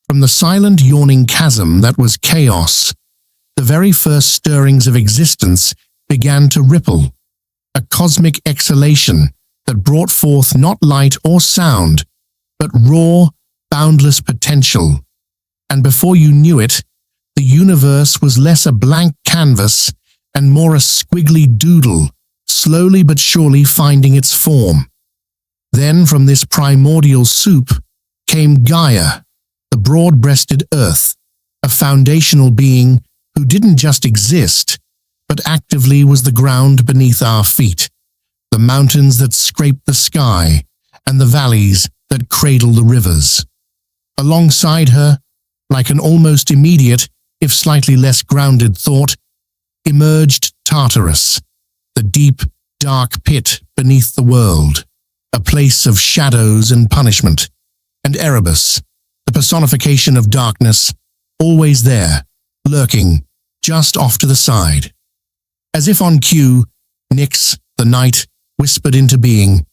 From the silent yawning chasm that was chaos, the very first stirrings of existence began to ripple, a cosmic exhalation that brought forth not light or sound, but raw, boundless potential. And before you knew it, the universe was less a blank canvas and more a squiggly doodle, slowly but surely finding its form. Then from this primordial soup came Gaia, the broad-breasted earth, a foundational being who didn't just exist, but actively was the ground beneath our feet, the mountains that scrape the sky, and the valleys that cradle the rivers. Alongside her, like an almost immediate, if slightly less grounded thought, emerged Tartarus, the deep, dark pit beneath the world, a place of shadows and punishment, and Erebus, the personification of darkness, always there, lurking, just off to the side. As if on cue, Nyx, the night, whispered into being,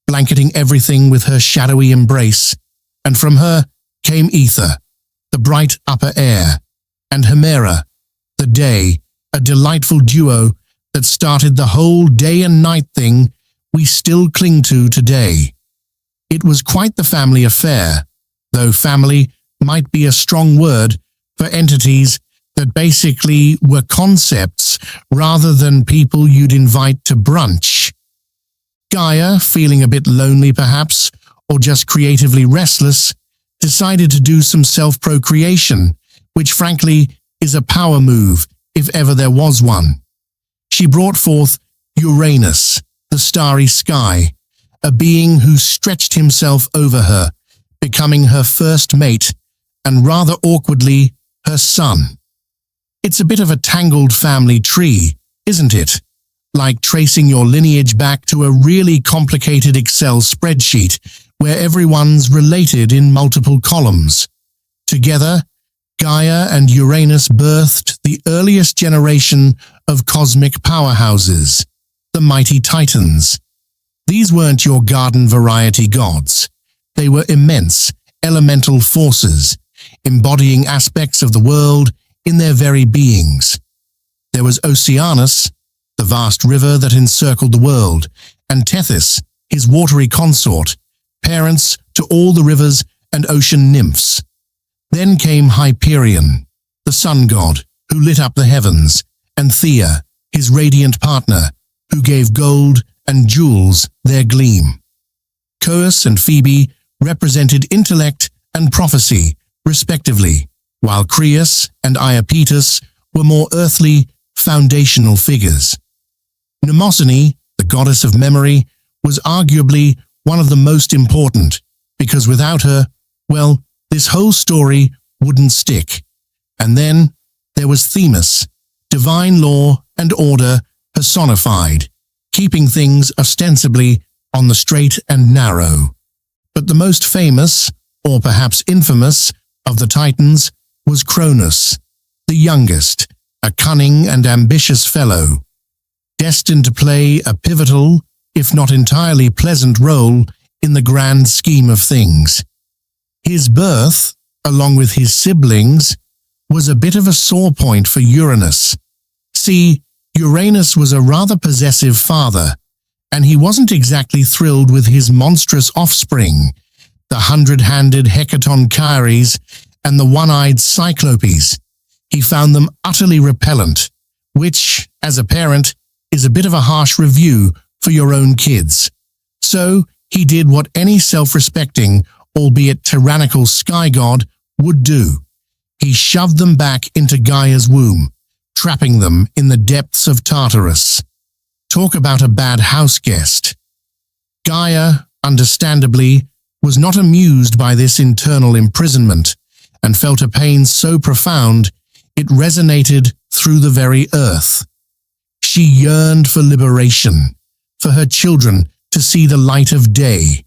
blanketing everything with her shadowy embrace, and from her came Ether, the bright upper air, and Hemera, the day, a delightful duo that started the whole day and night thing we still cling to today. It was quite the family affair, though family might be a strong word for entities that basically were concepts rather than people you'd invite to brunch. Gaia, feeling a bit lonely perhaps, or just creatively restless, decided to do some self-procreation, which frankly is a power move if ever there was one. She brought forth Uranus, the starry sky, a being who stretched himself over her, becoming her first mate, and rather awkwardly, her son. It's a bit of a tangled family tree, isn't it? Like tracing your lineage back to a really complicated Excel spreadsheet where everyone's related in multiple columns. Together, Gaia and Uranus birthed the earliest generation of cosmic powerhouses, the mighty Titans. These weren't your garden variety gods. They were immense, elemental forces, embodying aspects of the world in their very beings. There was Oceanus, the vast river that encircled the world, and Tethys, his watery consort, parents to all the rivers and ocean nymphs. Then came Hyperion, the sun god, who lit up the heavens, and Thea, his radiant partner, who gave gold and jewels their gleam. Coeus and Phoebe represented intellect and prophecy, respectively, while Creus and Iapetus were more earthly, foundational figures. Mnemosyne, the goddess of memory, was arguably one of the most important, because without her, well, this whole story wouldn't stick. And then there was Themis, divine law and order personified, keeping things ostensibly on the straight and narrow. But the most famous, or perhaps infamous, of the Titans was Cronus, the youngest, a cunning and ambitious fellow, destined to play a pivotal, if not entirely pleasant role in the grand scheme of things. His birth, along with his siblings, was a bit of a sore point for Uranus. See, Uranus was a rather possessive father, and he wasn't exactly thrilled with his monstrous offspring, the 100-handed Hecatonchires and the one-eyed Cyclopes. He found them utterly repellent, which, as a parent, is a bit of a harsh review for your own kids. So he did what any self-respecting, albeit tyrannical sky god would do. He shoved them back into Gaia's womb, trapping them in the depths of Tartarus. Talk about a bad house guest. Gaia, understandably, was not amused by this internal imprisonment and felt a pain so profound it resonated through the very earth. She yearned for liberation, for her children to see the light of day.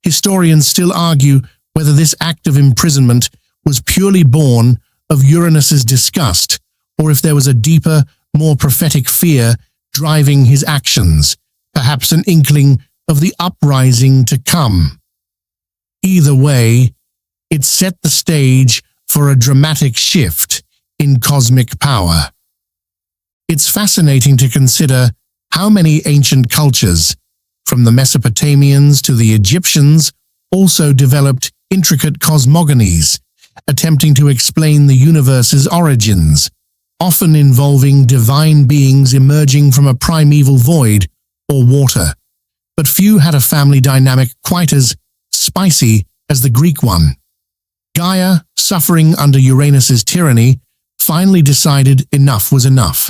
Historians still argue whether this act of imprisonment was purely born of Uranus's disgust, or if there was a deeper, more prophetic fear driving his actions, perhaps an inkling of the uprising to come. Either way, It set the stage for a dramatic shift in cosmic power. It's fascinating to consider how many ancient cultures, from the Mesopotamians to the Egyptians, also developed intricate cosmogonies, attempting to explain the universe's origins, often involving divine beings emerging from a primeval void or water. But few had a family dynamic quite as spicy as the Greek one. Gaia, suffering under Uranus's tyranny, finally decided enough was enough.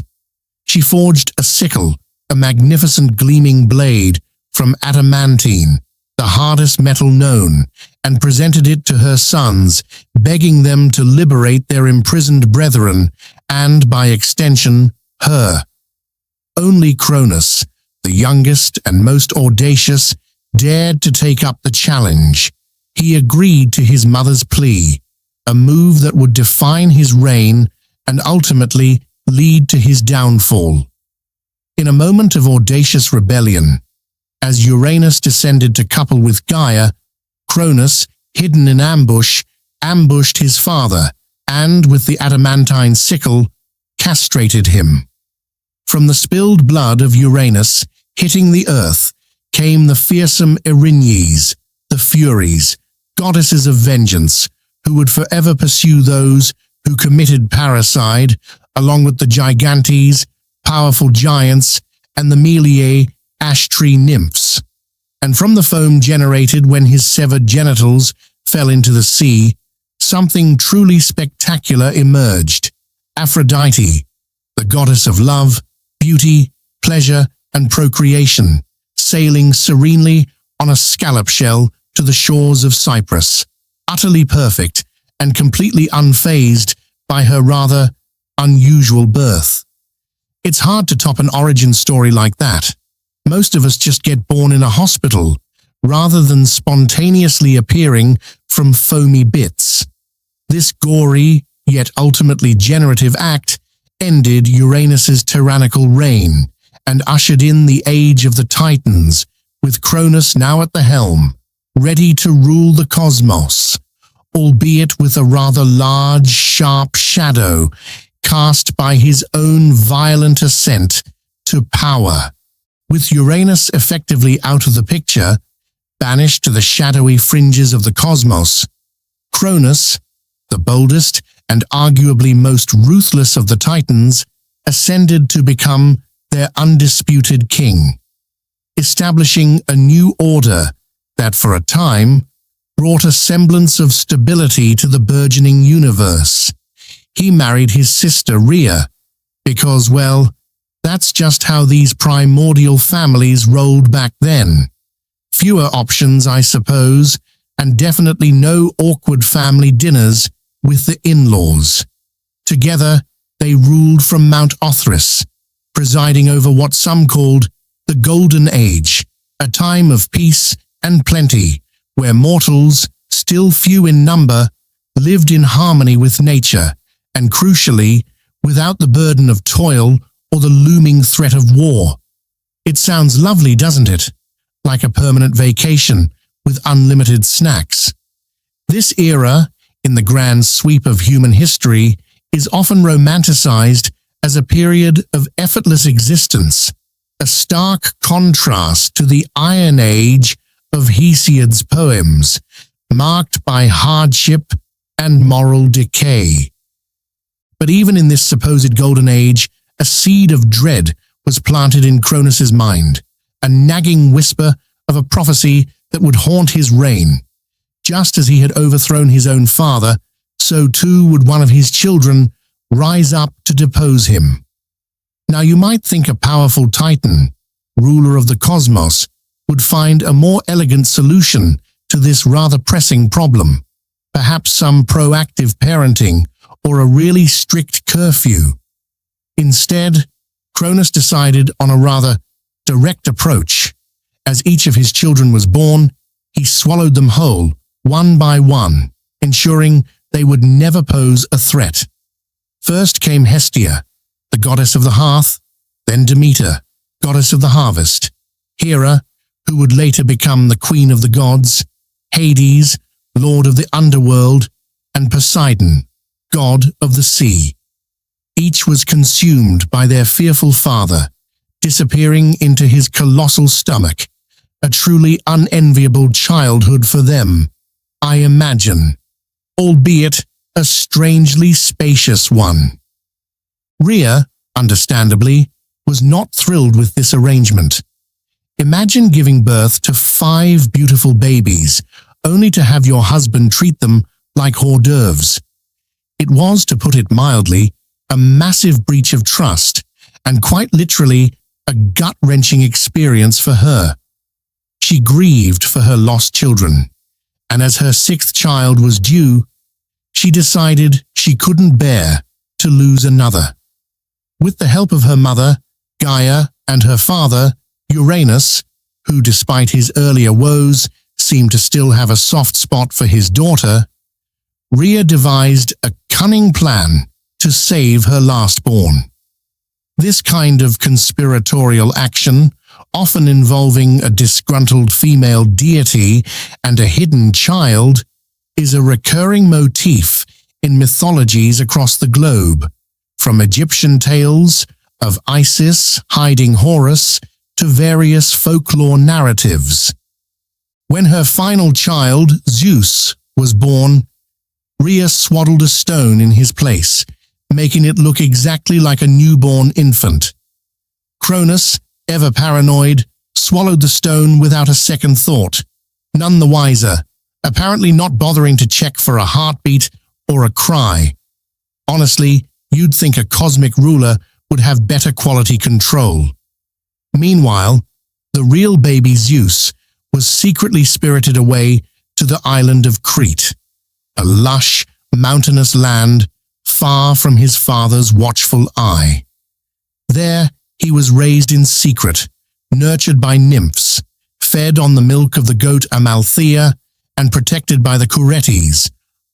She forged a sickle, a magnificent gleaming blade from adamantine, the hardest metal known, and presented it to her sons, begging them to liberate their imprisoned brethren and, by extension, her. Only Cronus, the youngest and most audacious, dared to take up the challenge. He agreed to his mother's plea, a move that would define his reign and ultimately lead to his downfall. In a moment of audacious rebellion, as Uranus descended to couple with Gaia, Cronus, hidden in ambush, ambushed his father and, with the adamantine sickle, castrated him. From the spilled blood of Uranus hitting the earth came the fearsome Erinyes, the Furies, goddesses of vengeance, who would forever pursue those who committed parricide, along with the Gigantes, powerful giants, and the Meliae, ash-tree nymphs. And from the foam generated when his severed genitals fell into the sea, something truly spectacular emerged. Aphrodite, the goddess of love, beauty, pleasure, and procreation, sailing serenely on a scallop shell to the shores of Cyprus, utterly perfect and completely unfazed by her rather unusual birth. It's hard to top an origin story like that. Most of us just get born in a hospital, rather than spontaneously appearing from foamy bits. This gory, yet ultimately generative act ended Uranus's tyrannical reign and ushered in the age of the Titans, with Cronus now at the helm, ready to rule the cosmos, albeit with a rather large, sharp shadow cast by his own violent ascent to power. With Uranus effectively out of the picture, banished to the shadowy fringes of the cosmos, Cronus, the boldest and arguably most ruthless of the Titans, ascended to become their undisputed king, establishing a new order that, for a time, brought a semblance of stability to the burgeoning universe. He married his sister Rhea, because, well, that's just how these primordial families rolled back then. Fewer options, I suppose, and definitely no awkward family dinners with the in-laws. Together, they ruled from Mount Othrys, presiding over what some called the Golden Age, a time of peace and plenty, where mortals, still few in number, lived in harmony with nature, and crucially, without the burden of toil or the looming threat of war. It sounds lovely, doesn't it? Like a permanent vacation with unlimited snacks. This era, in the grand sweep of human history, is often romanticized as a period of effortless existence, a stark contrast to the Iron Age of Hesiod's poems, marked by hardship and moral decay. But even in this supposed golden age, a seed of dread was planted in Cronus's mind, a nagging whisper of a prophecy that would haunt his reign. Just as he had overthrown his own father, so too would one of his children rise up to depose him. Now you might think a powerful Titan, ruler of the cosmos, would find a more elegant solution to this rather pressing problem, perhaps some proactive parenting or a really strict curfew. Instead, Cronus decided on a rather direct approach. As each of his children was born, he swallowed them whole, one by one, ensuring they would never pose a threat. First came Hestia, the goddess of the hearth, then Demeter, goddess of the harvest, Hera, who would later become the queen of the gods, Hades, lord of the underworld, and Poseidon, god of the sea. Each was consumed by their fearful father, disappearing into his colossal stomach, a truly unenviable childhood for them, I imagine, albeit a strangely spacious one. Rhea, understandably, was not thrilled with this arrangement. Imagine giving birth to 5 beautiful babies, only to have your husband treat them like hors d'oeuvres. It was, to put it mildly, a massive breach of trust, and quite literally a gut-wrenching experience for her. She grieved for her lost children, and as her 6th child was due, she decided she couldn't bear to lose another. With the help of her mother, Gaia, and her father, Uranus, who despite his earlier woes seemed to still have a soft spot for his daughter, Rhea devised a cunning plan to save her last-born. This kind of conspiratorial action, often involving a disgruntled female deity and a hidden child, is a recurring motif in mythologies across the globe, from Egyptian tales of Isis hiding Horus to various folklore narratives. When her final child, Zeus, was born, Rhea swaddled a stone in his place, making it look exactly like a newborn infant. Cronus, ever paranoid, swallowed the stone without a second thought, none the wiser, apparently not bothering to check for a heartbeat or a cry. Honestly, you'd think a cosmic ruler would have better quality control. Meanwhile, the real baby Zeus was secretly spirited away to the island of Crete, a lush, mountainous land far from his father's watchful eye. There, he was raised in secret, nurtured by nymphs, fed on the milk of the goat Amalthea, and protected by the Curetes,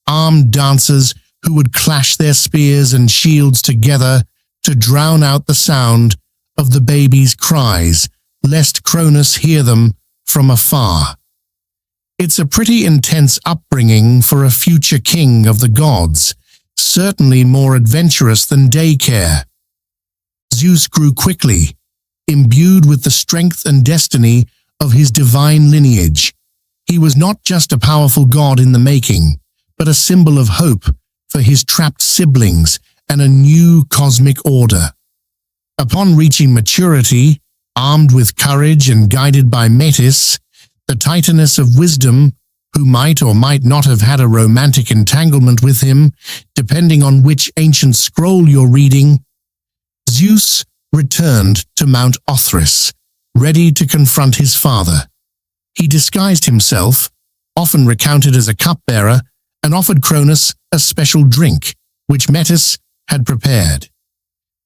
armed dancers who would clash their spears and shields together to drown out the sound of the baby's cries, lest Cronus hear them from afar. It's a pretty intense upbringing for a future king of the gods, certainly more adventurous than daycare. Zeus grew quickly, imbued with the strength and destiny of his divine lineage. He was not just a powerful god in the making, but a symbol of hope for his trapped siblings and a new cosmic order. Upon reaching maturity, armed with courage and guided by Metis, the Titaness of wisdom, who might or might not have had a romantic entanglement with him, depending on which ancient scroll you're reading, Zeus returned to Mount Othrys, ready to confront his father. He disguised himself, often recounted as a cupbearer, and offered Cronus a special drink, which Metis had prepared.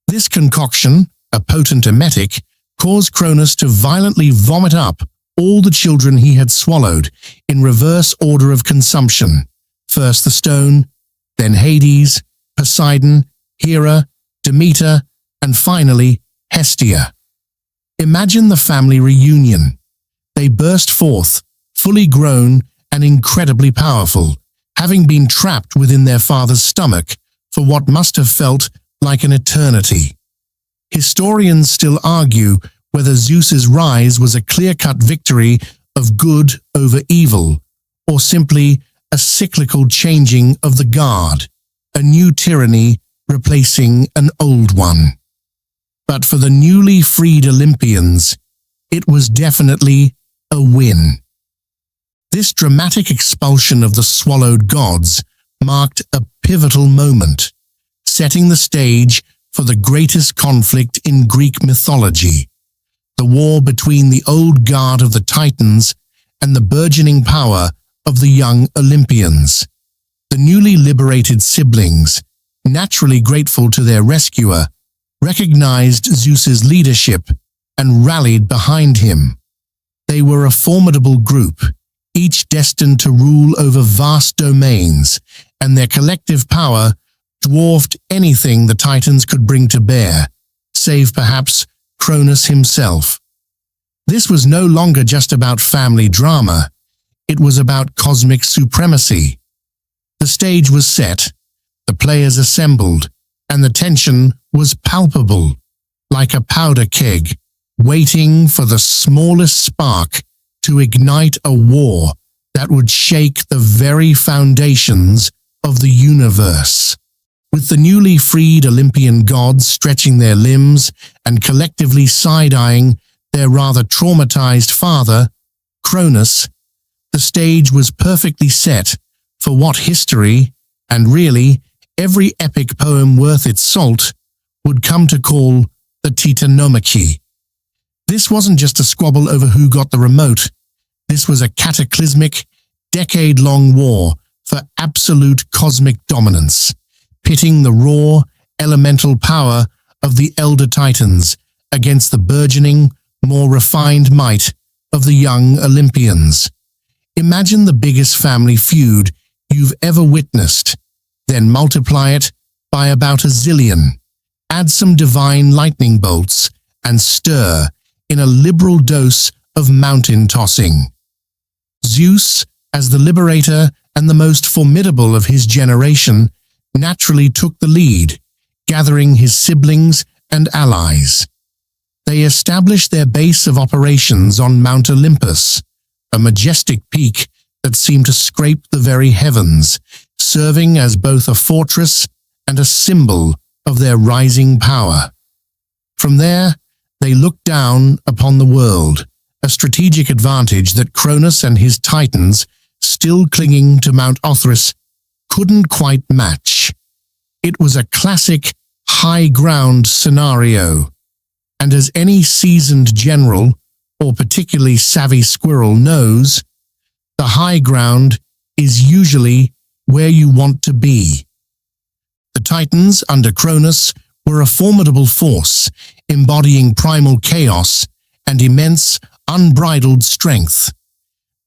This concoction, a potent emetic, caused Cronus to violently vomit up all the children he had swallowed in reverse order of consumption, first the stone, then Hades, Poseidon, Hera, Demeter, and finally Hestia. Imagine the family reunion. They burst forth, fully grown and incredibly powerful, having been trapped within their father's stomach for what must have felt like an eternity. Historians still argue whether Zeus's rise was a clear-cut victory of good over evil, or simply a cyclical changing of the guard, a new tyranny replacing an old one. But for the newly freed Olympians, it was definitely a win. This dramatic expulsion of the swallowed gods marked a pivotal moment, setting the stage for the greatest conflict in Greek mythology, the war between the old guard of the Titans and the burgeoning power of the young Olympians. The newly liberated siblings, naturally grateful to their rescuer, recognized Zeus's leadership and rallied behind him. They were a formidable group, each destined to rule over vast domains, and their collective power dwarfed anything the Titans could bring to bear, save perhaps Cronus himself. This was no longer just about family drama. It was about cosmic supremacy. The stage was set, the players assembled, and the tension was palpable, like a powder keg, waiting for the smallest spark to ignite a war that would shake the very foundations of the universe. With the newly freed Olympian gods stretching their limbs and collectively side-eyeing their rather traumatized father, Cronus, the stage was perfectly set for what history, and really every epic poem worth its salt, would come to call the Titanomachy. This wasn't just a squabble over who got the remote. This was a cataclysmic, decade-long war for absolute cosmic dominance, pitting the raw, elemental power of the elder titans against the burgeoning, more refined might of the young Olympians. Imagine the biggest family feud you've ever witnessed, then multiply it by about a zillion. Add some divine lightning bolts and stir in a liberal dose of mountain tossing. Zeus, as the liberator and the most formidable of his generation, naturally took the lead, gathering his siblings and allies. They established their base of operations on Mount Olympus, a majestic peak that seemed to scrape the very heavens, serving as both a fortress and a symbol of their rising power. From there, they looked down upon the world, a strategic advantage that Cronus and his titans, still clinging to Mount Othrys, couldn't quite match. It was a classic high ground scenario, and as any seasoned general or particularly savvy squirrel knows, the high ground is usually where you want to be. The Titans under Cronus were a formidable force, embodying primal chaos and immense, unbridled strength.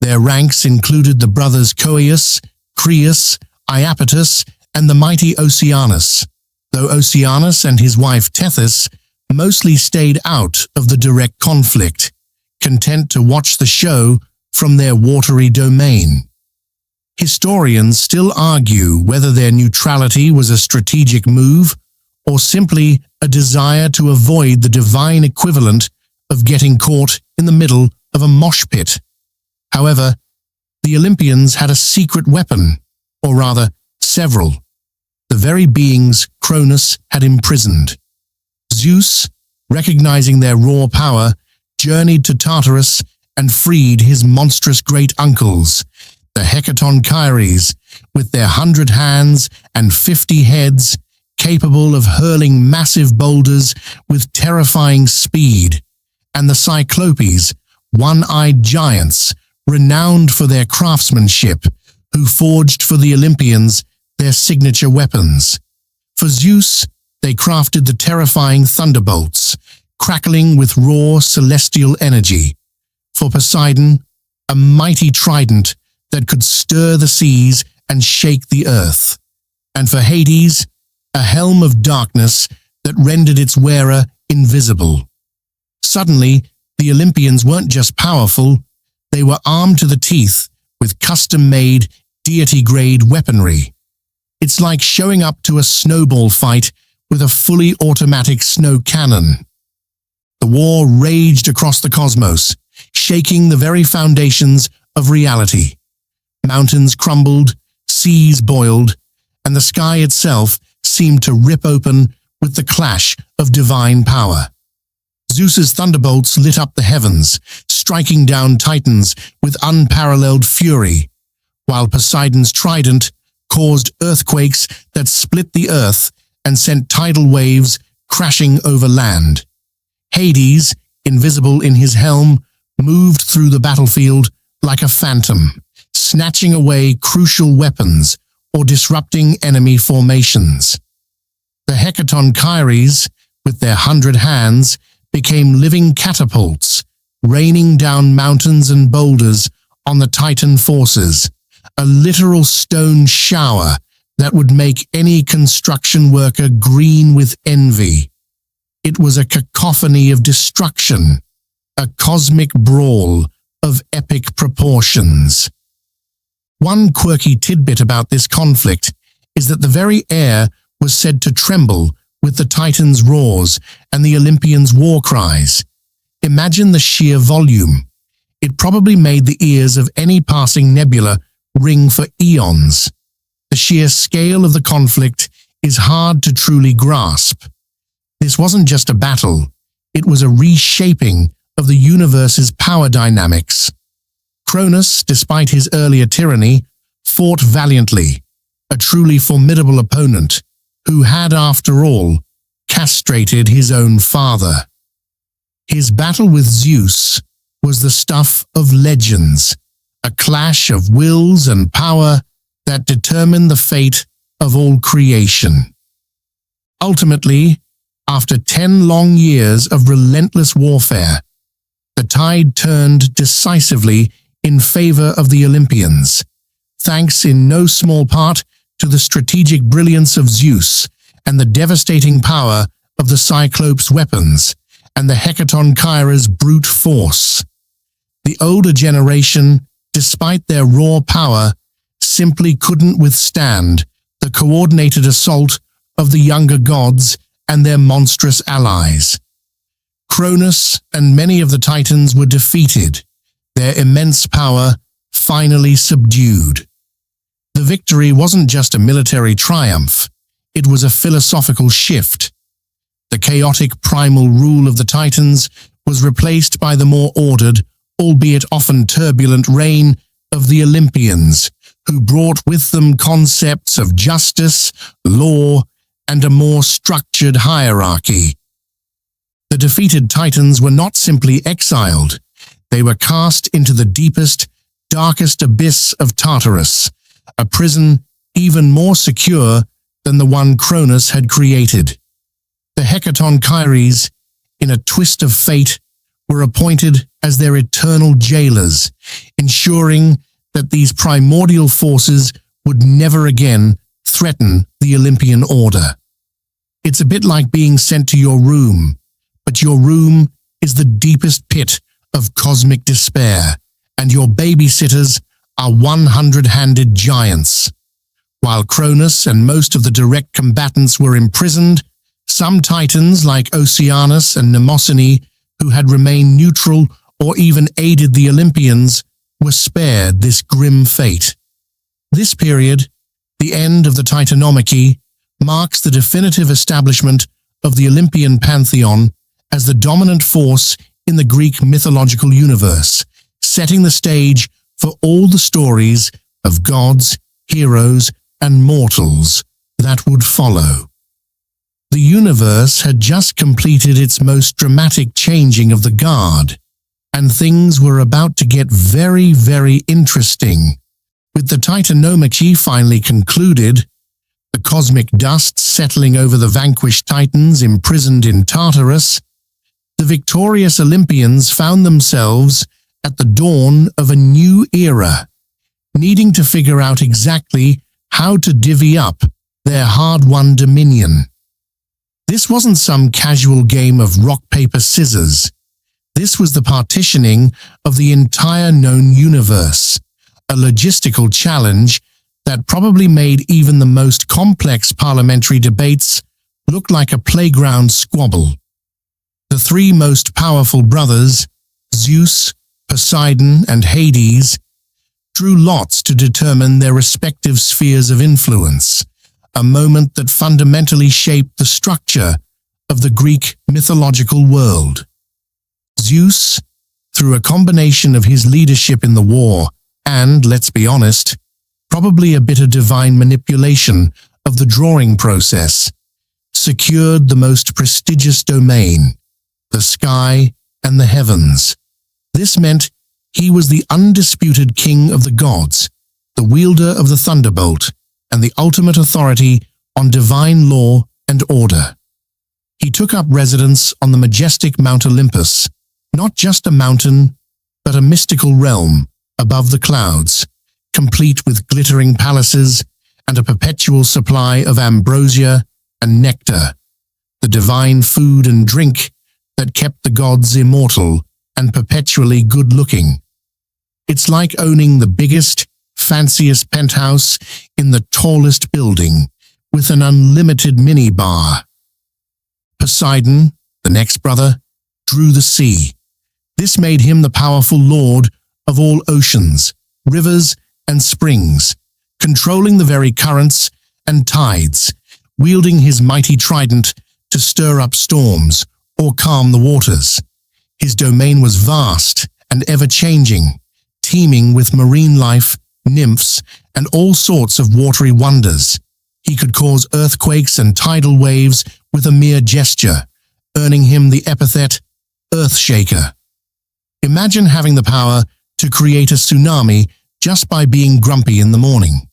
Their ranks included the brothers Coeus, Creus, Iapetus, and the mighty Oceanus, though Oceanus and his wife Tethys mostly stayed out of the direct conflict, content to watch the show from their watery domain. Historians still argue whether their neutrality was a strategic move or simply a desire to avoid the divine equivalent of getting caught in the middle of a mosh pit. However, the Olympians had a secret weapon, or rather, several, the very beings Cronus had imprisoned. Zeus, recognizing their raw power, journeyed to Tartarus and freed his monstrous great-uncles, the Hecatonchires, with their 100 hands and 50 heads, capable of hurling massive boulders with terrifying speed, and the Cyclopes, one-eyed giants, renowned for their craftsmanship, who forged for the Olympians their signature weapons. For Zeus, they crafted the terrifying thunderbolts, crackling with raw celestial energy. For Poseidon, a mighty trident that could stir the seas and shake the earth. And for Hades, a helm of darkness that rendered its wearer invisible. Suddenly, the Olympians weren't just powerful, they were armed to the teeth with custom-made, deity-grade weaponry. It's like showing up to a snowball fight with a fully automatic snow cannon. The war raged across the cosmos, shaking the very foundations of reality. Mountains crumbled, seas boiled, and the sky itself seemed to rip open with the clash of divine power. Zeus's thunderbolts lit up the heavens, striking down titans with unparalleled fury, while Poseidon's trident caused earthquakes that split the earth and sent tidal waves crashing over land. Hades, invisible in his helm, moved through the battlefield like a phantom, snatching away crucial weapons or disrupting enemy formations. The Hecatonchires, with their 100 hands, became living catapults, raining down mountains and boulders on the Titan forces, a literal stone shower that would make any construction worker green with envy. It was a cacophony of destruction, a cosmic brawl of epic proportions. One quirky tidbit about this conflict is that the very air was said to tremble with the Titans' roars and the Olympians' war cries. Imagine the sheer volume. It probably made the ears of any passing nebula ring for eons. The sheer scale of the conflict is hard to truly grasp. This wasn't just a battle, it was a reshaping of the universe's power dynamics. Cronus, despite his earlier tyranny, fought valiantly, a truly formidable opponent who had, after all, castrated his own father. His battle with Zeus was the stuff of legends, a clash of wills and power that determined the fate of all creation. Ultimately, after 10 long years of relentless warfare, the tide turned decisively in favor of the Olympians, thanks in no small part to the strategic brilliance of Zeus and the devastating power of the Cyclops' weapons and the Hecaton Chira's brute force. The older generation, despite their raw power, simply couldn't withstand the coordinated assault of the younger gods and their monstrous allies. Cronus and many of the Titans were defeated, their immense power finally subdued. The victory wasn't just a military triumph, it was a philosophical shift. The chaotic primal rule of the Titans was replaced by the more ordered, albeit often turbulent reign of the Olympians, who brought with them concepts of justice, law, and a more structured hierarchy. The defeated Titans were not simply exiled, they were cast into the deepest, darkest abyss of Tartarus, a prison even more secure than the one Cronus had created. The Hecaton Chires, in a twist of fate, were appointed as their eternal jailers, ensuring that these primordial forces would never again threaten the Olympian order. It's a bit like being sent to your room, but your room is the deepest pit of cosmic despair, and your babysitters are 100-handed giants. While Cronus and most of the direct combatants were imprisoned, some Titans like Oceanus and Mnemosyne, who had remained neutral or even aided the Olympians, were spared this grim fate. This period, the end of the Titanomachy, marks the definitive establishment of the Olympian pantheon as the dominant force in the Greek mythological universe, setting the stage for all the stories of gods, heroes, and mortals that would follow. The universe had just completed its most dramatic changing of the guard, and things were about to get very, very interesting. With the Titanomachy finally concluded, the cosmic dust settling over the vanquished Titans imprisoned in Tartarus, the victorious Olympians found themselves at the dawn of a new era, needing to figure out exactly how to divvy up their hard-won dominion. This wasn't some casual game of rock, paper, scissors. This was the partitioning of the entire known universe, a logistical challenge that probably made even the most complex parliamentary debates look like a playground squabble. The three most powerful brothers, Zeus, Poseidon, and Hades, drew lots to determine their respective spheres of influence, a moment that fundamentally shaped the structure of the Greek mythological world. Zeus, through a combination of his leadership in the war and, let's be honest, probably a bit of divine manipulation of the drawing process, secured the most prestigious domain, the sky and the heavens. This meant he was the undisputed king of the gods, the wielder of the thunderbolt, and the ultimate authority on divine law and order. He took up residence on the majestic Mount Olympus, not just a mountain, but a mystical realm above the clouds, complete with glittering palaces and a perpetual supply of ambrosia and nectar, the divine food and drink that kept the gods immortal and perpetually good-looking. It's like owning the biggest, fanciest penthouse in the tallest building, with an unlimited minibar. Poseidon, the next brother, drew the sea. This made him the powerful lord of all oceans, rivers, and springs, controlling the very currents and tides, wielding his mighty trident to stir up storms or calm the waters. His domain was vast and ever-changing, teeming with marine life, nymphs, and all sorts of watery wonders. He could cause earthquakes and tidal waves with a mere gesture, earning him the epithet Earthshaker. Imagine having the power to create a tsunami just by being grumpy in the morning.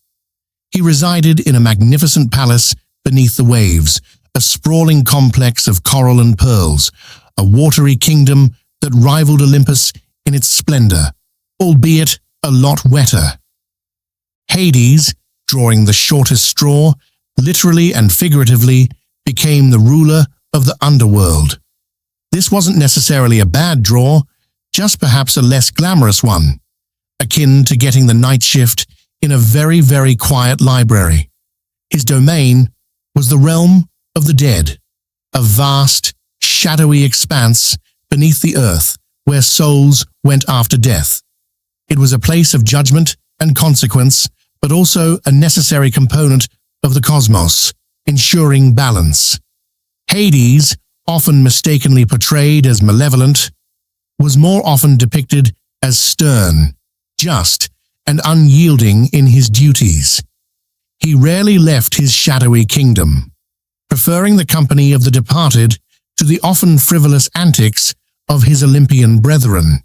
He resided in a magnificent palace beneath the waves, a sprawling complex of coral and pearls, a watery kingdom that rivaled Olympus in its splendor, albeit a lot wetter. Hades, drawing the shortest straw, literally and figuratively, became the ruler of the underworld. This wasn't necessarily a bad draw, just perhaps a less glamorous one, akin to getting the night shift in a very, very quiet library. His domain was the realm of the dead, a vast, shadowy expanse beneath the earth where souls went after death. It was a place of judgment and consequence, but also a necessary component of the cosmos, ensuring balance. Hades, often mistakenly portrayed as malevolent, was more often depicted as stern, just, and unyielding in his duties. He rarely left his shadowy kingdom, preferring the company of the departed to the often frivolous antics of his Olympian brethren.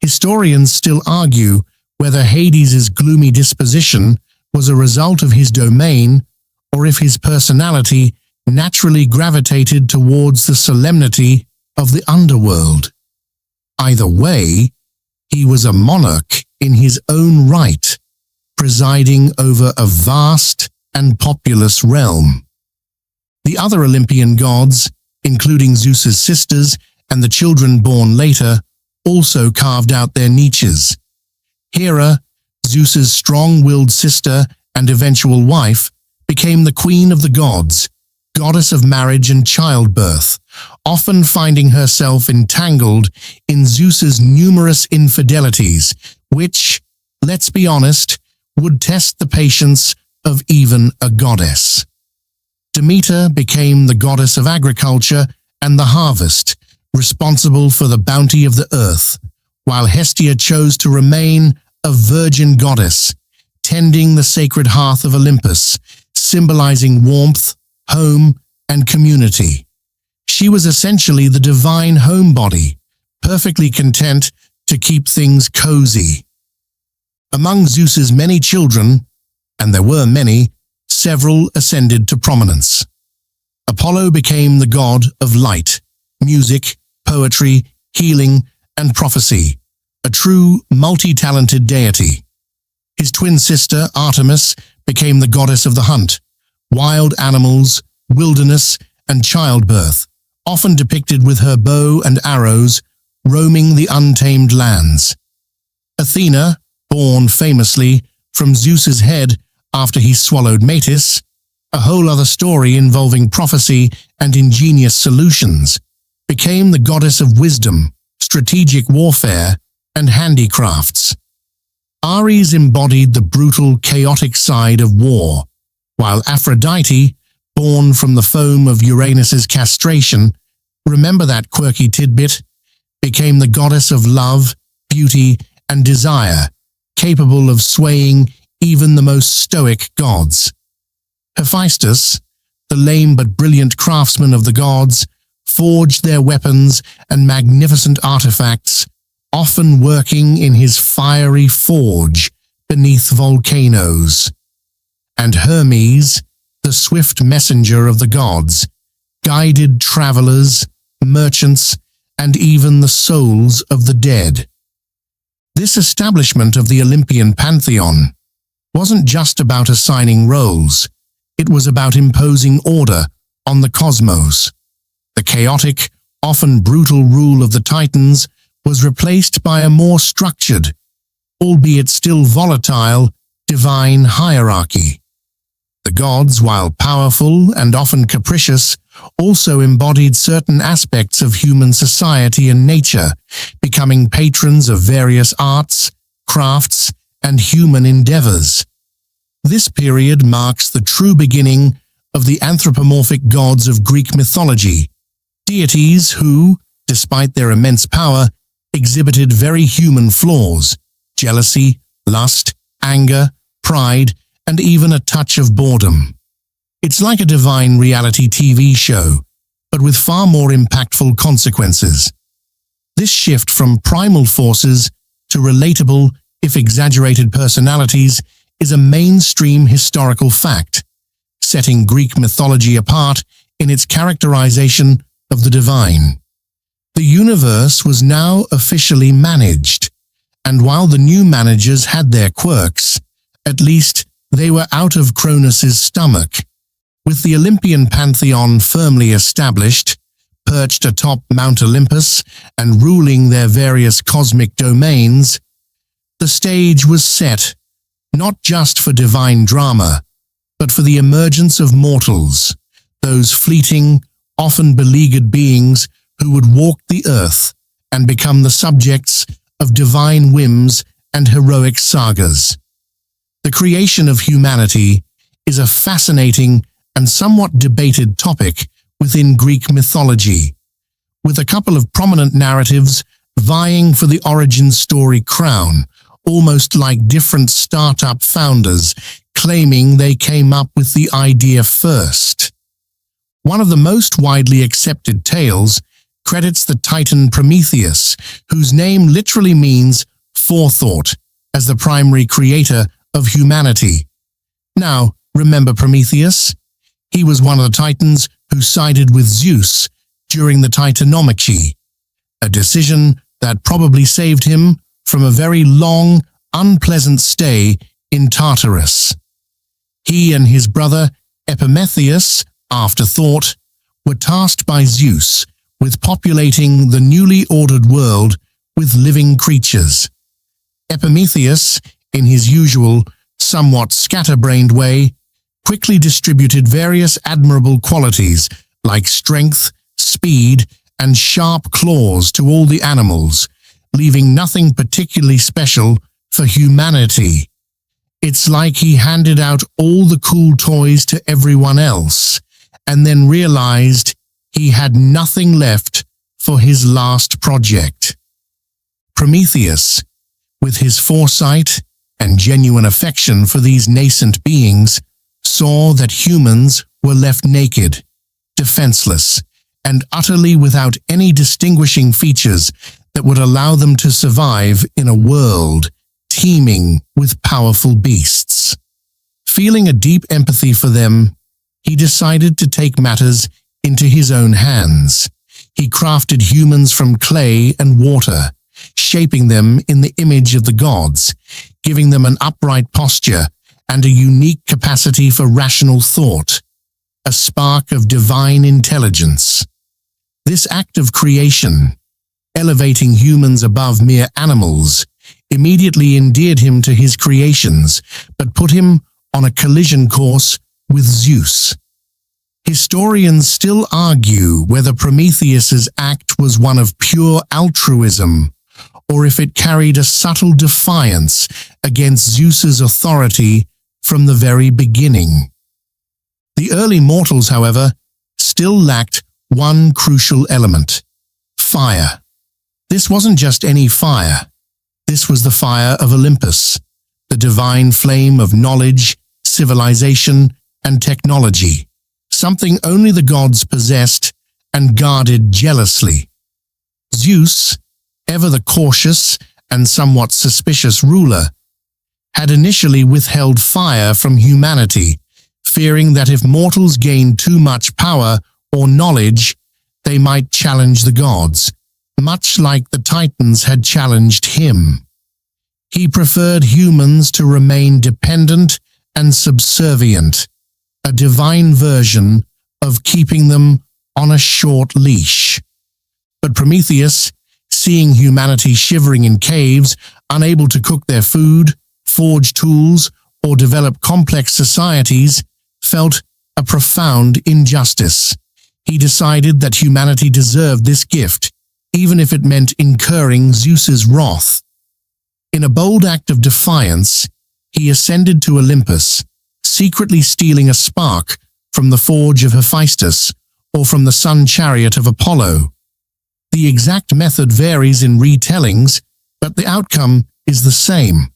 Historians still argue whether Hades's gloomy disposition was a result of his domain or if his personality naturally gravitated towards the solemnity of the underworld. Either way, he was a monarch in his own right, presiding over a vast and populous realm. The other Olympian gods, including Zeus's sisters and the children born later, also carved out their niches. Hera, Zeus's strong-willed sister and eventual wife, became the queen of the gods, goddess of marriage and childbirth, often finding herself entangled in Zeus's numerous infidelities, which, let's be honest, would test the patience of even a goddess. Demeter became the goddess of agriculture and the harvest, responsible for the bounty of the earth, while Hestia chose to remain a virgin goddess, tending the sacred hearth of Olympus, symbolizing warmth, home, and community. She was essentially the divine homebody, perfectly content to keep things cozy. Among Zeus's many children, and there were many, several ascended to prominence. Apollo became the god of light, music, poetry, healing, and prophecy, a true multi-talented deity. His twin sister, Artemis, became the goddess of the hunt, wild animals, wilderness, and childbirth, often depicted with her bow and arrows, roaming the untamed lands. Athena, born famously from Zeus's head after he swallowed Metis, a whole other story involving prophecy and ingenious solutions, became the goddess of wisdom, strategic warfare, and handicrafts. Ares embodied the brutal, chaotic side of war, while Aphrodite, born from the foam of Uranus's castration, remember that quirky tidbit, became the goddess of love, beauty, and desire, capable of swaying even the most stoic gods. Hephaestus, the lame but brilliant craftsman of the gods, forged their weapons and magnificent artifacts, often working in his fiery forge beneath volcanoes. And Hermes, the swift messenger of the gods, guided travelers, merchants, and even the souls of the dead. This establishment of the Olympian pantheon wasn't just about assigning roles, it was about imposing order on the cosmos. The chaotic, often brutal rule of the Titans was replaced by a more structured, albeit still volatile, divine hierarchy. The gods, while powerful and often capricious, also embodied certain aspects of human society and nature, becoming patrons of various arts, crafts, and human endeavors. This period marks the true beginning of the anthropomorphic gods of Greek mythology, deities who, despite their immense power, exhibited very human flaws: jealousy, lust, anger, pride, and even a touch of boredom. It's like a divine reality TV show, but with far more impactful consequences. This shift from primal forces to relatable, if exaggerated personalities is a mainstream historical fact, setting Greek mythology apart in its characterization of the divine. The universe was now officially managed, and while the new managers had their quirks, at least they were out of Cronus's stomach. With the Olympian pantheon firmly established, perched atop Mount Olympus and ruling their various cosmic domains, the stage was set not just for divine drama, but for the emergence of mortals, those fleeting, often beleaguered beings who would walk the earth and become the subjects of divine whims and heroic sagas. The creation of humanity is a fascinating and somewhat debated topic within Greek mythology, with a couple of prominent narratives vying for the origin story crown, almost like different startup founders claiming they came up with the idea first. One of the most widely accepted tales credits the Titan Prometheus, whose name literally means forethought, as the primary creator of humanity. Now, remember Prometheus? He was one of the Titans who sided with Zeus during the Titanomachy, a decision that probably saved him from a very long, unpleasant stay in Tartarus. He and his brother Epimetheus, afterthought, were tasked by Zeus with populating the newly ordered world with living creatures. Epimetheus, in his usual, somewhat scatterbrained way, quickly distributed various admirable qualities like strength, speed, and sharp claws to all the animals, leaving nothing particularly special for humanity. It's like he handed out all the cool toys to everyone else, and then realized he had nothing left for his last project. Prometheus, with his foresight and genuine affection for these nascent beings, saw that humans were left naked, defenseless, and utterly without any distinguishing features that would allow them to survive in a world teeming with powerful beasts. Feeling a deep empathy for them, he decided to take matters into his own hands. He crafted humans from clay and water, shaping them in the image of the gods, giving them an upright posture and a unique capacity for rational thought, a spark of divine intelligence. This act of creation, elevating humans above mere animals, immediately endeared him to his creations, but put him on a collision course with Zeus. Historians still argue whether Prometheus's act was one of pure altruism, or if it carried a subtle defiance against Zeus's authority from the very beginning. The early mortals, however, still lacked one crucial element: fire. This wasn't just any fire. This was the fire of Olympus, the divine flame of knowledge, civilization, and technology, something only the gods possessed and guarded jealously. Zeus, ever the cautious and somewhat suspicious ruler, had initially withheld fire from humanity, fearing that if mortals gained too much power or knowledge, they might challenge the gods, much like the Titans had challenged him. He preferred humans to remain dependent and subservient, a divine version of keeping them on a short leash. But Prometheus, seeing humanity shivering in caves, unable to cook their food, forge tools, or develop complex societies, felt a profound injustice. He decided that humanity deserved this gift, even if it meant incurring Zeus's wrath. In a bold act of defiance, he ascended to Olympus, secretly stealing a spark from the forge of Hephaestus or from the sun chariot of Apollo. The exact method varies in retellings, but the outcome is the same,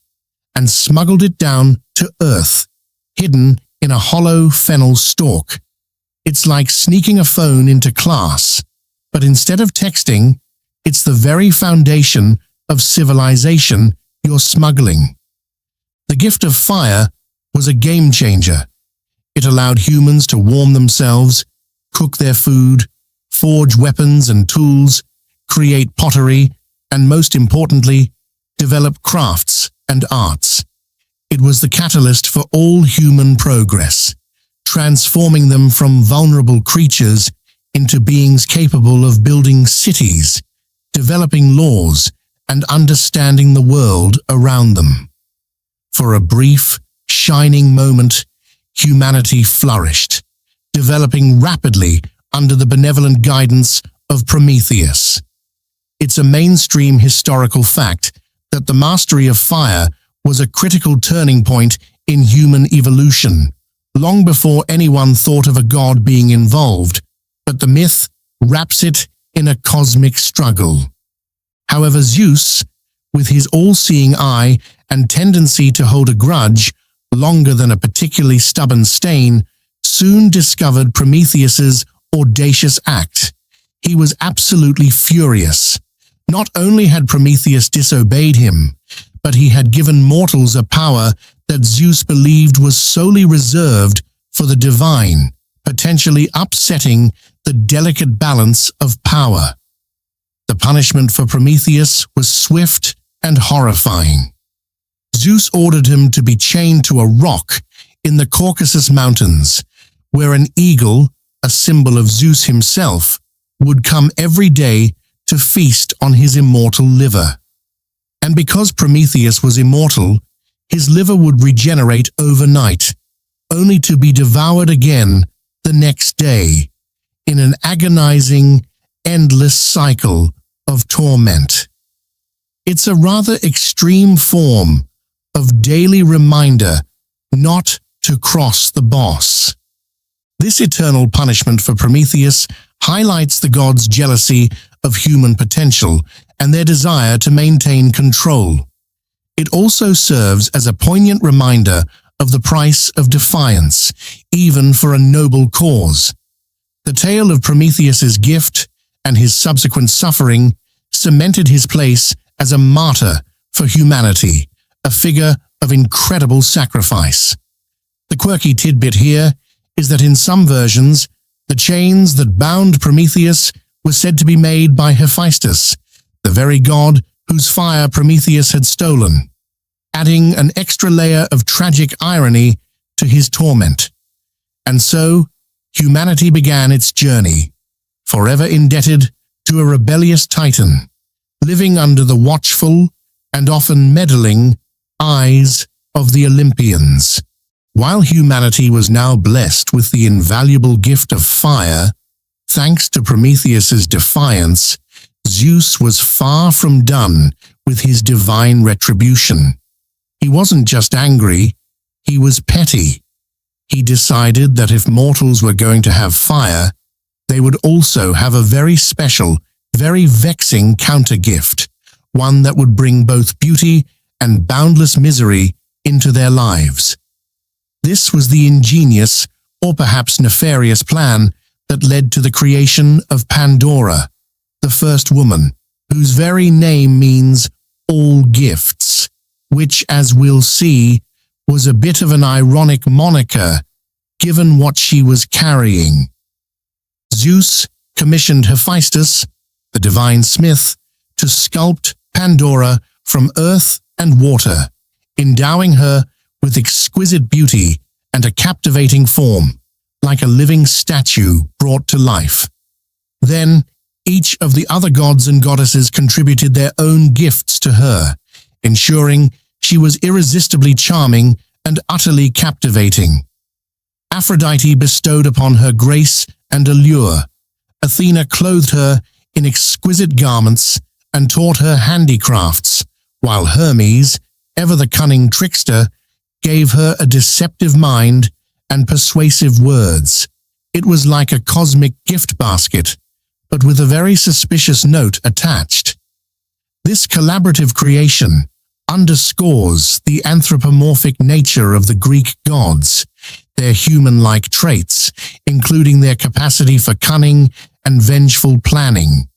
and smuggled it down to earth, hidden in a hollow fennel stalk. It's like sneaking a phone into class, but instead of texting, it's the very foundation of civilization you're smuggling. The gift of fire was a game changer. It allowed humans to warm themselves, cook their food, forge weapons and tools, create pottery, and most importantly, develop crafts and arts. It was the catalyst for all human progress, transforming them from vulnerable creatures into beings capable of building cities, developing laws, and understanding the world around them. For a brief, shining moment, humanity flourished, developing rapidly under the benevolent guidance of Prometheus. It's a mainstream historical fact that the mastery of fire was a critical turning point in human evolution, long before anyone thought of a god being involved, but the myth wraps it in a cosmic struggle. However, Zeus, with his all-seeing eye and tendency to hold a grudge longer than a particularly stubborn stain, soon discovered Prometheus's audacious act. He was absolutely furious. Not only had Prometheus disobeyed him, but he had given mortals a power that Zeus believed was solely reserved for the divine, potentially upsetting the delicate balance of power. The punishment for Prometheus was swift and horrifying. Zeus ordered him to be chained to a rock in the Caucasus Mountains, where an eagle, a symbol of Zeus himself, would come every day to feast on his immortal liver. And because Prometheus was immortal, his liver would regenerate overnight, only to be devoured again the next day, in an agonizing, endless cycle of torment. It's a rather extreme form of daily reminder not to cross the boss. This eternal punishment for Prometheus highlights the gods' jealousy of human potential and their desire to maintain control. It also serves as a poignant reminder of the price of defiance, even for a noble cause. The tale of Prometheus's gift and his subsequent suffering cemented his place as a martyr for humanity, a figure of incredible sacrifice. The quirky tidbit here is that in some versions, the chains that bound Prometheus were said to be made by Hephaestus, the very god whose fire Prometheus had stolen, adding an extra layer of tragic irony to his torment. And so, humanity began its journey, forever indebted to a rebellious titan, living under the watchful and often meddling eyes of the Olympians. While humanity was now blessed with the invaluable gift of fire, thanks to Prometheus's defiance, Zeus was far from done with his divine retribution. He wasn't just angry, he was petty. He decided that if mortals were going to have fire, they would also have a very special, very vexing counter-gift, one that would bring both beauty and boundless misery into their lives. This was the ingenious, or perhaps nefarious plan that led to the creation of Pandora, the first woman, whose very name means all gifts, which, as we'll see, was a bit of an ironic moniker, given what she was carrying. Zeus commissioned Hephaestus, the divine smith, to sculpt Pandora from earth and water, endowing her with exquisite beauty and a captivating form, like a living statue brought to life. Then Each of the other gods and goddesses contributed their own gifts to her, ensuring she was irresistibly charming and utterly captivating. Aphrodite bestowed upon her grace and allure. Athena clothed her in exquisite garments and taught her handicrafts, while Hermes, ever the cunning trickster, gave her a deceptive mind and persuasive words. It was like a cosmic gift basket, but with a very suspicious note attached. This collaborative creation underscores the anthropomorphic nature of the Greek gods, their human-like traits, including their capacity for cunning and vengeful planning.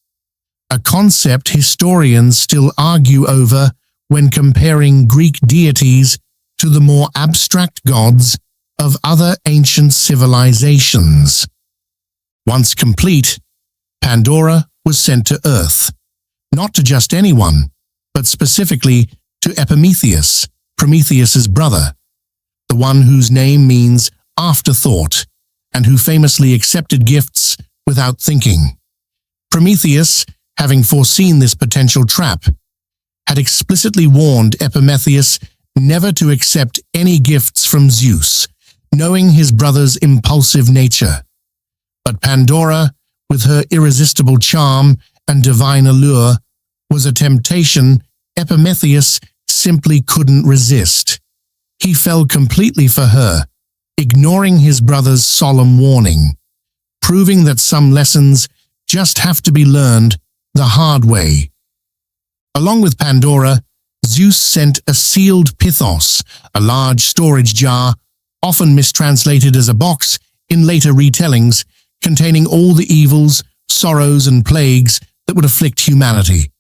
A concept historians still argue over when comparing Greek deities to the more abstract gods of other ancient civilizations. Once complete, Pandora was sent to Earth, not to just anyone, but specifically to Epimetheus, Prometheus's brother, the one whose name means afterthought, and who famously accepted gifts without thinking. Prometheus, having foreseen this potential trap, had explicitly warned Epimetheus never to accept any gifts from Zeus, knowing his brother's impulsive nature. But Pandora, with her irresistible charm and divine allure, was a temptation Epimetheus simply couldn't resist. He fell completely for her, ignoring his brother's solemn warning, proving that some lessons just have to be learned the hard way. Along with Pandora, Zeus sent a sealed pithos, a large storage jar, often mistranslated as a box in later retellings, containing all the evils, sorrows, and plagues that would afflict humanity.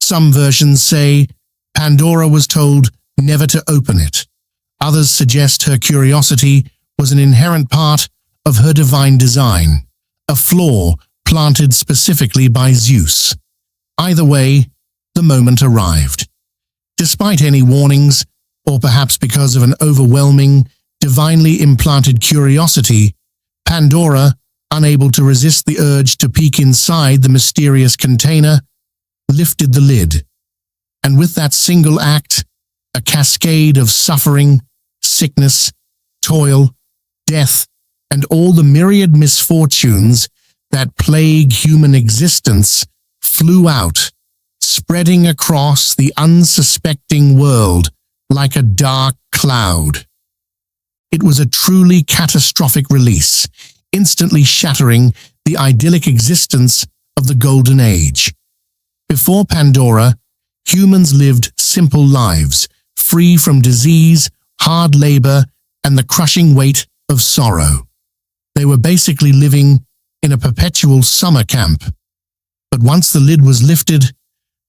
Some versions say Pandora was told never to open it. Others suggest her curiosity was an inherent part of her divine design, a flaw planted specifically by Zeus. Either way, the moment arrived. Despite any warnings, or perhaps because of an overwhelming, divinely implanted curiosity, Pandora, unable to resist the urge to peek inside the mysterious container, lifted the lid. And with that single act, a cascade of suffering, sickness, toil, death, and all the myriad misfortunes that plague human existence flew out, spreading across the unsuspecting world like a dark cloud. It was a truly catastrophic release, instantly shattering the idyllic existence of the Golden Age. Before Pandora, humans lived simple lives, free from disease, hard labor, and the crushing weight of sorrow. They were basically living in a perpetual summer camp. But once the lid was lifted,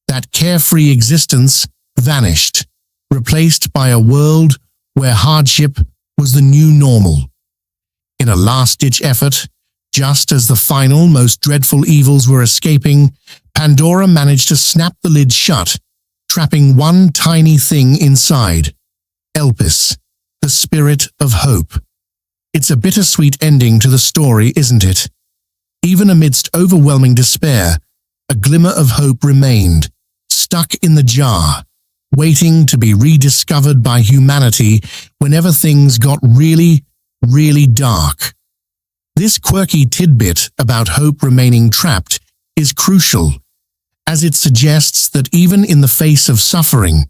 that carefree existence vanished, replaced by a world where hardship was the new normal. In a last-ditch effort, just as the final, most dreadful evils were escaping, Pandora managed to snap the lid shut, trapping one tiny thing inside: Elpis, the spirit of hope. It's a bittersweet ending to the story, isn't it? Even amidst overwhelming despair, a glimmer of hope remained, stuck in the jar, waiting to be rediscovered by humanity whenever things got really, really dark. This quirky tidbit about hope remaining trapped is crucial, as it suggests that even in the face of suffering,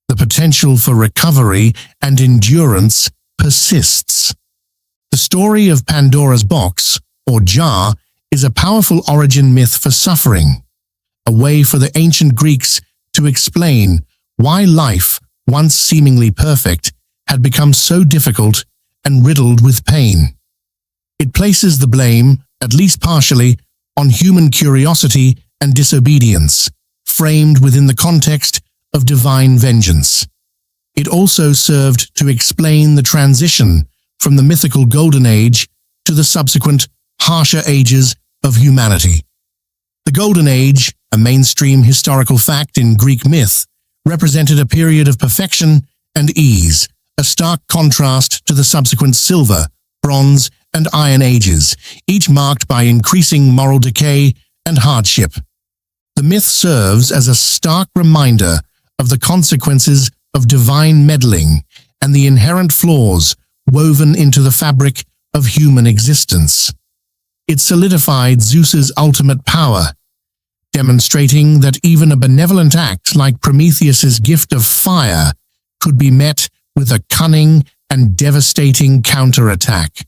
the potential for recovery and endurance persists. The story of Pandora's box, or jar, is a powerful origin myth for suffering, a way for the ancient Greeks to explain why life, once seemingly perfect, had become so difficult and riddled with pain. It places the blame, at least partially, on human curiosity and disobedience, framed within the context of divine vengeance. It also served to explain the transition from the mythical Golden Age to the subsequent harsher ages of humanity. The Golden Age, a mainstream historical fact in Greek myth, represented a period of perfection and ease, a stark contrast to the subsequent Silver, Bronze, and Iron Ages, each marked by increasing moral decay and hardship. The myth serves as a stark reminder of the consequences of divine meddling and the inherent flaws woven into the fabric of human existence. It solidified Zeus's ultimate power, demonstrating that even a benevolent act like Prometheus's gift of fire could be met with a cunning and devastating counterattack.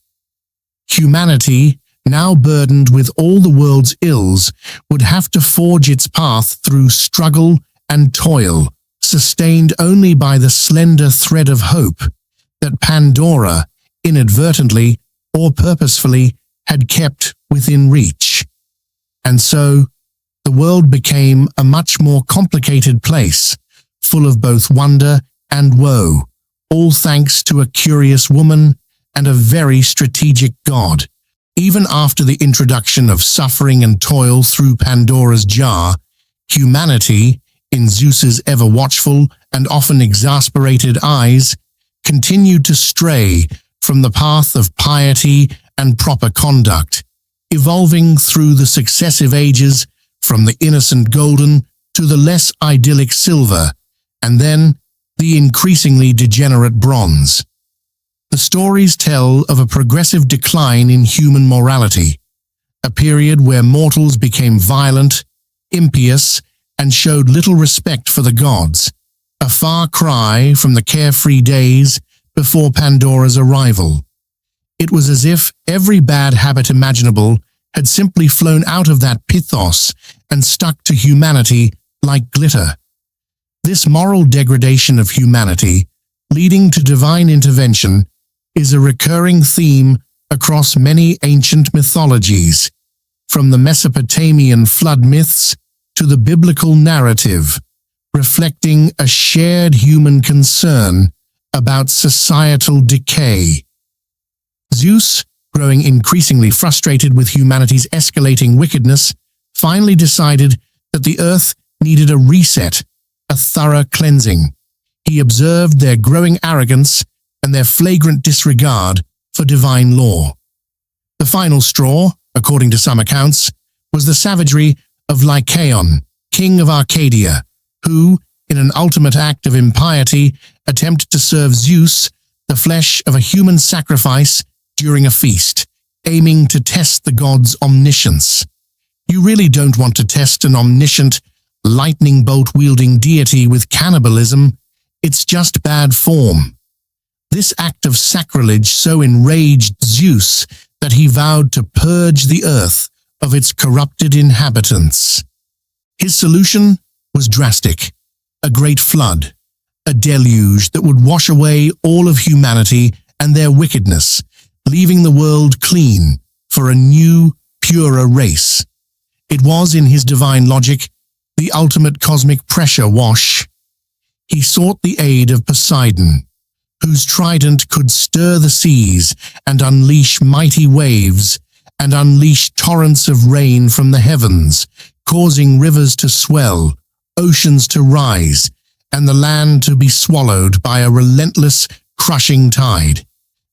Humanity, now burdened with all the world's ills, would have to forge its path through struggle and toil, sustained only by the slender thread of hope that Pandora, inadvertently or purposefully, had kept within reach. And so, the world became a much more complicated place, full of both wonder and woe, all thanks to a curious woman and a very strategic god. Even after the introduction of suffering and toil through Pandora's jar, humanity, in Zeus's ever-watchful and often exasperated eyes, continued to stray from the path of piety and proper conduct, evolving through the successive ages from the innocent golden to the less idyllic silver, and then the increasingly degenerate bronze. The stories tell of a progressive decline in human morality, a period where mortals became violent, impious, and showed little respect for the gods, a far cry from the carefree days before Pandora's arrival. It was as if every bad habit imaginable had simply flown out of that pythos and stuck to humanity like glitter. This moral degradation of humanity, leading to divine intervention, is a recurring theme across many ancient mythologies, from the Mesopotamian flood myths to the biblical narrative, reflecting a shared human concern about societal decay. Zeus, growing increasingly frustrated with humanity's escalating wickedness, finally decided that the earth needed a reset, a thorough cleansing. He observed their growing arrogance and their flagrant disregard for divine law. The final straw, according to some accounts, was the savagery of Lycaon, king of Arcadia, who, in an ultimate act of impiety, attempted to serve Zeus the flesh of a human sacrifice during a feast, aiming to test the god's omniscience. You really don't want to test an omniscient, lightning bolt-wielding deity with cannibalism. It's just bad form. This act of sacrilege so enraged Zeus that he vowed to purge the earth of its corrupted inhabitants. His solution was drastic: a great flood, a deluge that would wash away all of humanity and their wickedness, leaving the world clean for a new, purer race. It was, in his divine logic, the ultimate cosmic pressure wash. He sought the aid of Poseidon, whose trident could stir the seas and unleash mighty waves, and unleash torrents of rain from the heavens, causing rivers to swell, oceans to rise, and the land to be swallowed by a relentless, crushing tide.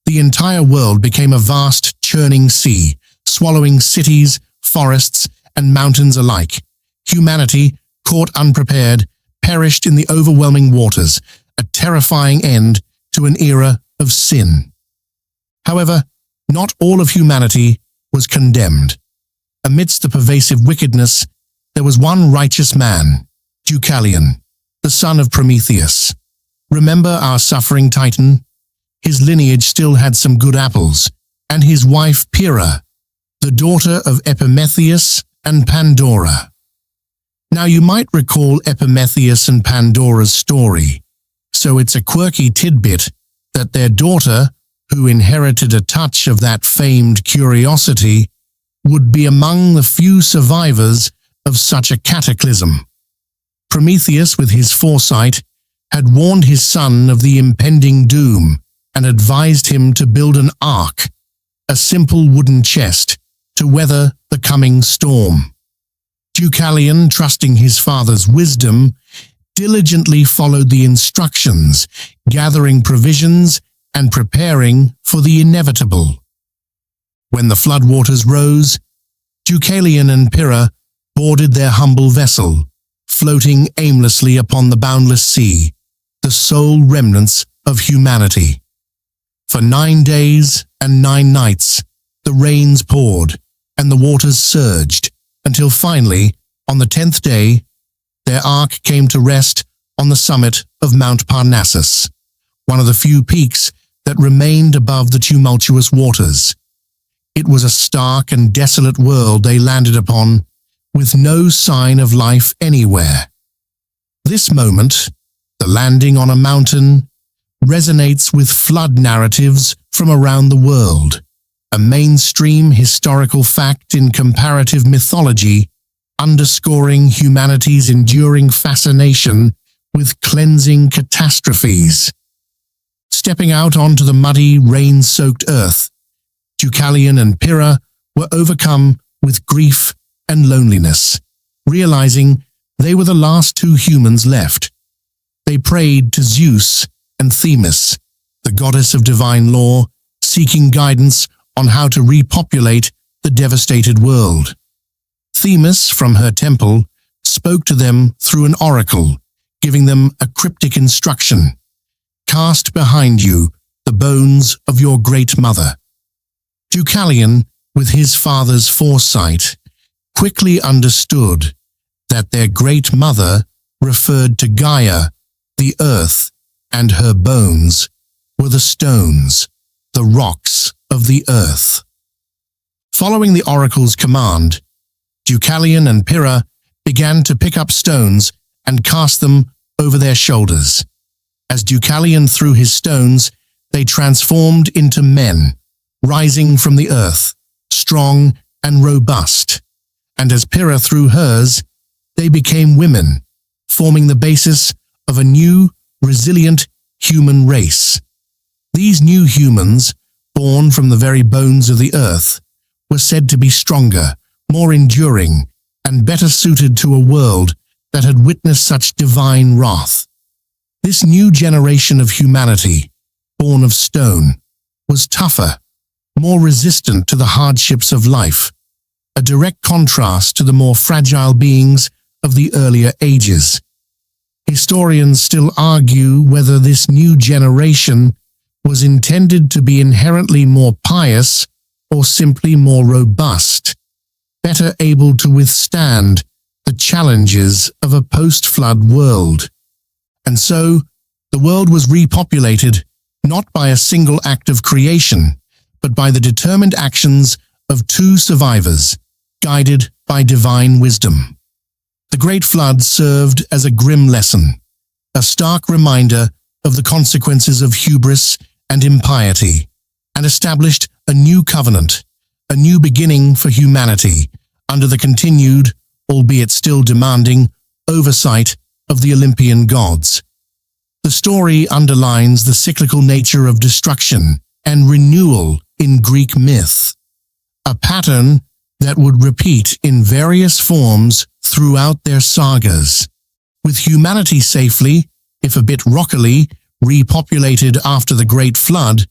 The entire world became a vast, churning sea, swallowing cities, forests, and mountains alike. Humanity, caught unprepared, perished in the overwhelming waters, a terrifying end to an era of sin. However, not all of humanity was condemned. Amidst the pervasive wickedness, there was one righteous man, Deucalion, the son of Prometheus. Remember our suffering titan? His lineage still had some good apples, and his wife Pyrrha, the daughter of Epimetheus and Pandora. Now you might recall Epimetheus and Pandora's story, so it's a quirky tidbit that their daughter, who inherited a touch of that famed curiosity, would be among the few survivors of such a cataclysm. Prometheus, with his foresight, had warned his son of the impending doom and advised him to build an ark, a simple wooden chest, to weather the coming storm. Deucalion, trusting his father's wisdom, diligently followed the instructions, gathering provisions and preparing for the inevitable. When the floodwaters rose, Deucalion and Pyrrha boarded their humble vessel, floating aimlessly upon the boundless sea, the sole remnants of humanity. For 9 days and 9 nights, the rains poured and the waters surged, until finally, on the 10th day, their ark came to rest on the summit of Mount Parnassus, one of the few peaks that remained above the tumultuous waters. It was a stark and desolate world they landed upon, with no sign of life anywhere. This moment, the landing on a mountain, resonates with flood narratives from around the world, a mainstream historical fact in comparative mythology, underscoring humanity's enduring fascination with cleansing catastrophes. Stepping out onto the muddy, rain-soaked earth, Deucalion and Pyrrha were overcome with grief and loneliness, realizing they were the last 2 humans left. They prayed to Zeus and Themis, the goddess of divine law, seeking guidance on how to repopulate the devastated world. Themis, from her temple, spoke to them through an oracle, giving them a cryptic instruction: "Cast behind you the bones of your great mother." Deucalion, with his father's foresight, quickly understood that their great mother referred to Gaia, the earth, and her bones were the stones, the rocks of the earth. Following the oracle's command, Deucalion and Pyrrha began to pick up stones and cast them over their shoulders. As Deucalion threw his stones, they transformed into men, rising from the earth, strong and robust. And as Pyrrha threw hers, they became women, forming the basis of a new, resilient human race. These new humans, born from the very bones of the earth, were said to be stronger, more enduring, and better suited to a world that had witnessed such divine wrath. This new generation of humanity, born of stone, was tougher, more resistant to the hardships of life, a direct contrast to the more fragile beings of the earlier ages. Historians still argue whether this new generation was intended to be inherently more pious or simply more robust, better able to withstand the challenges of a post-flood world. And so, the world was repopulated not by a single act of creation, but by the determined actions of 2 survivors, guided by divine wisdom. The Great Flood served as a grim lesson, a stark reminder of the consequences of hubris and impiety, and established a new covenant, a new beginning for humanity, under the continued, albeit still demanding, oversight of the Olympian gods. The story underlines the cyclical nature of destruction and renewal in Greek myth, a pattern that would repeat in various forms throughout their sagas. With humanity safely, if a bit rockily, repopulated after the Great Flood,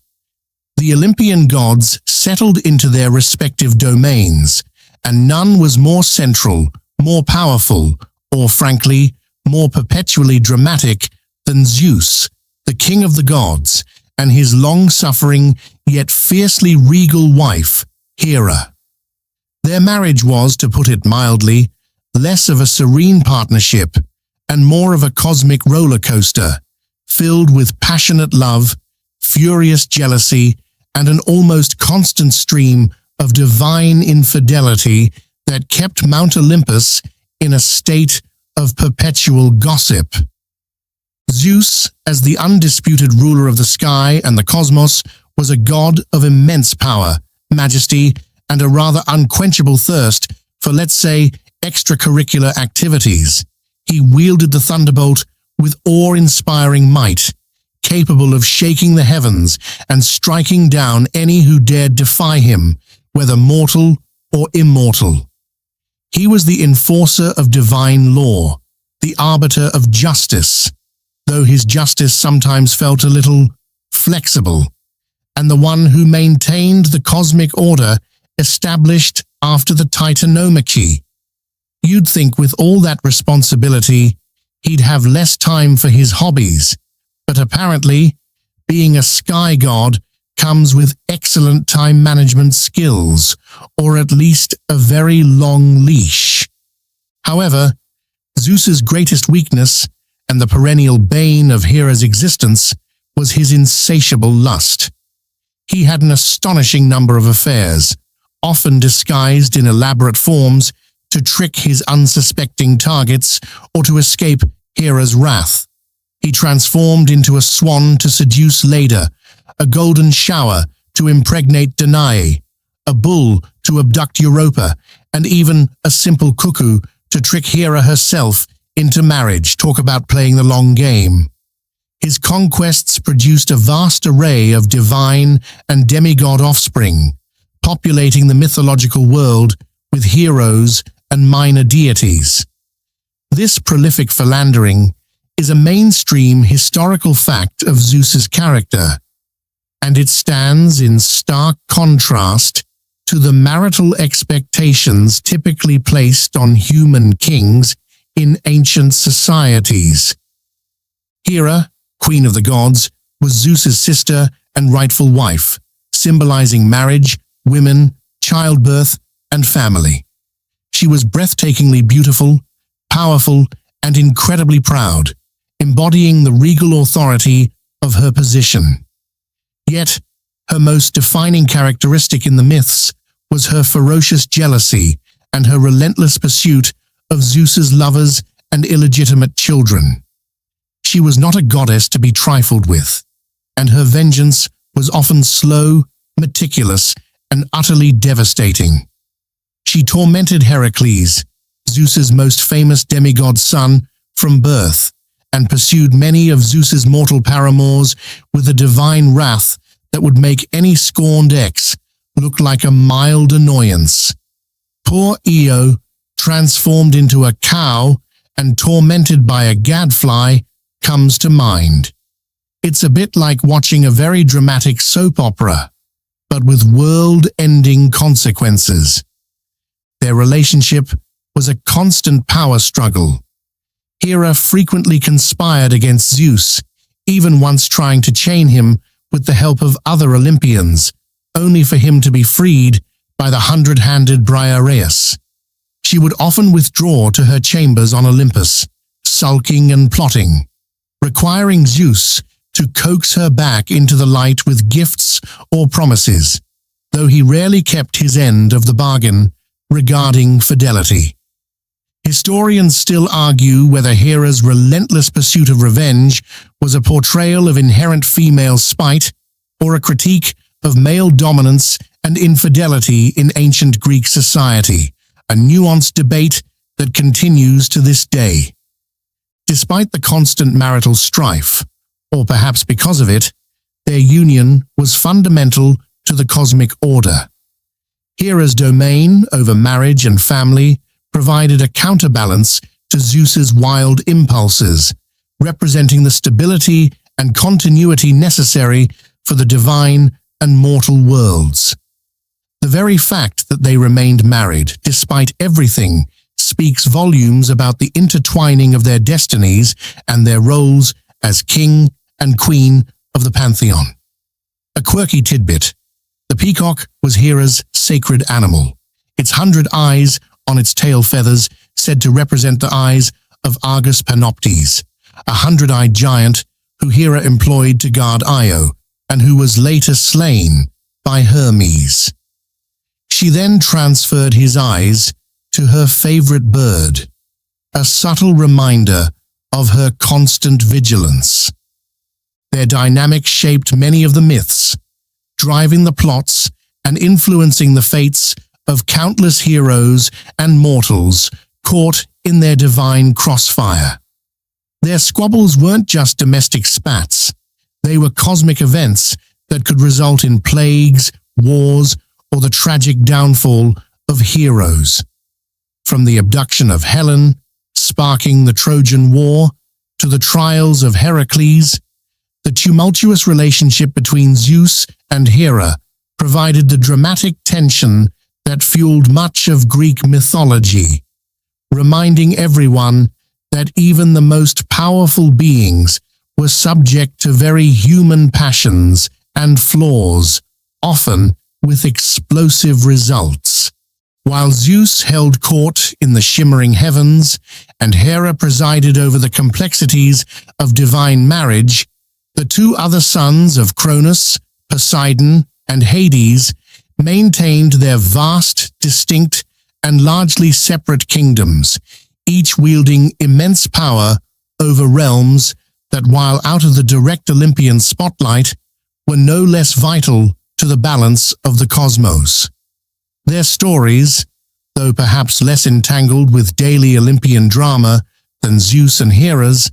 the Olympian gods settled into their respective domains, and none was more central, more powerful, or frankly, more perpetually dramatic than Zeus, the king of the gods, and his long-suffering yet fiercely regal wife, Hera. Their marriage was, to put it mildly, less of a serene partnership and more of a cosmic roller coaster, filled with passionate love, furious jealousy, and an almost constant stream of divine infidelity that kept Mount Olympus in a state of perpetual gossip. Zeus, as the undisputed ruler of the sky and the cosmos, was a god of immense power, majesty, and a rather unquenchable thirst for, let's say, extracurricular activities. He wielded the thunderbolt with awe-inspiring might, capable of shaking the heavens and striking down any who dared defy him, whether mortal or immortal. He was the enforcer of divine law, the arbiter of justice, though his justice sometimes felt a little flexible, and the one who maintained the cosmic order established after the Titanomachy. You'd think with all that responsibility, he'd have less time for his hobbies, but apparently, being a sky god comes with excellent time management skills, or at least a very long leash. However, Zeus's greatest weakness, and the perennial bane of Hera's existence, was his insatiable lust. He had an astonishing number of affairs, often disguised in elaborate forms to trick his unsuspecting targets or to escape Hera's wrath. He transformed into a swan to seduce Leda, a golden shower to impregnate Danae, a bull to abduct Europa, and even a simple cuckoo to trick Hera herself into marriage. Talk about playing the long game. His conquests produced a vast array of divine and demigod offspring, populating the mythological world with heroes and minor deities. This prolific philandering is a mainstream historical fact of Zeus's character, and it stands in stark contrast to the marital expectations typically placed on human kings in ancient societies. Hera, queen of the gods, was Zeus's sister and rightful wife, symbolizing marriage, women, childbirth, and family. She was breathtakingly beautiful, powerful, and incredibly proud, embodying the regal authority of her position. Yet, her most defining characteristic in the myths was her ferocious jealousy and her relentless pursuit of Zeus's lovers and illegitimate children. She was not a goddess to be trifled with, and her vengeance was often slow, meticulous, and utterly devastating. She tormented Heracles, Zeus's most famous demigod son, from birth, and pursued many of Zeus's mortal paramours with a divine wrath that would make any scorned ex look like a mild annoyance. Poor Io, transformed into a cow and tormented by a gadfly, comes to mind. It's a bit like watching a very dramatic soap opera, but with world-ending consequences. Their relationship was a constant power struggle. Hera frequently conspired against Zeus, even once trying to chain him with the help of other Olympians, only for him to be freed by the hundred-handed Briareus. She would often withdraw to her chambers on Olympus, sulking and plotting, requiring Zeus to coax her back into the light with gifts or promises, though he rarely kept his end of the bargain regarding fidelity. Historians still argue whether Hera's relentless pursuit of revenge was a portrayal of inherent female spite or a critique of male dominance and infidelity in ancient Greek society, a nuanced debate that continues to this day. Despite the constant marital strife, or perhaps because of it, their union was fundamental to the cosmic order. Hera's domain over marriage and family provided a counterbalance to Zeus's wild impulses, representing the stability and continuity necessary for the divine and mortal worlds. The very fact that they remained married, despite everything, speaks volumes about the intertwining of their destinies and their roles as king and queen of the pantheon. A quirky tidbit: the peacock was Hera's sacred animal, its 100 eyes on its tail feathers said to represent the eyes of Argus Panoptes, a 100-eyed giant who Hera employed to guard Io, and who was later slain by Hermes. She then transferred his eyes to her favorite bird, a subtle reminder of her constant vigilance. Their dynamic shaped many of the myths, driving the plots and influencing the fates of countless heroes and mortals caught in their divine crossfire. Their squabbles weren't just domestic spats, they were cosmic events that could result in plagues, wars, or the tragic downfall of heroes. From the abduction of Helen, sparking the Trojan War, to the trials of Heracles, the tumultuous relationship between Zeus and Hera provided the dramatic tension that fueled much of Greek mythology. reminding everyone that even the most powerful beings were subject to very human passions and flaws, often with explosive results. While Zeus held court in the shimmering heavens and Hera presided over the complexities of divine marriage, the two other sons of Cronus, Poseidon, and Hades maintained their vast, distinct, and largely separate kingdoms, each wielding immense power over realms that, while out of the direct Olympian spotlight, were no less vital to the balance of the cosmos. Their stories, though perhaps less entangled with daily Olympian drama than Zeus and Hera's,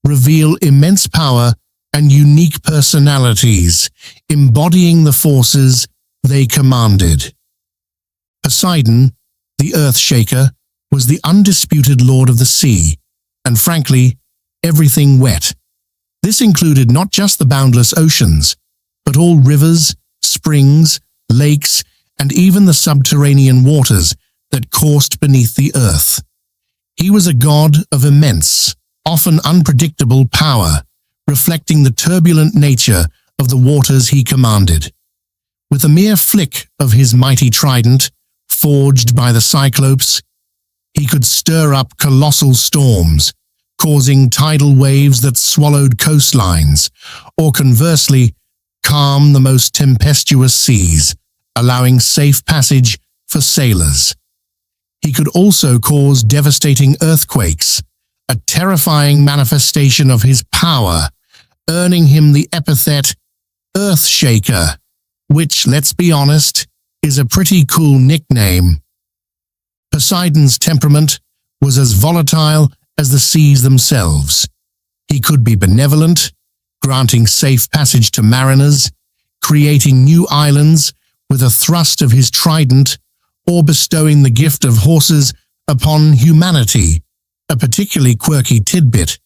reveal immense power and unique personalities, embodying the forces they commanded. Poseidon, the Earth-shaker, was the undisputed lord of the sea, and frankly, everything wet. This included not just the boundless oceans, but all rivers, springs, lakes, and even the subterranean waters that coursed beneath the earth. He was a god of immense, often unpredictable power, reflecting the turbulent nature of the waters he commanded. With a mere flick of his mighty trident, forged by the Cyclopes, he could stir up colossal storms, causing tidal waves that swallowed coastlines, or conversely, calm the most tempestuous seas, allowing safe passage for sailors. He could also cause devastating earthquakes, a terrifying manifestation of his power, earning him the epithet Earth-shaker, which, let's be honest, is a pretty cool nickname. Poseidon's temperament was as volatile as the seas themselves. He could be benevolent, granting safe passage to mariners, creating new islands with a thrust of his trident, or bestowing the gift of horses upon humanity, a particularly quirky tidbit,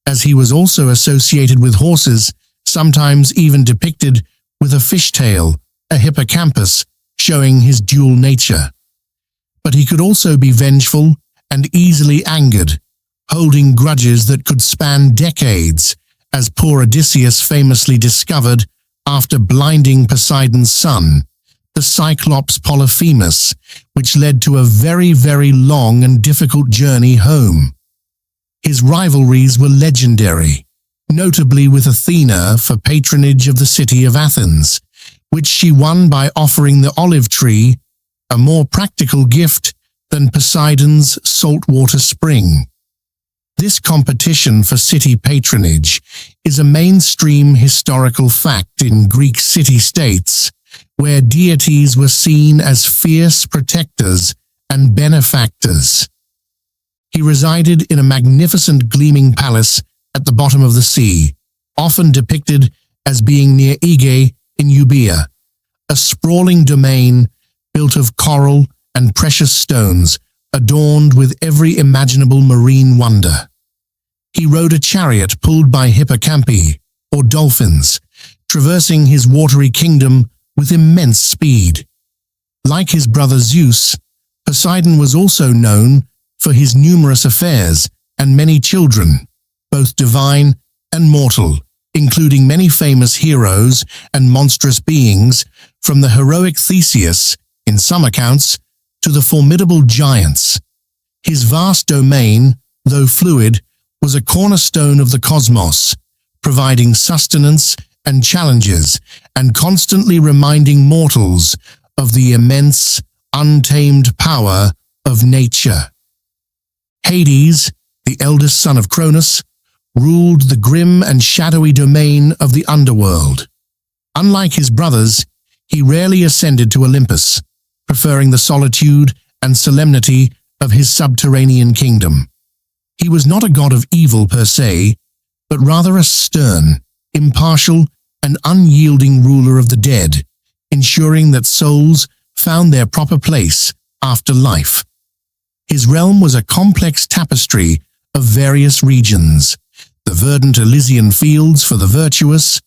as he was also associated with horses, sometimes even depicted with a fishtail, a hippocampus, showing his dual nature. But he could also be vengeful and easily angered, holding grudges that could span decades, as poor Odysseus famously discovered after blinding Poseidon's son, the Cyclops Polyphemus, which led to a very, very long and difficult journey home. His rivalries were legendary, notably with Athena for patronage of the city of Athens, which she won by offering the olive tree, a more practical gift than Poseidon's saltwater spring. This competition for city patronage is a mainstream historical fact in Greek city-states, where deities were seen as fierce protectors and benefactors. He resided in a magnificent gleaming palace at the bottom of the sea, often depicted as being near Aegae in Euboea, a sprawling domain built of coral and precious stones, adorned with every imaginable marine wonder. He rode a chariot pulled by hippocampi, or dolphins, traversing his watery kingdom with immense speed. Like his brother Zeus, Poseidon was also known for his numerous affairs and many children, both divine and mortal, including many famous heroes and monstrous beings, from the heroic Theseus, in some accounts, to the formidable giants. His vast domain, though fluid, was a cornerstone of the cosmos, providing sustenance and challenges, and constantly reminding mortals of the immense, untamed power of nature. Hades, the eldest son of Cronus, ruled the grim and shadowy domain of the underworld. Unlike his brothers, he rarely ascended to Olympus, preferring the solitude and solemnity of his subterranean kingdom. He was not a god of evil per se, but rather a stern, impartial, and unyielding ruler of the dead, ensuring that souls found their proper place after life. His realm was a complex tapestry of various regions, the verdant Elysian fields for the virtuous,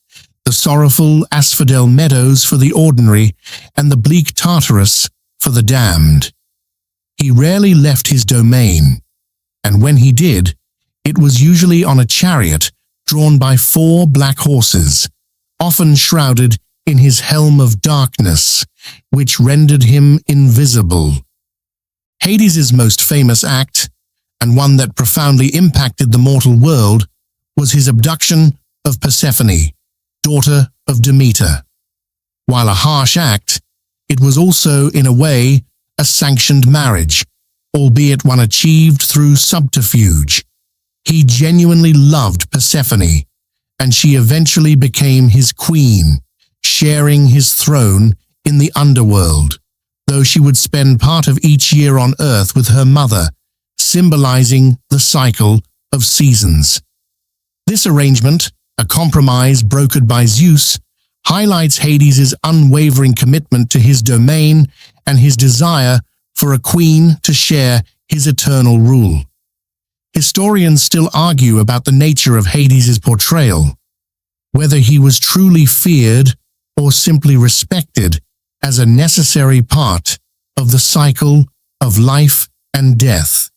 the sorrowful asphodel meadows for the ordinary, and the bleak Tartarus for the damned. He rarely left his domain, and when he did, it was usually on a chariot drawn by 4 black horses, often shrouded in his helm of darkness, which rendered him invisible. Hades' most famous act, and one that profoundly impacted the mortal world, was his abduction of Persephone, daughter of Demeter. While a harsh act, it was also, in a way, a sanctioned marriage, albeit one achieved through subterfuge. He genuinely loved Persephone, and she eventually became his queen, sharing his throne in the underworld, though she would spend part of each year on Earth with her mother, symbolizing the cycle of seasons. This arrangement, a compromise brokered by Zeus, highlights Hades' unwavering commitment to his domain and his desire for a queen to share his eternal rule. Historians still argue about the nature of Hades' portrayal, whether he was truly feared or simply respected as a necessary part of the cycle of life and death,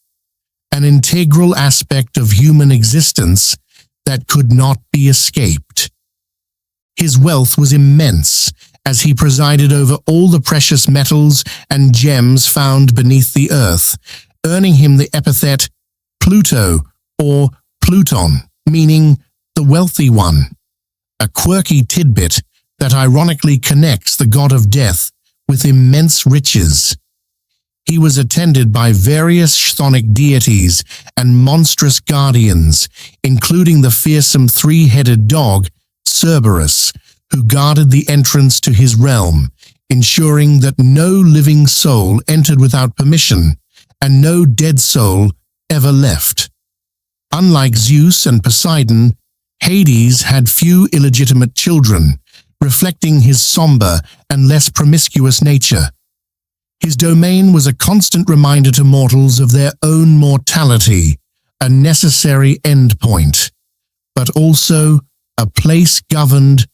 an integral aspect of human existence that could not be escaped. His wealth was immense, as he presided over all the precious metals and gems found beneath the earth, earning him the epithet Pluto or Pluton, meaning the wealthy one, a quirky tidbit that ironically connects the god of death with immense riches. He was attended by various chthonic deities and monstrous guardians, including the fearsome 3-headed dog, Cerberus, who guarded the entrance to his realm, ensuring that no living soul entered without permission and no dead soul ever left. Unlike Zeus and Poseidon, Hades had few illegitimate children, reflecting his somber and less promiscuous nature. His domain was a constant reminder to mortals of their own mortality, a necessary endpoint, but also a place governed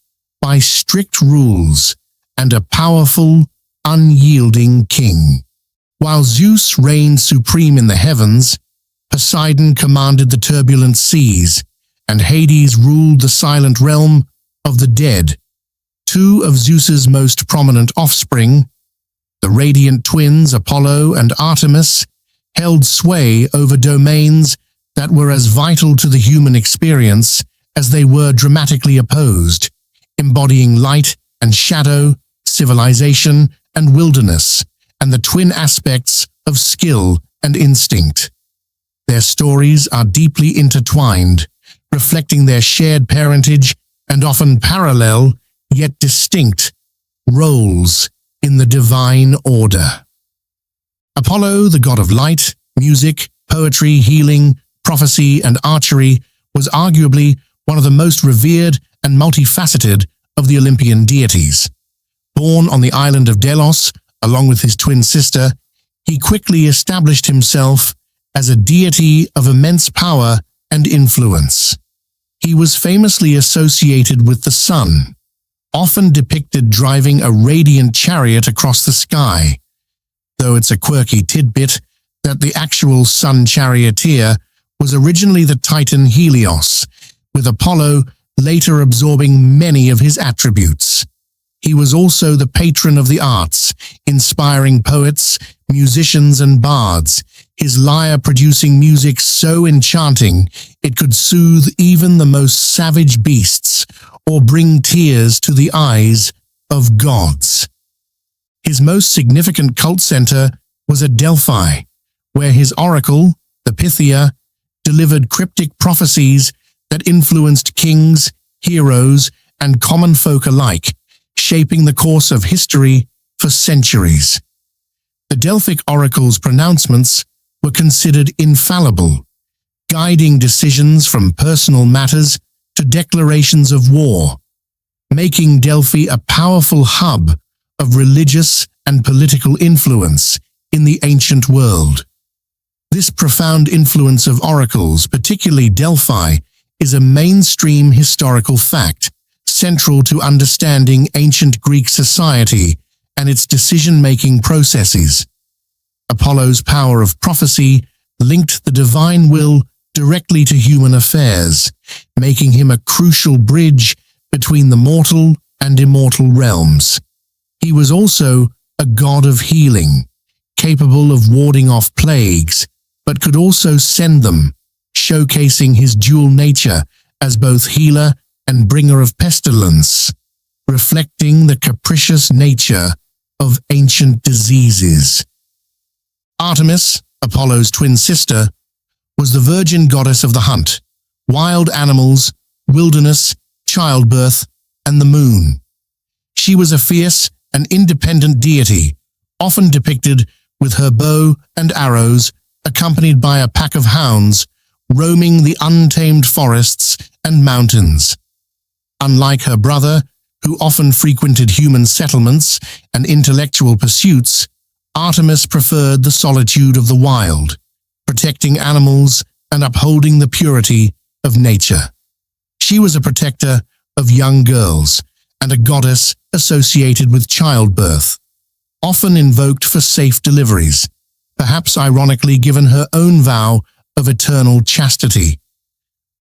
by strict rules and a powerful, unyielding king. While Zeus reigned supreme in the heavens, Poseidon commanded the turbulent seas, and Hades ruled the silent realm of the dead. 2 of Zeus's most prominent offspring, the radiant twins Apollo and Artemis, held sway over domains that were as vital to the human experience as they were dramatically opposed, embodying light and shadow, civilization and wilderness, and the twin aspects of skill and instinct. Their stories are deeply intertwined, reflecting their shared parentage and often parallel, yet distinct, roles in the divine order. Apollo, the god of light, music, poetry, healing, prophecy, and archery, was arguably one of the most revered and multifaceted of the Olympian deities. Born on the island of Delos, along with his twin sister, he quickly established himself as a deity of immense power and influence. He was famously associated with the sun, often depicted driving a radiant chariot across the sky, though it's a quirky tidbit that the actual sun charioteer was originally the Titan Helios, with Apollo later absorbing many of his attributes. He was also the patron of the arts, inspiring poets, musicians, and bards, his lyre producing music so enchanting it could soothe even the most savage beasts or bring tears to the eyes of gods. His most significant cult center was at Delphi, where his oracle, the Pythia, delivered cryptic prophecies that influenced kings, heroes, and common folk alike, shaping the course of history for centuries. The Delphic oracle's pronouncements were considered infallible, guiding decisions from personal matters to declarations of war, making Delphi a powerful hub of religious and political influence in the ancient world. This profound influence of oracles, particularly Delphi, is a mainstream historical fact, central to understanding ancient Greek society and its decision-making processes. Upon Apollo's power of prophecy linked the divine will directly to human affairs, making him a crucial bridge between the mortal and immortal realms. He was also a god of healing, capable of warding off plagues, but could also send them, showcasing his dual nature as both healer and bringer of pestilence, reflecting the capricious nature of ancient diseases. Artemis, Apollo's twin sister, was the virgin goddess of the hunt, wild animals, wilderness, childbirth, and the moon. She was a fierce and independent deity, often depicted with her bow and arrows, accompanied by a pack of hounds, roaming the untamed forests and mountains. Unlike her brother, who often frequented human settlements and intellectual pursuits, Artemis preferred the solitude of the wild, protecting animals and upholding the purity of nature. She was a protector of young girls and a goddess associated with childbirth, often invoked for safe deliveries, perhaps ironically given her own vow of eternal chastity.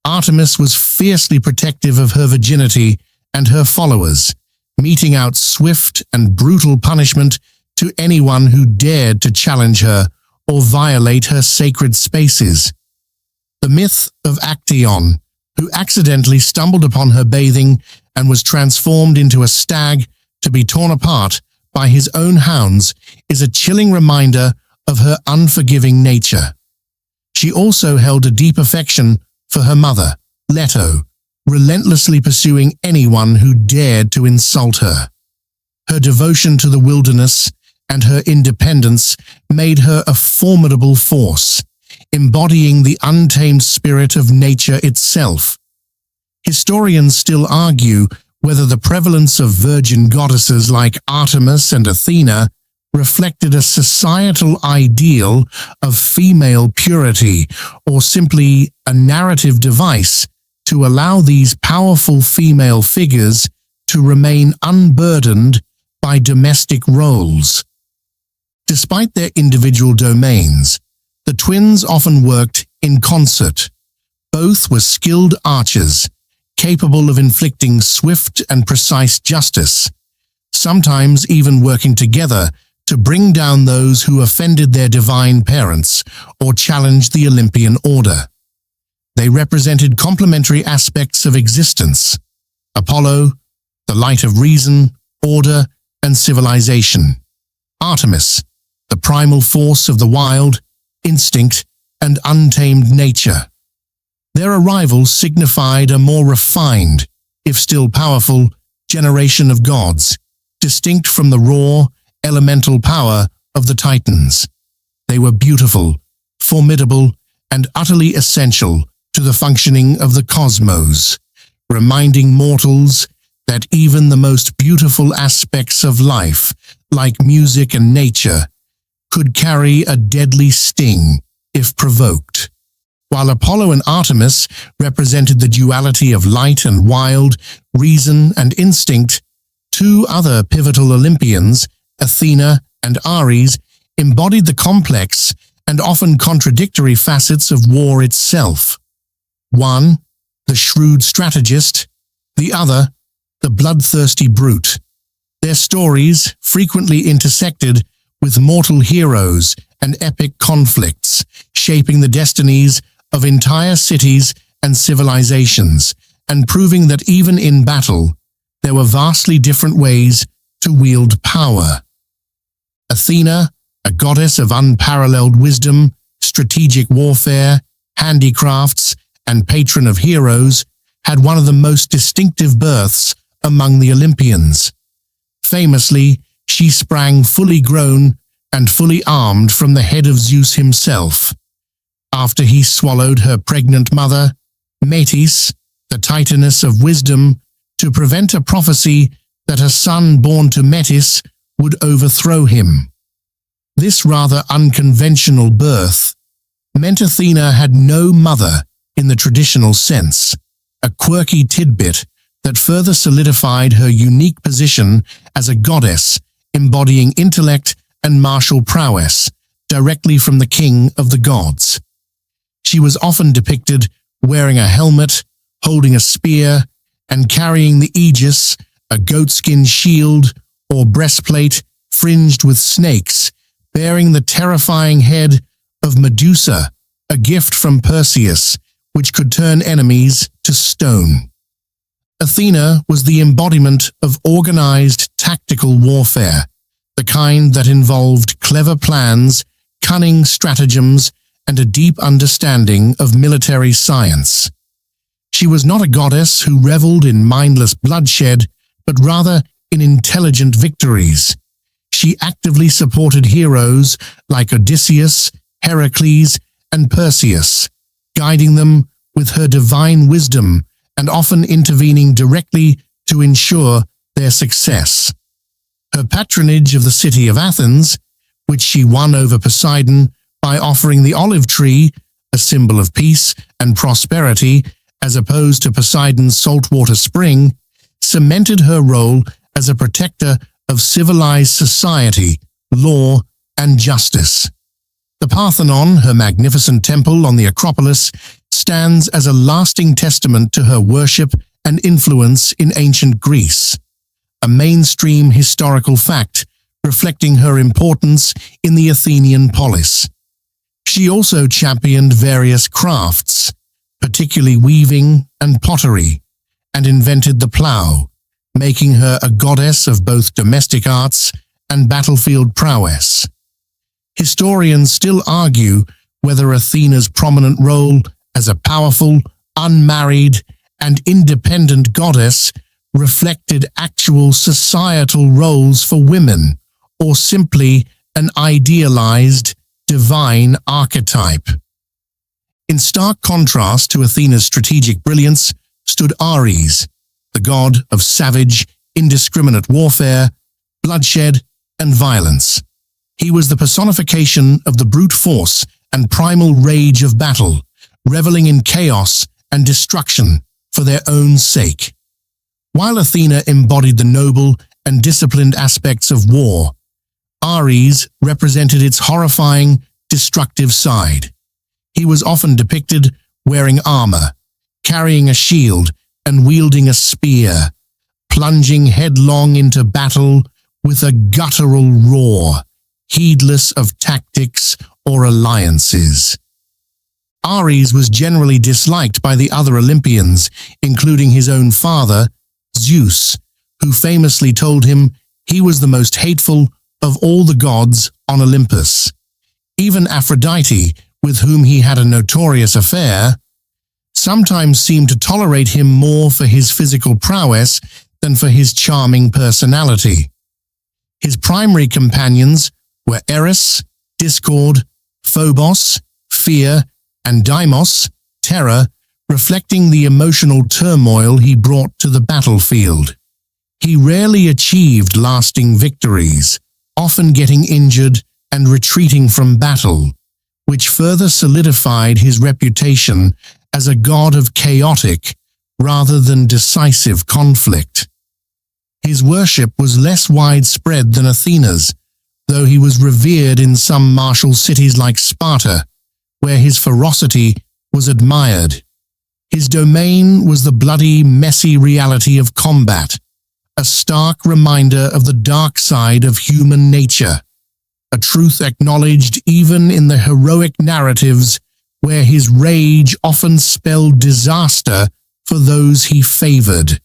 Artemis was fiercely protective of her virginity and her followers, meting out swift and brutal punishment to anyone who dared to challenge her or violate her sacred spaces. The myth of Actaeon, who accidentally stumbled upon her bathing and was transformed into a stag to be torn apart by his own hounds, is a chilling reminder of her unforgiving nature. She also held a deep affection for her mother, Leto, relentlessly pursuing anyone who dared to insult her. Her devotion to the wilderness and her independence made her a formidable force, embodying the untamed spirit of nature itself. Historians still argue whether the prevalence of virgin goddesses like Artemis and Athena reflected a societal ideal of female purity or simply a narrative device to allow these powerful female figures to remain unburdened by domestic roles. Despite their individual domains, the twins often worked in concert. Both were skilled archers, capable of inflicting swift and precise justice, sometimes even working together to bring down those who offended their divine parents or challenged the Olympian order. They represented complementary aspects of existence: Apollo, the light of reason, order, and civilization; Artemis, the primal force of the wild, instinct, and untamed nature. Their arrival signified a more refined, if still powerful, generation of gods, distinct from the raw, elemental power of the Titans. They were beautiful, formidable, and utterly essential to the functioning of the cosmos, reminding mortals that even the most beautiful aspects of life, like music and nature, could carry a deadly sting if provoked. While Apollo and Artemis represented the duality of light and wild, reason and instinct, two other pivotal Olympians, Athena and Ares, embodied the complex and often contradictory facets of war itself. One, the shrewd strategist; the other, the bloodthirsty brute. Their stories frequently intersected with mortal heroes and epic conflicts, shaping the destinies of entire cities and civilizations, and proving that even in battle, there were vastly different ways to wield power. Athena, a goddess of unparalleled wisdom, strategic warfare, handicrafts, and patron of heroes, had one of the most distinctive births among the Olympians. Famously, she sprang fully grown and fully armed from the head of Zeus himself. After he swallowed her pregnant mother, Metis, the Titaness of wisdom, to prevent a prophecy that a son born to Metis would overthrow him. This rather unconventional birth meant Athena had no mother in the traditional sense, a quirky tidbit that further solidified her unique position as a goddess embodying intellect and martial prowess, directly from the king of the gods. She was often depicted wearing a helmet, holding a spear, and carrying the aegis, a goatskin shield or breastplate fringed with snakes, bearing the terrifying head of Medusa, a gift from Perseus, which could turn enemies to stone. Athena was the embodiment of organized tactical warfare, the kind that involved clever plans, cunning stratagems, and a deep understanding of military science. She was not a goddess who reveled in mindless bloodshed, but rather in intelligent victories. She actively supported heroes like Odysseus, Heracles, and Perseus, guiding them with her divine wisdom and often intervening directly to ensure their success. Her patronage of the city of Athens, which she won over Poseidon by offering the olive tree, a symbol of peace and prosperity, as opposed to Poseidon's saltwater spring, cemented her role as a protector of civilized society, law, and justice. The Parthenon, her magnificent temple on the Acropolis, stands as a lasting testament to her worship and influence in ancient Greece, a mainstream historical fact reflecting her importance in the Athenian polis. She also championed various crafts, particularly weaving and pottery, and invented the plough, making her a goddess of both domestic arts and battlefield prowess. Historians still argue whether Athena's prominent role as a powerful, unmarried, and independent goddess reflected actual societal roles for women, or simply an idealized, divine archetype. In stark contrast to Athena's strategic brilliance stood Ares, the god of savage, indiscriminate warfare, bloodshed, and violence. He was the personification of the brute force and primal rage of battle, reveling in chaos and destruction for their own sake. While Athena embodied the noble and disciplined aspects of war, Ares represented its horrifying, destructive side. He was often depicted wearing armor, carrying a shield, and wielding a spear, plunging headlong into battle with a guttural roar, heedless of tactics or alliances. Ares was generally disliked by the other Olympians, including his own father, Zeus, who famously told him he was the most hateful of all the gods on Olympus. Even Aphrodite, with whom he had a notorious affair, sometimes seemed to tolerate him more for his physical prowess than for his charming personality. His primary companions were Eris, discord, Phobos, fear, and Deimos, terror, reflecting the emotional turmoil he brought to the battlefield. He rarely achieved lasting victories, often getting injured and retreating from battle, which further solidified his reputation as a god of chaotic rather than decisive conflict. His worship was less widespread than Athena's, though he was revered in some martial cities like Sparta, where his ferocity was admired. His domain was the bloody, messy reality of combat, a stark reminder of the dark side of human nature, a truth acknowledged even in the heroic narratives where his rage often spelled disaster for those he favored.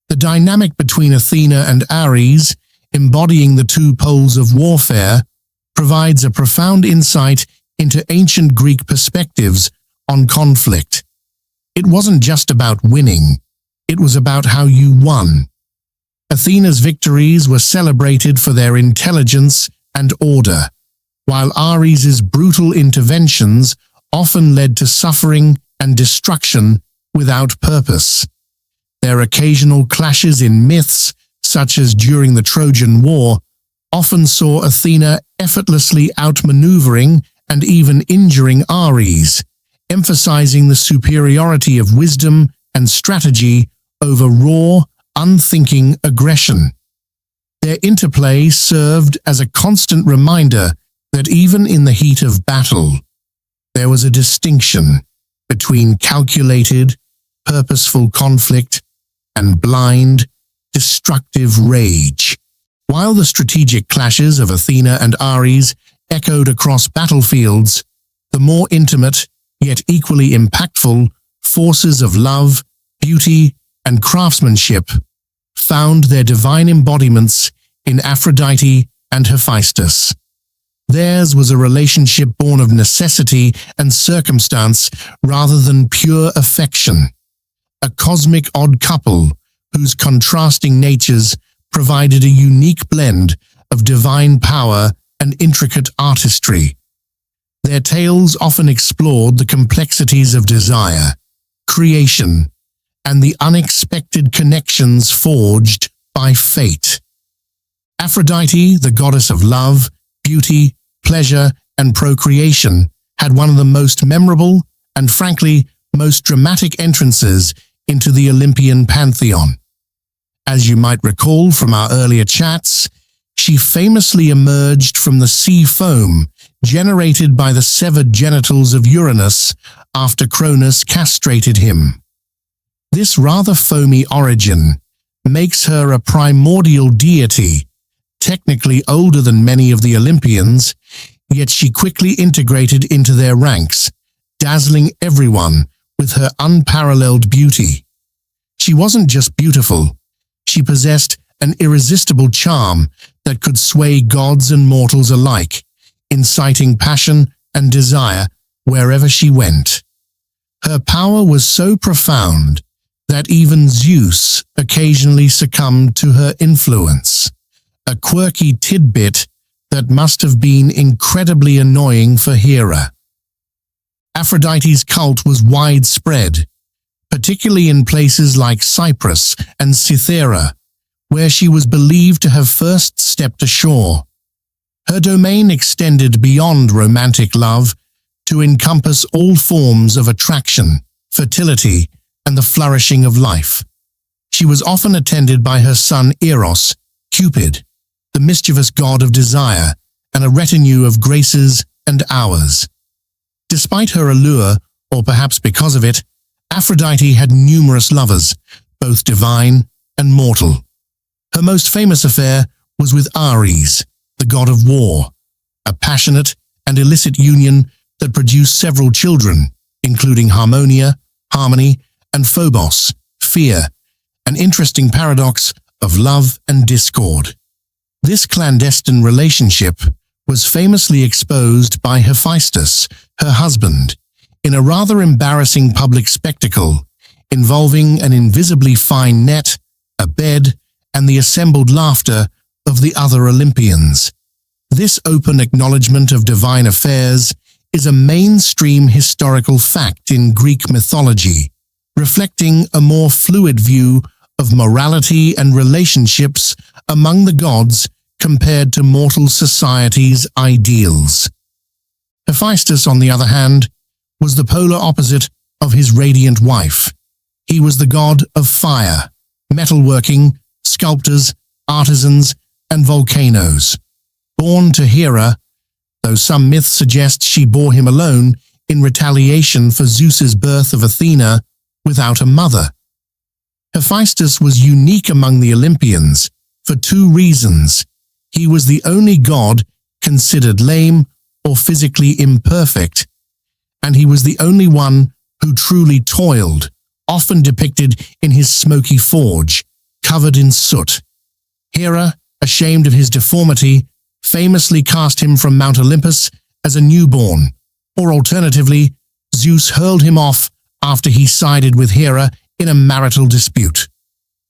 The dynamic between Athena and Ares, embodying the two poles of warfare, provides a profound insight into ancient Greek perspectives on conflict. It wasn't just about winning, it was about how you won. Athena's victories were celebrated for their intelligence and order, while Ares's brutal interventions often led to suffering and destruction without purpose. Their occasional clashes in myths, such as during the Trojan War, often saw Athena effortlessly outmaneuvering and even injuring Ares, emphasizing the superiority of wisdom and strategy over raw, unthinking aggression. Their interplay served as a constant reminder that even in the heat of battle, there was a distinction between calculated, purposeful conflict and blind, destructive rage. While the strategic clashes of Athena and Ares echoed across battlefields, the more intimate, yet equally impactful, forces of love, beauty, and craftsmanship found their divine embodiments in Aphrodite and Hephaestus. Theirs was a relationship born of necessity and circumstance rather than pure affection, a cosmic odd couple whose contrasting natures provided a unique blend of divine power and intricate artistry. Their tales often explored the complexities of desire, creation, and the unexpected connections forged by fate. Aphrodite, the goddess of love, beauty, pleasure, and procreation, had one of the most memorable and, frankly, most dramatic entrances into the Olympian pantheon. As you might recall from our earlier chats, she famously emerged from the sea foam generated by the severed genitals of Uranus after Cronus castrated him. This rather foamy origin makes her a primordial deity, technically older than many of the Olympians, yet she quickly integrated into their ranks, dazzling everyone with her unparalleled beauty. She wasn't just beautiful, she possessed an irresistible charm that could sway gods and mortals alike, inciting passion and desire wherever she went. Her power was so profound that even Zeus occasionally succumbed to her influence, a quirky tidbit that must have been incredibly annoying for Hera. Aphrodite's cult was widespread, particularly in places like Cyprus and Cythera, where she was believed to have first stepped ashore. Her domain extended beyond romantic love to encompass all forms of attraction, fertility, and the flourishing of life. She was often attended by her son Eros, Cupid, the mischievous god of desire, and a retinue of graces and hours. Despite her allure, or perhaps because of it, Aphrodite had numerous lovers, both divine and mortal. Her most famous affair was with Ares, the god of war, a passionate and illicit union that produced several children, including Harmonia, Harmony, and Phobos, fear, an interesting paradox of love and discord. This clandestine relationship was famously exposed by Hephaestus, her husband, in a rather embarrassing public spectacle involving an invisibly fine net, a bed, and the assembled laughter of the other Olympians. This open acknowledgement of divine affairs is a mainstream historical fact in Greek mythology, reflecting a more fluid view of morality and relationships among the gods compared to mortal society's ideals. Hephaestus, on the other hand, was the polar opposite of his radiant wife. He was the god of fire, metalworking, sculptors, artisans, and volcanoes. Born to Hera, though some myths suggest she bore him alone in retaliation for Zeus's birth of Athena without a mother. Hephaestus was unique among the Olympians for two reasons. He was the only god considered lame or physically imperfect, and he was the only one who truly toiled, often depicted in his smoky forge, covered in soot. Hera, ashamed of his deformity, famously cast him from Mount Olympus as a newborn, or alternatively, Zeus hurled him off after he sided with Hera in a marital dispute.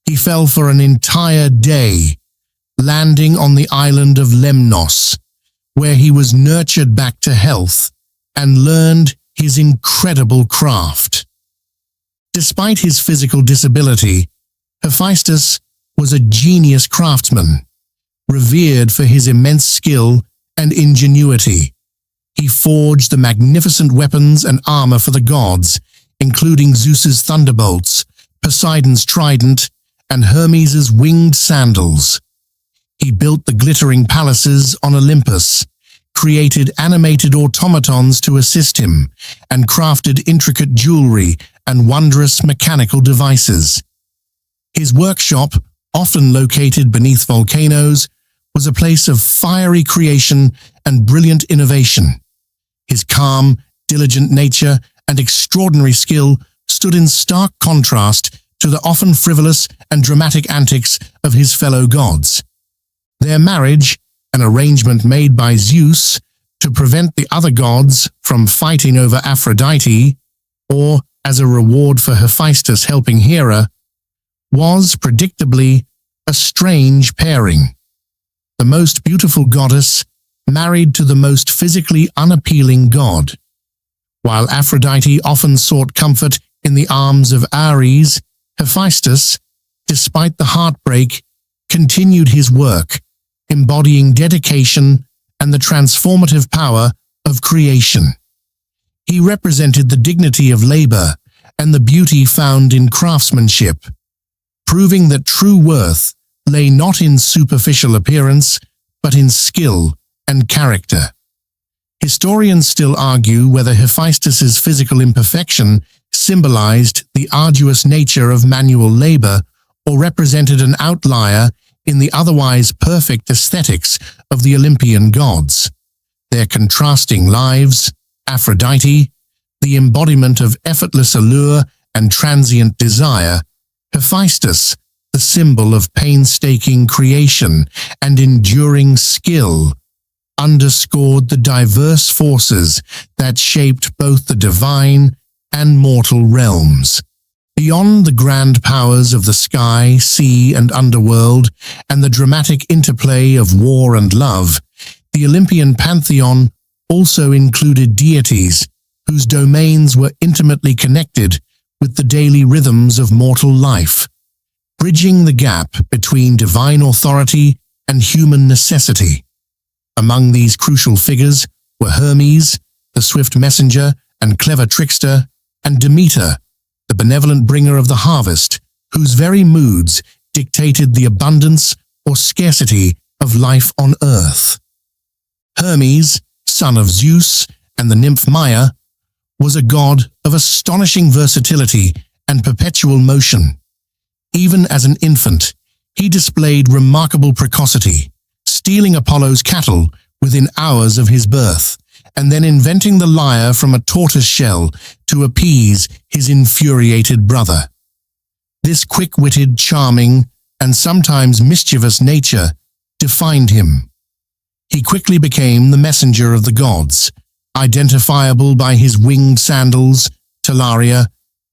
He fell for an entire day, landing on the island of Lemnos, where he was nurtured back to health and learned his incredible craft. Despite his physical disability, Hephaestus was a genius craftsman, revered for his immense skill and ingenuity. He forged the magnificent weapons and armor for the gods, including Zeus's thunderbolts, Poseidon's trident, and Hermes's winged sandals. He built the glittering palaces on Olympus, created animated automatons to assist him and crafted intricate jewelry and wondrous mechanical devices. His workshop, often located beneath volcanoes, was a place of fiery creation and brilliant innovation. His calm, diligent nature and extraordinary skill stood in stark contrast to the often frivolous and dramatic antics of his fellow gods. Their marriage, an arrangement made by Zeus to prevent the other gods from fighting over Aphrodite, or as a reward for Hephaestus helping Hera, was predictably a strange pairing. The most beautiful goddess married to the most physically unappealing god. While Aphrodite often sought comfort in the arms of Ares, Hephaestus, despite the heartbreak, continued his work, embodying dedication and the transformative power of creation. He represented the dignity of labor and the beauty found in craftsmanship, proving that true worth lay not in superficial appearance, but in skill and character. Historians still argue whether Hephaestus's physical imperfection symbolized the arduous nature of manual labor or represented an outlier in the otherwise perfect aesthetics of the Olympian gods. Their contrasting lives, Aphrodite, the embodiment of effortless allure and transient desire, Hephaestus, the symbol of painstaking creation and enduring skill, underscored the diverse forces that shaped both the divine and mortal realms. Beyond the grand powers of the sky, sea, and underworld, and the dramatic interplay of war and love, the Olympian pantheon also included deities whose domains were intimately connected with the daily rhythms of mortal life, bridging the gap between divine authority and human necessity. Among these crucial figures were Hermes, the swift messenger and clever trickster, and Demeter, the benevolent bringer of the harvest, whose very moods dictated the abundance or scarcity of life on earth. Hermes, son of Zeus and the nymph Maia, was a god of astonishing versatility and perpetual motion. Even as an infant, he displayed remarkable precocity, stealing Apollo's cattle within hours of his birth, and then inventing the lyre from a tortoise shell to appease his infuriated brother. This quick-witted, charming, and sometimes mischievous nature defined him. He quickly became the messenger of the gods, identifiable by his winged sandals, talaria,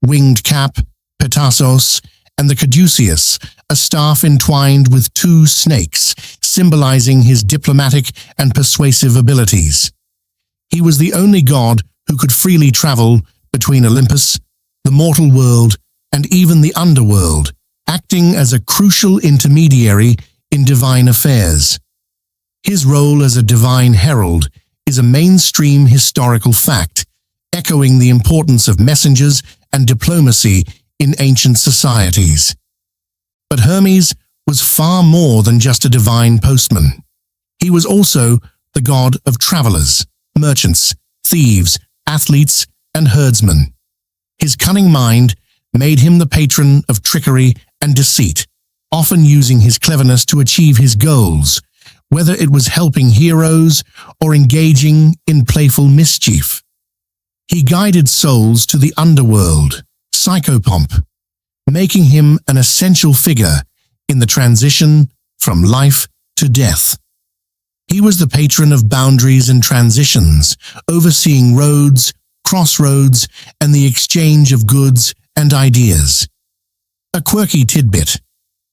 winged cap, petasos, and the caduceus, a staff entwined with two snakes, symbolizing his diplomatic and persuasive abilities. He was the only god who could freely travel between Olympus, the mortal world, and even the underworld, acting as a crucial intermediary in divine affairs. His role as a divine herald is a mainstream historical fact, echoing the importance of messengers and diplomacy in ancient societies. But Hermes was far more than just a divine postman. He was also the god of travelers, merchants, thieves, athletes, and herdsmen. His cunning mind made him the patron of trickery and deceit, often using his cleverness to achieve his goals, whether it was helping heroes or engaging in playful mischief. He guided souls to the underworld, psychopomp, making him an essential figure in the transition from life to death. He was the patron of boundaries and transitions, overseeing roads, crossroads, and the exchange of goods and ideas. A quirky tidbit: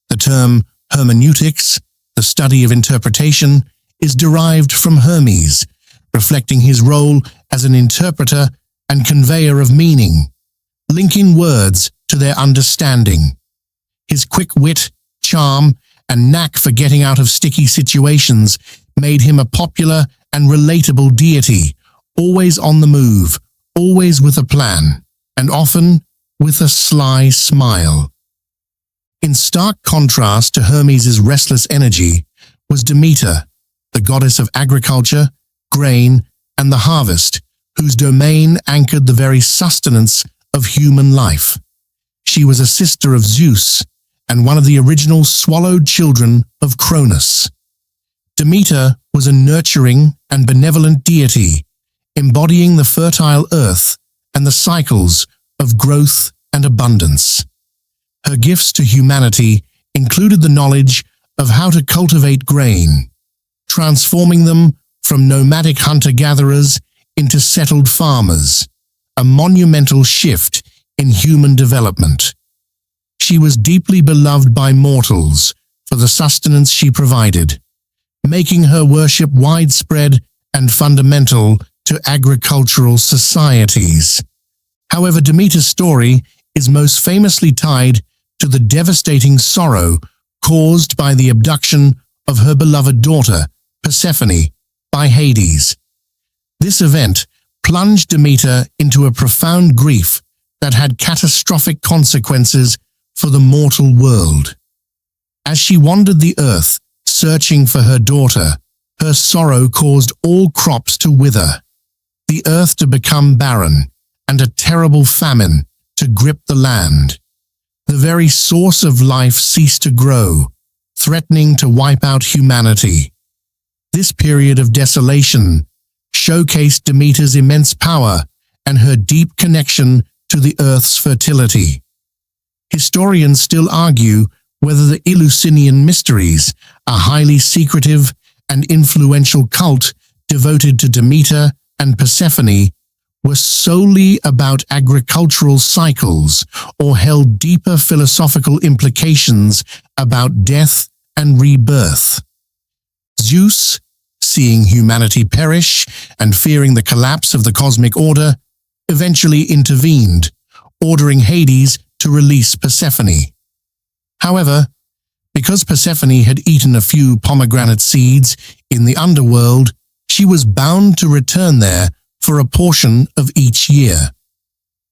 the term hermeneutics, the study of interpretation, is derived from Hermes, reflecting his role as an interpreter and conveyor of meaning, linking words to their understanding. His quick wit, charm, and knack for getting out of sticky situations made him a popular and relatable deity, always on the move, always with a plan, and often with a sly smile. In stark contrast to Hermes' restless energy was Demeter, the goddess of agriculture, grain, and the harvest, whose domain anchored the very sustenance of human life. She was a sister of Zeus and one of the original swallowed children of Cronus. Demeter was a nurturing and benevolent deity, embodying the fertile earth and the cycles of growth and abundance. Her gifts to humanity included the knowledge of how to cultivate grain, transforming them from nomadic hunter-gatherers into settled farmers, a monumental shift in human development. She was deeply beloved by mortals for the sustenance she provided, making her worship widespread and fundamental to agricultural societies. However, Demeter's story is most famously tied to the devastating sorrow caused by the abduction of her beloved daughter, Persephone, by Hades. This event plunged Demeter into a profound grief that had catastrophic consequences for the mortal world. As she wandered the earth, searching for her daughter, her sorrow caused all crops to wither, the earth to become barren, and a terrible famine to grip the land. The very source of life ceased to grow, threatening to wipe out humanity. This period of desolation showcased Demeter's immense power and her deep connection to the earth's fertility. Historians still argue whether the Eleusinian Mysteries, a highly secretive and influential cult devoted to Demeter and Persephone, were solely about agricultural cycles or held deeper philosophical implications about death and rebirth. Zeus, seeing humanity perish and fearing the collapse of the cosmic order, eventually intervened, ordering Hades to release Persephone. However, because Persephone had eaten a few pomegranate seeds in the underworld, she was bound to return there for a portion of each year.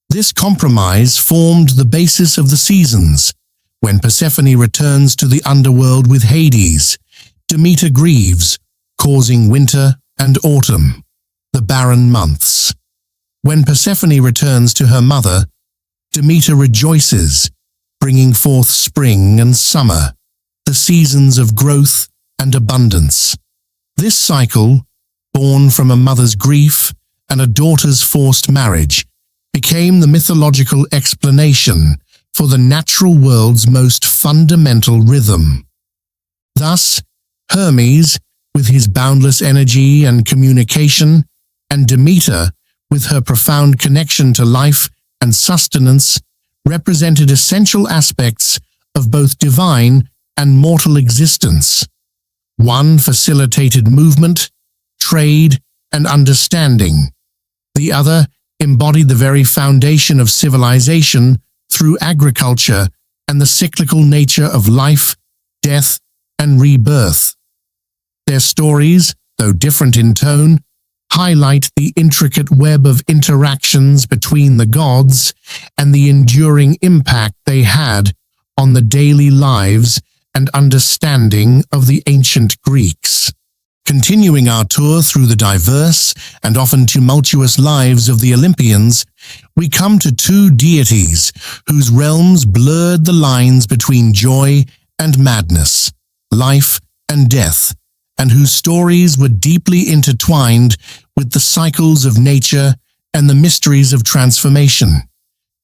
This compromise formed the basis of the seasons. When Persephone returns to the underworld with Hades, Demeter grieves, causing winter and autumn, the barren months. When Persephone returns to her mother, Demeter rejoices, bringing forth spring and summer, the seasons of growth and abundance. This cycle, born from a mother's grief and a daughter's forced marriage, became the mythological explanation for the natural world's most fundamental rhythm. Thus, Hermes, with his boundless energy and communication, and Demeter, with her profound connection to life and sustenance, represented essential aspects of both divine and mortal existence. One facilitated movement, trade, and understanding. The other embodied the very foundation of civilization through agriculture and the cyclical nature of life, death, and rebirth. Their stories, though different in tone, highlight the intricate web of interactions between the gods and the enduring impact they had on the daily lives and understanding of the ancient Greeks. Continuing our tour through the diverse and often tumultuous lives of the Olympians, we come to two deities whose realms blurred the lines between joy and madness, life and death, and whose stories were deeply intertwined with the cycles of nature and the mysteries of transformation.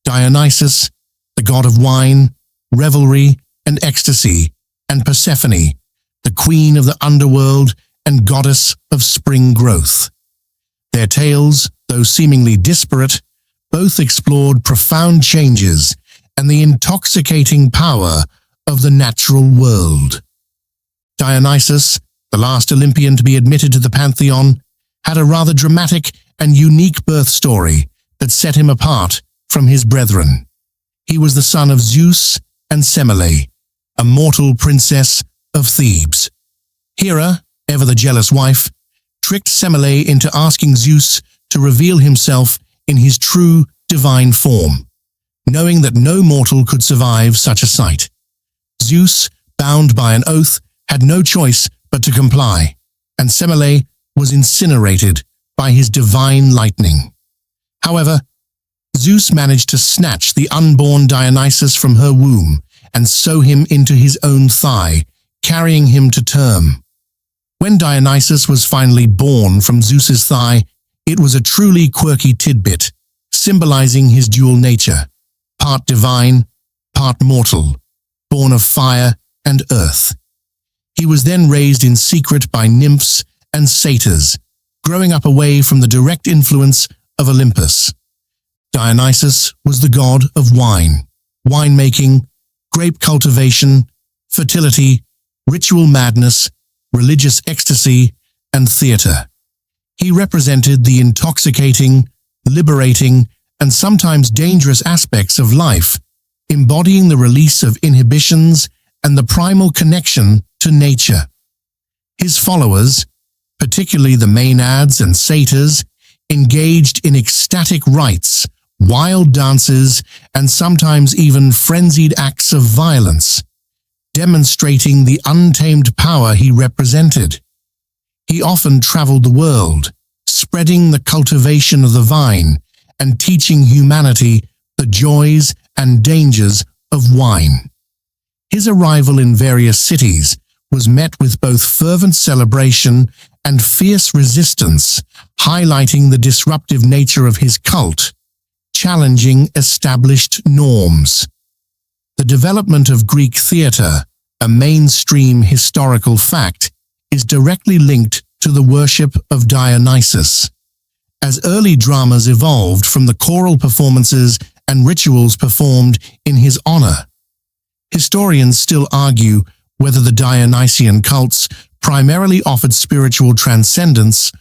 Dionysus, the god of wine, revelry, and ecstasy, and Persephone, the queen of the underworld and goddess of spring growth. Their tales, though seemingly disparate, both explored profound changes and the intoxicating power of the natural world. Dionysus, the last Olympian to be admitted to the pantheon, had a rather dramatic and unique birth story that set him apart from his brethren. He was the son of Zeus and Semele, a mortal princess of Thebes. Hera, ever the jealous wife, tricked Semele into asking Zeus to reveal himself in his true divine form, knowing that no mortal could survive such a sight. Zeus, bound by an oath, had no choice but to comply, and Semele was incinerated by his divine lightning. However, Zeus managed to snatch the unborn Dionysus from her womb and sew him into his own thigh, carrying him to term. When Dionysus was finally born from Zeus's thigh, it was a truly quirky tidbit, symbolizing his dual nature, part divine, part mortal, born of fire and earth. He was then raised in secret by nymphs and satyrs, growing up away from the direct influence of Olympus. Dionysus was the god of wine, winemaking, grape cultivation, fertility, ritual madness, religious ecstasy, and theater. He represented the intoxicating, liberating, and sometimes dangerous aspects of life, embodying the release of inhibitions and the primal connection to nature. His followers, particularly the Maenads and satyrs, engaged in ecstatic rites, wild dances, and sometimes even frenzied acts of violence, demonstrating the untamed power he represented. He often traveled the world, spreading the cultivation of the vine and teaching humanity the joys and dangers of wine. His arrival in various cities was met with both fervent celebration and fierce resistance, highlighting the disruptive nature of his cult, challenging established norms. The development of Greek theater, a mainstream historical fact, is directly linked to the worship of Dionysus. As early dramas evolved from the choral performances and rituals performed in his honor, historians still argue whether the Dionysian cults primarily offered spiritual transcendence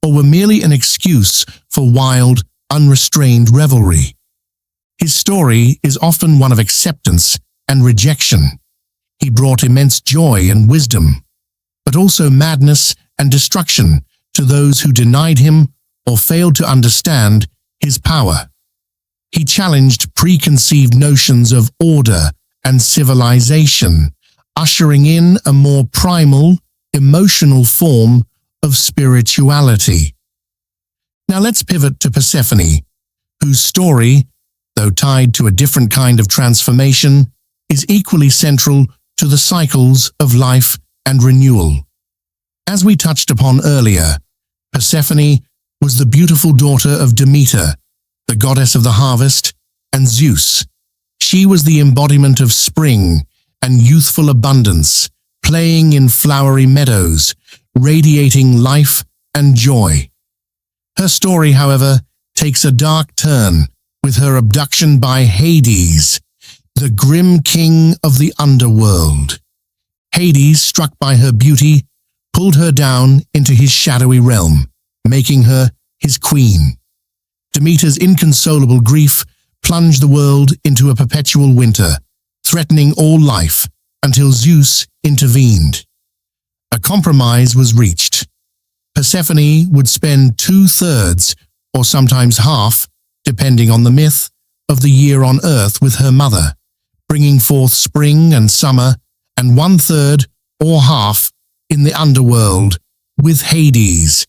or were merely an excuse for wild, unrestrained revelry. His story is often one of acceptance and rejection. He brought immense joy and wisdom, but also madness and destruction to those who denied him or failed to understand his power. He challenged preconceived notions of order and civilization, ushering in a more primal, emotional form of spirituality. Now let's pivot to Persephone, whose story, though tied to a different kind of transformation, is equally central to the cycles of life and renewal. As we touched upon earlier, Persephone was the beautiful daughter of Demeter, the goddess of the harvest, and Zeus. She was the embodiment of spring and youthful abundance, playing in flowery meadows, radiating life and joy. Her story, however, takes a dark turn with her abduction by Hades, the grim king of the underworld. Hades, struck by her beauty, pulled her down into his shadowy realm, making her his queen. Demeter's inconsolable grief plunged the world into a perpetual winter, threatening all life until Zeus intervened. A compromise was reached. Persephone would spend 2/3, or sometimes half, depending on the myth, of the year on Earth with her mother, bringing forth spring and summer, and 1/3 or half in the underworld with Hades,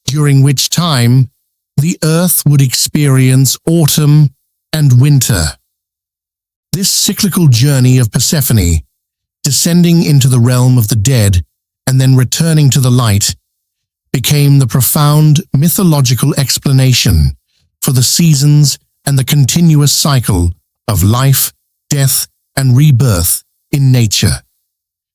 during which time the Earth would experience autumn and winter. This cyclical journey of Persephone, descending into the realm of the dead and then returning to the light, became the profound mythological explanation for the seasons and the continuous cycle of life, death, and rebirth in nature.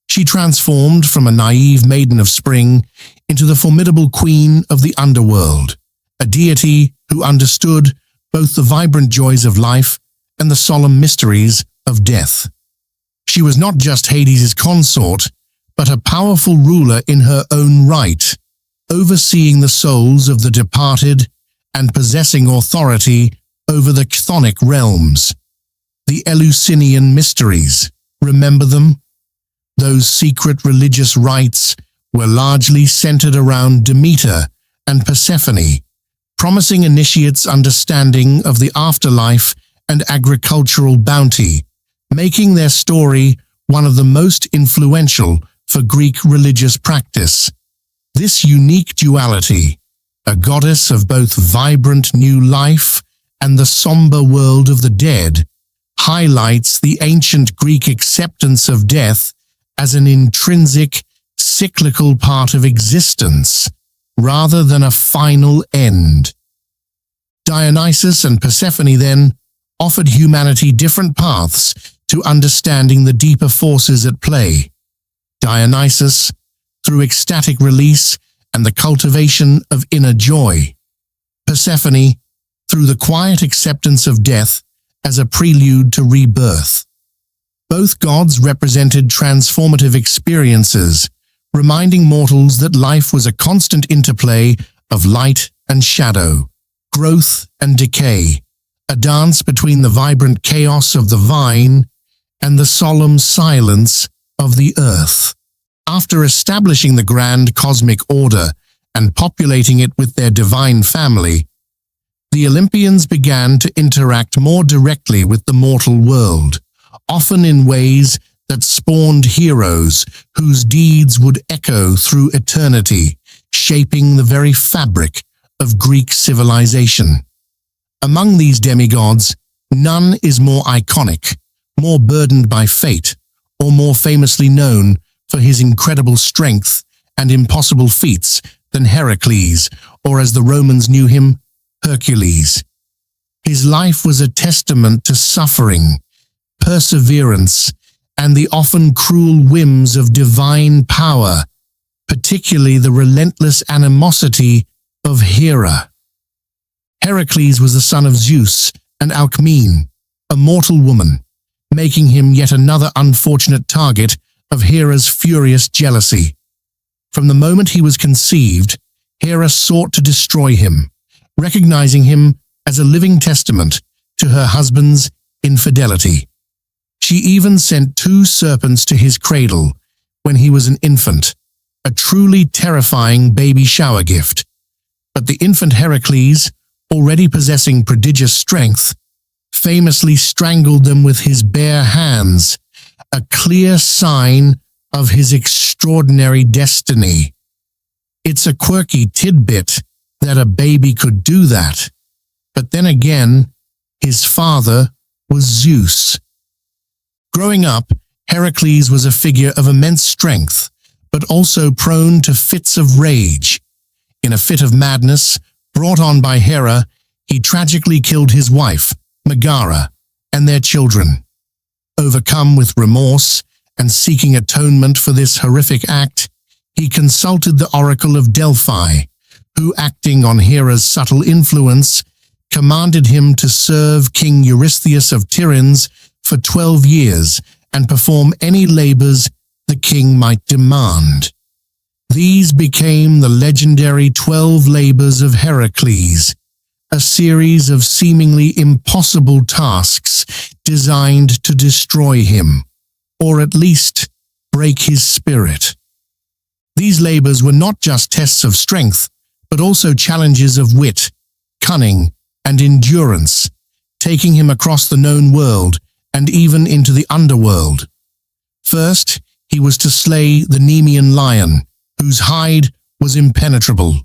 She transformed from a naive maiden of spring into the formidable queen of the underworld, a deity who understood both the vibrant joys of life and the solemn mysteries of death. She was not just Hades' consort, but a powerful ruler in her own right, overseeing the souls of the departed and possessing authority over the chthonic realms. The Eleusinian mysteries, remember them? Those secret religious rites were largely centered around Demeter and Persephone, promising initiates understanding of the afterlife and agricultural bounty, making their story one of the most influential for Greek religious practice. This unique duality, a goddess of both vibrant new life and the somber world of the dead, highlights the ancient Greek acceptance of death as an intrinsic, cyclical part of existence, rather than a final end. Dionysus and Persephone, then, offered humanity different paths to understanding the deeper forces at play. Dionysus, through ecstatic release and the cultivation of inner joy. Persephone, through the quiet acceptance of death as a prelude to rebirth. Both gods represented transformative experiences, reminding mortals that life was a constant interplay of light and shadow, growth and decay, a dance between the vibrant chaos of the vine and the solemn silence of the earth. After establishing the grand cosmic order and populating it with their divine family, the Olympians began to interact more directly with the mortal world, often in ways that spawned heroes whose deeds would echo through eternity, shaping the very fabric of Greek civilization. Among these demigods, none is more iconic, more burdened by fate, or more famously known for his incredible strength and impossible feats than Heracles, or as the Romans knew him, Hercules. His life was a testament to suffering, perseverance, and the often cruel whims of divine power, particularly the relentless animosity of Hera. Heracles was the son of Zeus and Alcmene, a mortal woman, making him yet another unfortunate target of Hera's furious jealousy. From the moment he was conceived, Hera sought to destroy him, recognizing him as a living testament to her husband's infidelity. She even sent 2 serpents to his cradle when he was an infant, a truly terrifying baby shower gift. But the infant Heracles, already possessing prodigious strength, famously strangled them with his bare hands, a clear sign of his extraordinary destiny. It's a quirky tidbit that a baby could do that, but then again, his father was Zeus. Growing up, Heracles was a figure of immense strength, but also prone to fits of rage. In a fit of madness, brought on by Hera, he tragically killed his wife, Megara, and their children. Overcome with remorse and seeking atonement for this horrific act, he consulted the Oracle of Delphi, who, acting on Hera's subtle influence, commanded him to serve King Eurystheus of Tiryns for 12 years and perform any labors the king might demand. These became the legendary 12 labors of Heracles, a series of seemingly impossible tasks designed to destroy him, or at least break his spirit. These labors were not just tests of strength, but also challenges of wit, cunning, and endurance, taking him across the known world and even into the underworld. First, he was to slay the Nemean lion, whose hide was impenetrable.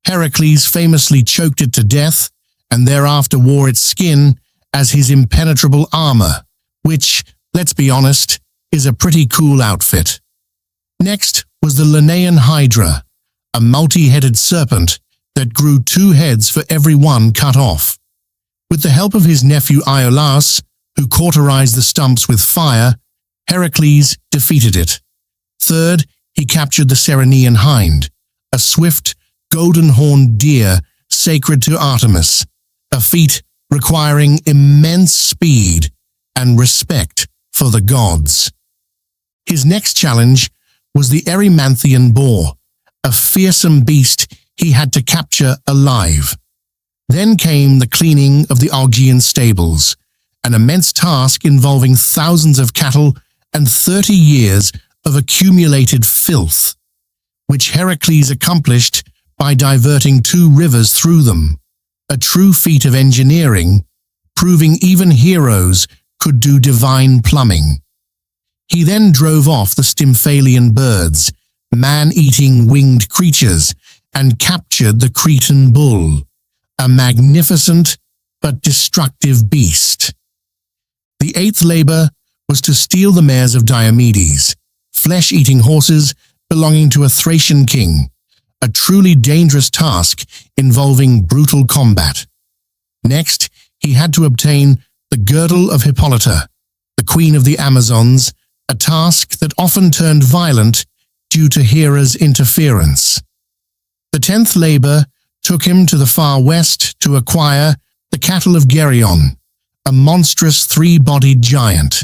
Heracles famously choked it to death and thereafter wore its skin as his impenetrable armor, which, let's be honest, is a pretty cool outfit. Next was the Linnaean Hydra, a multi-headed serpent that grew 2 heads for every one cut off. With the help of his nephew Iolaus, who cauterized the stumps with fire, Heracles defeated it. Third, he captured the Ceryneian hind, a swift, golden-horned deer sacred to Artemis, a feat requiring immense speed and respect for the gods. His next challenge was the Erymanthian boar, a fearsome beast he had to capture alive. Then came the cleaning of the Augean stables, an immense task involving thousands of cattle and 30 years of accumulated filth, which Heracles accomplished by diverting 2 rivers through them, a true feat of engineering, proving even heroes could do divine plumbing. He then drove off the Stymphalian birds, man-eating winged creatures and captured the Cretan bull, a magnificent but destructive beast. The eighth labor was to steal the mares of Diomedes, flesh-eating horses belonging to a Thracian king, a truly dangerous task involving brutal combat. Next, he had to obtain the girdle of Hippolyta, the queen of the Amazons, a task that often turned violent due to Hera's interference. The 10th labor took him to the far west to acquire the cattle of Geryon, a monstrous three-bodied giant.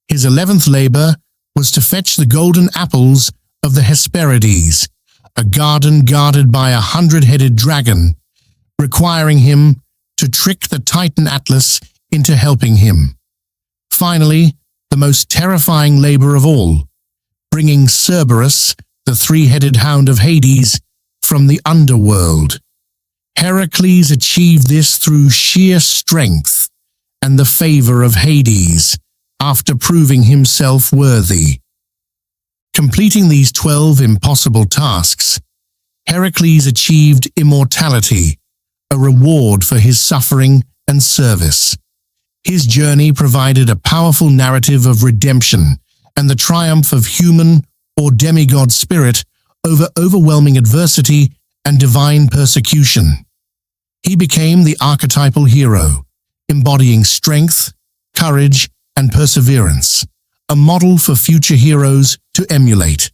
His 11th labor was to fetch the golden apples of the Hesperides, a garden guarded by a 100-headed dragon, requiring him to trick the Titan Atlas into helping him. Finally, the most terrifying labor of all, bringing Cerberus, the three-headed hound of Hades, from the underworld. Heracles achieved this through sheer strength and the favor of Hades, after proving himself worthy. Completing these 12 impossible tasks, Heracles achieved immortality, a reward for his suffering and service. His journey provided a powerful narrative of redemption and the triumph of human or demigod spirit over overwhelming adversity and divine persecution. He became the archetypal hero, embodying strength, courage, and perseverance, a model for future heroes to emulate.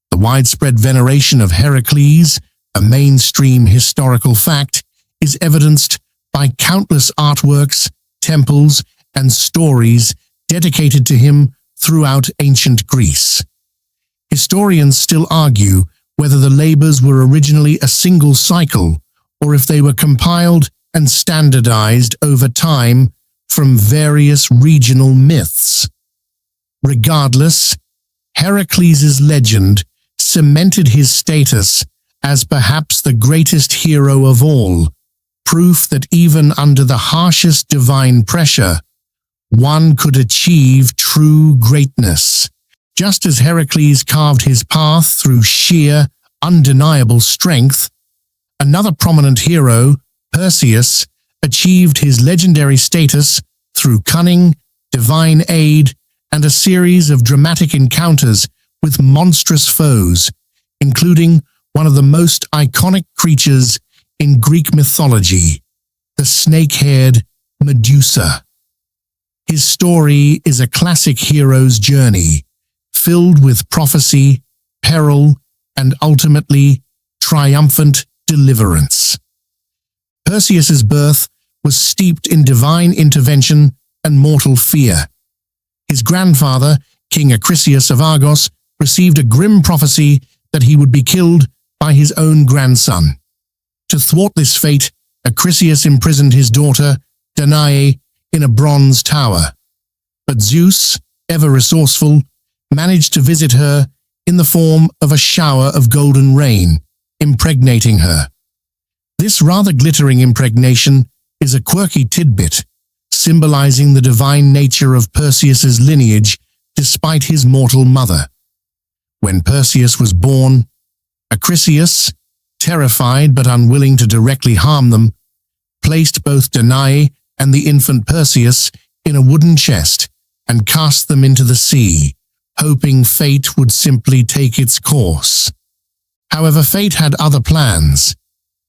The widespread veneration of Heracles, a mainstream historical fact, is evidenced by countless artworks, temples, and stories dedicated to him throughout ancient Greece. Historians still argue whether the labors were originally a single cycle or if they were compiled and standardized over time from various regional myths. Regardless, Heracles' legend cemented his status as perhaps the greatest hero of all, proof that even under the harshest divine pressure, one could achieve true greatness. Just as Heracles carved his path through sheer, undeniable strength, another prominent hero, Perseus, achieved his legendary status through cunning, divine aid, and a series of dramatic encounters with monstrous foes, including one of the most iconic creatures in Greek mythology, the snake-haired Medusa. His story is a classic hero's journey, filled with prophecy, peril, and ultimately triumphant deliverance. Perseus's birth was steeped in divine intervention and mortal fear. His grandfather, King Acrisius of Argos, received a grim prophecy that he would be killed by his own grandson. To thwart this fate, Acrisius imprisoned his daughter, Danae, in a bronze tower. But Zeus, ever resourceful, managed to visit her in the form of a shower of golden rain, impregnating her. This rather glittering impregnation is a quirky tidbit, symbolizing the divine nature of Perseus's lineage despite his mortal mother. When Perseus was born, Acrisius, terrified but unwilling to directly harm them, placed both Danae and the infant Perseus in a wooden chest and cast them into the sea, hoping fate would simply take its course. However, fate had other plans.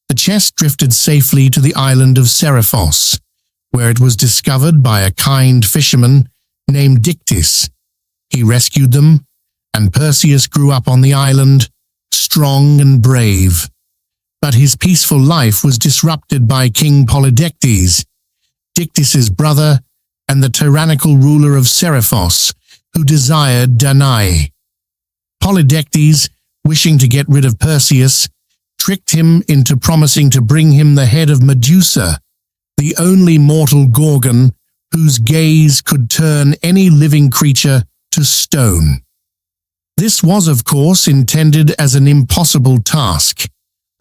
The chest drifted safely to the island of Seriphos, where it was discovered by a kind fisherman named Dictys. He rescued them, and Perseus grew up on the island, strong and brave. But his peaceful life was disrupted by King Polydectes, Dictys's brother and the tyrannical ruler of Seriphos, who desired Danae. Polydectes, wishing to get rid of Perseus, tricked him into promising to bring him the head of Medusa, the only mortal Gorgon whose gaze could turn any living creature to stone. This was, of course, intended as an impossible task,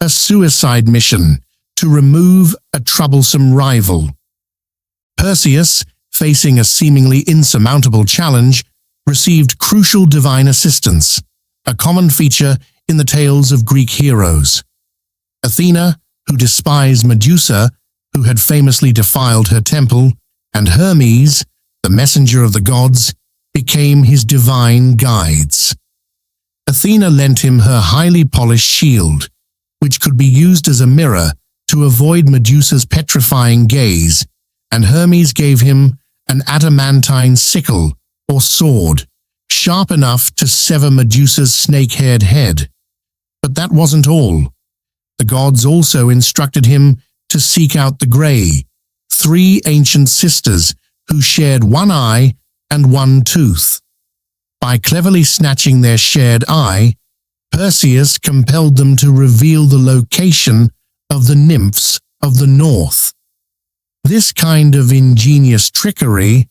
a suicide mission to remove a troublesome rival. Perseus, facing a seemingly insurmountable challenge, received crucial divine assistance, a common feature in the tales of Greek heroes. Athena, who despised Medusa, who had famously defiled her temple, and Hermes, the messenger of the gods, became his divine guides. Athena lent him her highly polished shield, which could be used as a mirror to avoid Medusa's petrifying gaze, and Hermes gave him an adamantine sickle or sword, sharp enough to sever Medusa's snake-haired head. But that wasn't all. The gods also instructed him to seek out the Grey, 3 ancient sisters who shared one eye and one tooth. By cleverly snatching their shared eye, Perseus compelled them to reveal the location of the nymphs of the north. This kind of ingenious trickery,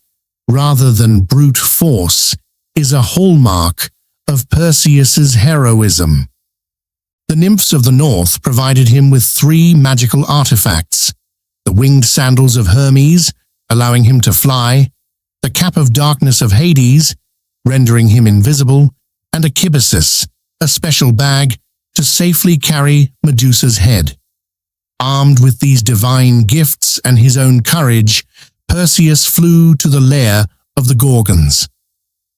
rather than brute force, is a hallmark of Perseus's heroism. The nymphs of the north provided him with 3 magical artifacts: the winged sandals of Hermes, allowing him to fly, the cap of darkness of Hades, rendering him invisible, and a kibisis, a special bag to safely carry Medusa's head. Armed with these divine gifts and his own courage, Perseus flew to the lair of the Gorgons.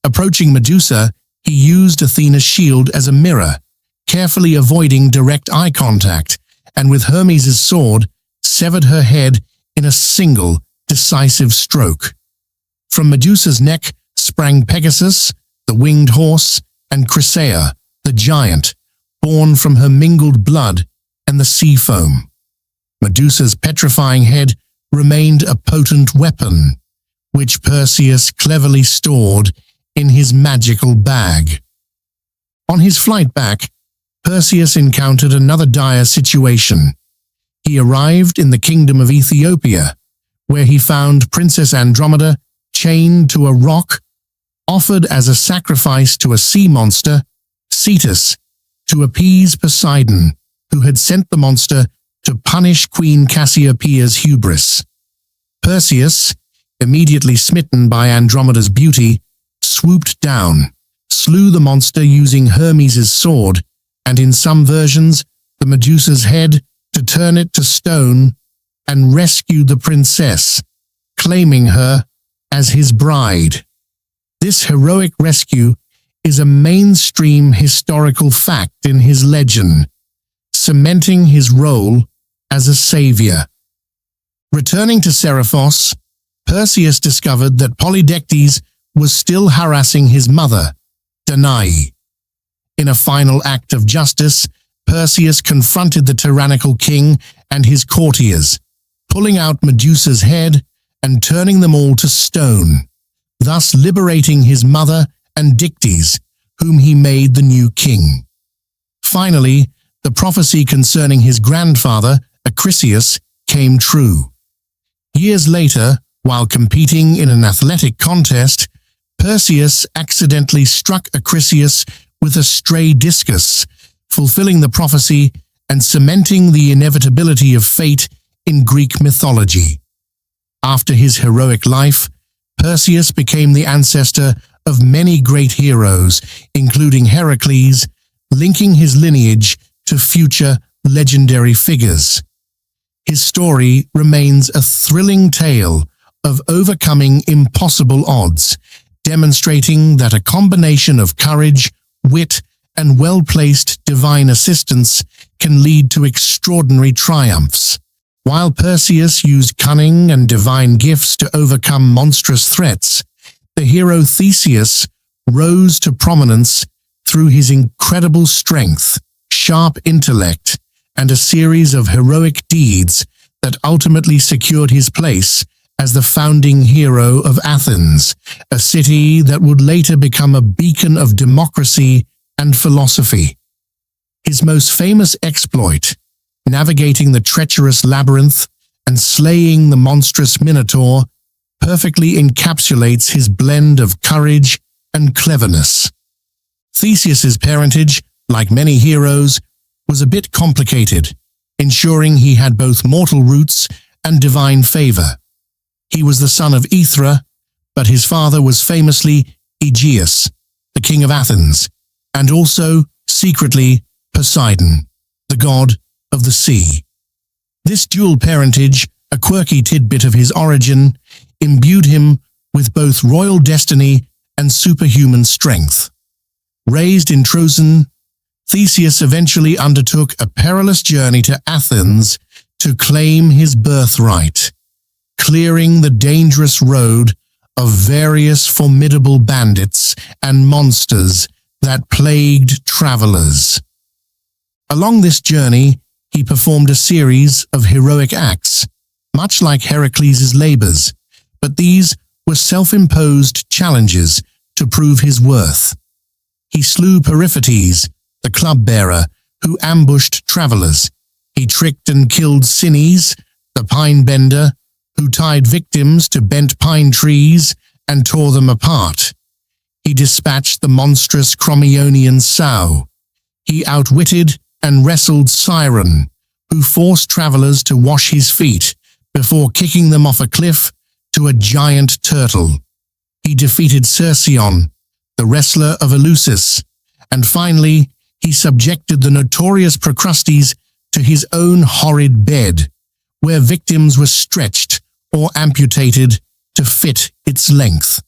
Approaching Medusa, he used Athena's shield as a mirror, carefully avoiding direct eye contact, and with Hermes' sword, severed her head in a single, decisive stroke. From Medusa's neck sprang Pegasus, the winged horse, and Chrysaor, the giant, born from her mingled blood and the sea foam. Medusa's petrifying head remained a potent weapon, which Perseus cleverly stored in his magical bag. On his flight back, Perseus encountered another dire situation. He arrived in the kingdom of Ethiopia, where he found Princess Andromeda chained to a rock, offered as a sacrifice to a sea monster, Cetus, to appease Poseidon, who had sent the monster to punish Queen Cassiopeia's hubris. Perseus, immediately smitten by Andromeda's beauty, swooped down, slew the monster using Hermes' sword, and in some versions, the Medusa's head, to turn it to stone, and rescued the princess, claiming her as his bride. This heroic rescue is a mainstream historical fact in his legend, cementing his role as a savior. Returning to Seriphos, Perseus discovered that Polydectes was still harassing his mother, Danae. In a final act of justice, Perseus confronted the tyrannical king and his courtiers, pulling out Medusa's head and turning them all to stone, thus liberating his mother and Dictys, whom he made the new king. Finally, the prophecy concerning his grandfather, Acrisius, came true. Years later, while competing in an athletic contest, Perseus accidentally struck Acrisius with a stray discus, fulfilling the prophecy and cementing the inevitability of fate in Greek mythology. After his heroic life, Perseus became the ancestor of many great heroes, including Heracles, linking his lineage to future legendary figures. His story remains a thrilling tale of overcoming impossible odds, demonstrating that a combination of courage, wit, and well-placed divine assistance can lead to extraordinary triumphs. While Perseus used cunning and divine gifts to overcome monstrous threats, the hero Theseus rose to prominence through his incredible strength, sharp intellect, and a series of heroic deeds that ultimately secured his place as the founding hero of Athens, a city that would later become a beacon of democracy and philosophy. His most famous exploit, navigating the treacherous labyrinth and slaying the monstrous Minotaur, perfectly encapsulates his blend of courage and cleverness. Theseus's parentage, like many heroes, was a bit complicated, ensuring he had both mortal roots and divine favor. He was the son of Aethra, but his father was famously Aegeus, the king of Athens, and also, secretly, Poseidon, the god of the sea. This dual parentage, a quirky tidbit of his origin, imbued him with both royal destiny and superhuman strength. Raised in Troezen, Theseus eventually undertook a perilous journey to Athens to claim his birthright, clearing the dangerous road of various formidable bandits and monsters that plagued travelers. Along this journey, he performed a series of heroic acts, much like Heracles' labors, but these were self-imposed challenges to prove his worth. He slew Periphetes, the club-bearer, who ambushed travelers. He tricked and killed Sinis, the pine-bender, who tied victims to bent pine trees and tore them apart. He dispatched the monstrous Crommyonian sow. He outwitted and wrestled Siren, who forced travelers to wash his feet before kicking them off a cliff to a giant turtle. He defeated Cercyon, the wrestler of Eleusis, and finally, he subjected the notorious Procrustes to his own horrid bed, where victims were stretched or amputated to fit its length.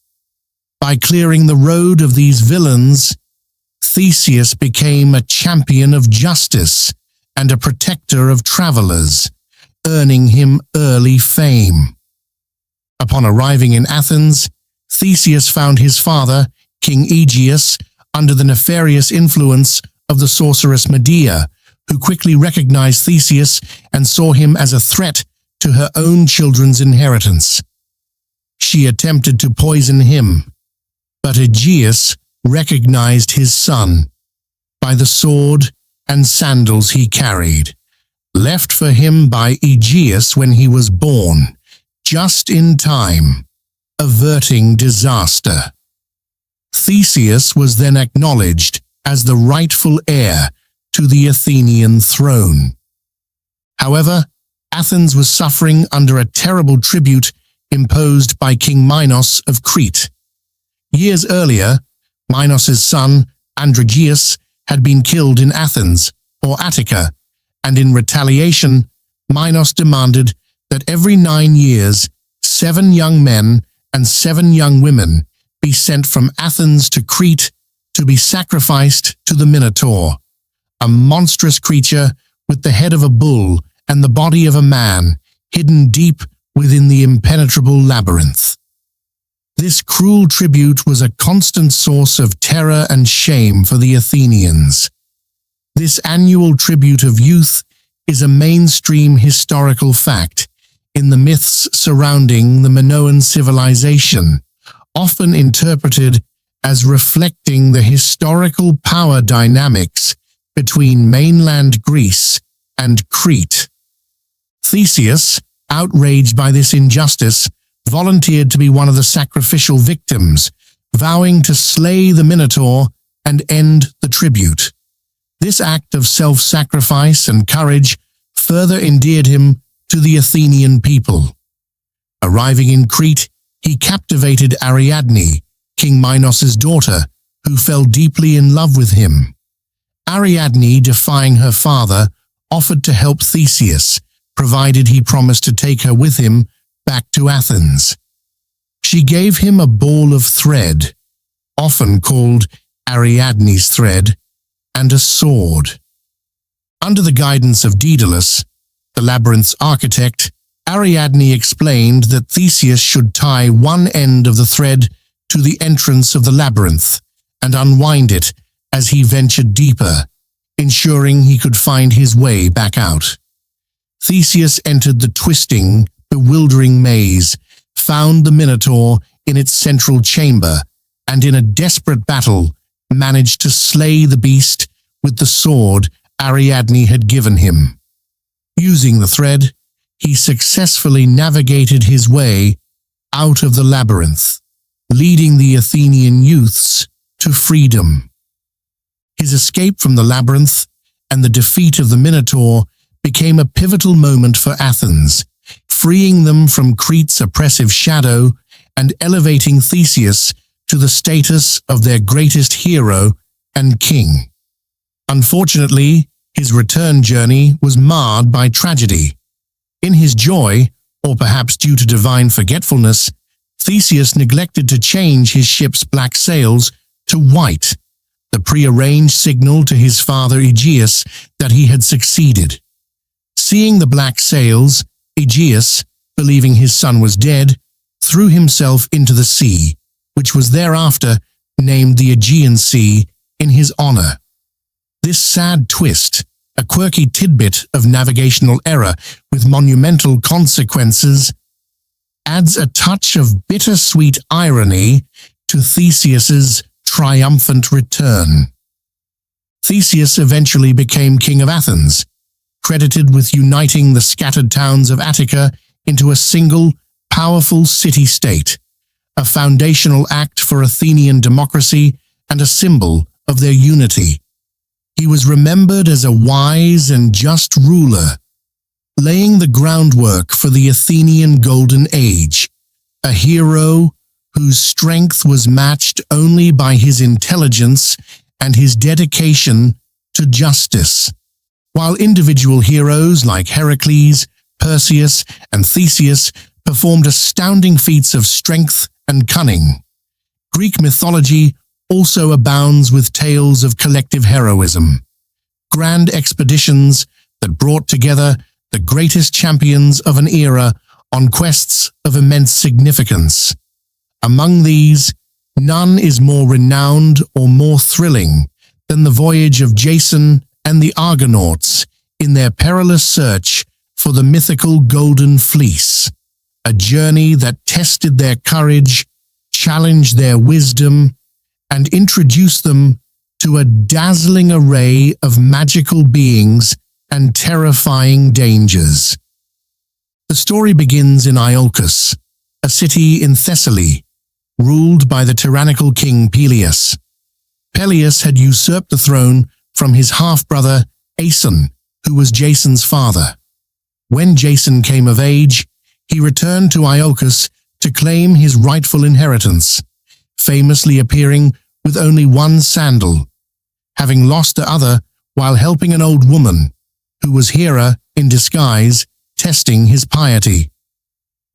By clearing the road of these villains, Theseus became a champion of justice and a protector of travelers, earning him early fame. Upon arriving in Athens, Theseus found his father, King Aegeus, under the nefarious influence of the sorceress Medea, who quickly recognized Theseus and saw him as a threat to her own children's inheritance. She attempted to poison him, but Aegeus recognized his son by the sword and sandals he carried, left for him by Aegeus when he was born, just in time, averting disaster. Theseus was then acknowledged as the rightful heir to the Athenian throne. However, Athens was suffering under a terrible tribute imposed by King Minos of Crete. Years earlier, Minos' son, Androgeus, had been killed in Athens, or Attica, and in retaliation, Minos demanded that every 9 years, 7 young men and 7 young women be sent from Athens to Crete to be sacrificed to the Minotaur, a monstrous creature with the head of a bull and the body of a man, hidden deep within the impenetrable labyrinth. This cruel tribute was a constant source of terror and shame for the Athenians. This annual tribute of youth is a mainstream historical fact in the myths surrounding the Minoan civilization, often interpreted as reflecting the historical power dynamics between mainland Greece and Crete. Theseus, outraged by this injustice, volunteered to be one of the sacrificial victims, vowing to slay the Minotaur and end the tribute. This act of self-sacrifice and courage further endeared him to the Athenian people. Arriving in Crete, he captivated Ariadne, King Minos' daughter, who fell deeply in love with him. Ariadne, defying her father, offered to help Theseus, provided he promised to take her with him back to Athens. She gave him a ball of thread, often called Ariadne's thread, and a sword. Under the guidance of Daedalus, the labyrinth's architect, Ariadne explained that Theseus should tie one end of the thread to the entrance of the labyrinth and unwind it as he ventured deeper, ensuring he could find his way back out. Theseus entered the twisting, bewildering maze, found the Minotaur in its central chamber, and in a desperate battle managed to slay the beast with the sword Ariadne had given him. Using the thread, he successfully navigated his way out of the labyrinth, leading the Athenian youths to freedom. His escape from the labyrinth and the defeat of the Minotaur became a pivotal moment for Athens, freeing them from Crete's oppressive shadow and elevating Theseus to the status of their greatest hero and king. Unfortunately, his return journey was marred by tragedy. In his joy, or perhaps due to divine forgetfulness, Theseus neglected to change his ship's black sails to white, the prearranged signal to his father Aegeus that he had succeeded. Seeing the black sails, Aegeus, believing his son was dead, threw himself into the sea, which was thereafter named the Aegean Sea in his honor. This sad twist, a quirky tidbit of navigational error with monumental consequences, adds a touch of bittersweet irony to Theseus's triumphant return. Theseus eventually became king of Athens, credited with uniting the scattered towns of Attica into a single, powerful city-state, a foundational act for Athenian democracy and a symbol of their unity. He was remembered as a wise and just ruler, laying the groundwork for the Athenian Golden Age, a hero whose strength was matched only by his intelligence and his dedication to justice. While individual heroes like Heracles, Perseus, and Theseus performed astounding feats of strength and cunning, Greek mythology also abounds with tales of collective heroism, grand expeditions that brought together the greatest champions of an era on quests of immense significance. Among these, none is more renowned or more thrilling than the voyage of Jason and the Argonauts in their perilous search for the mythical Golden Fleece, a journey that tested their courage, challenged their wisdom, and introduced them to a dazzling array of magical beings and terrifying dangers. The story begins in Iolcus, a city in Thessaly, ruled by the tyrannical king Peleus. Peleus had usurped the throne from his half-brother Aeson, who was Jason's father. When Jason came of age, he returned to Iolcus to claim his rightful inheritance, famously appearing with only one sandal, having lost the other while helping an old woman, who was Hera in disguise, testing his piety.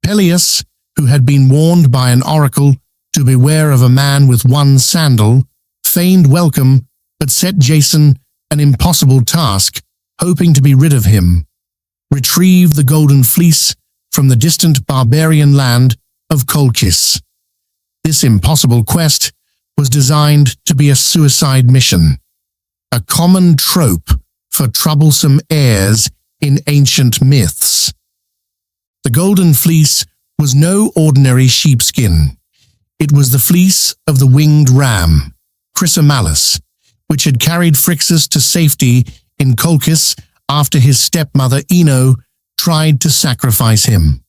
Peleus, who had been warned by an oracle to beware of a man with one sandal, feigned welcome but set Jason an impossible task, hoping to be rid of him: retrieve the Golden Fleece from the distant barbarian land of Colchis. This impossible quest was designed to be a suicide mission, a common trope for troublesome heirs in ancient myths. The Golden Fleece was no ordinary sheepskin. It was the fleece of the winged ram, Chrysomalus, which had carried Phrixus to safety in Colchis after his stepmother Ino tried to sacrifice him.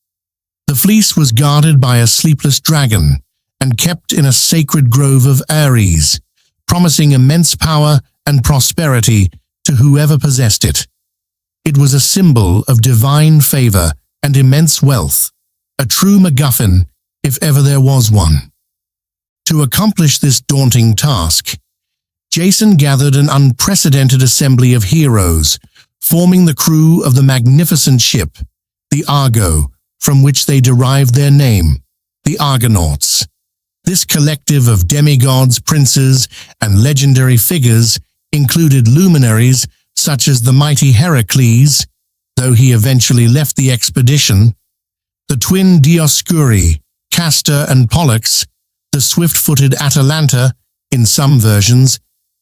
The fleece was guarded by a sleepless dragon and kept in a sacred grove of Ares, promising immense power and prosperity to whoever possessed it. It was a symbol of divine favor and immense wealth, a true MacGuffin if ever there was one. To accomplish this daunting task, Jason gathered an unprecedented assembly of heroes, forming the crew of the magnificent ship, the Argo, from which they derived their name, the Argonauts. This collective of demigods, princes, and legendary figures included luminaries such as the mighty Heracles, though he eventually left the expedition, the twin Dioscuri, Castor and Pollux, the swift-footed Atalanta, in some versions,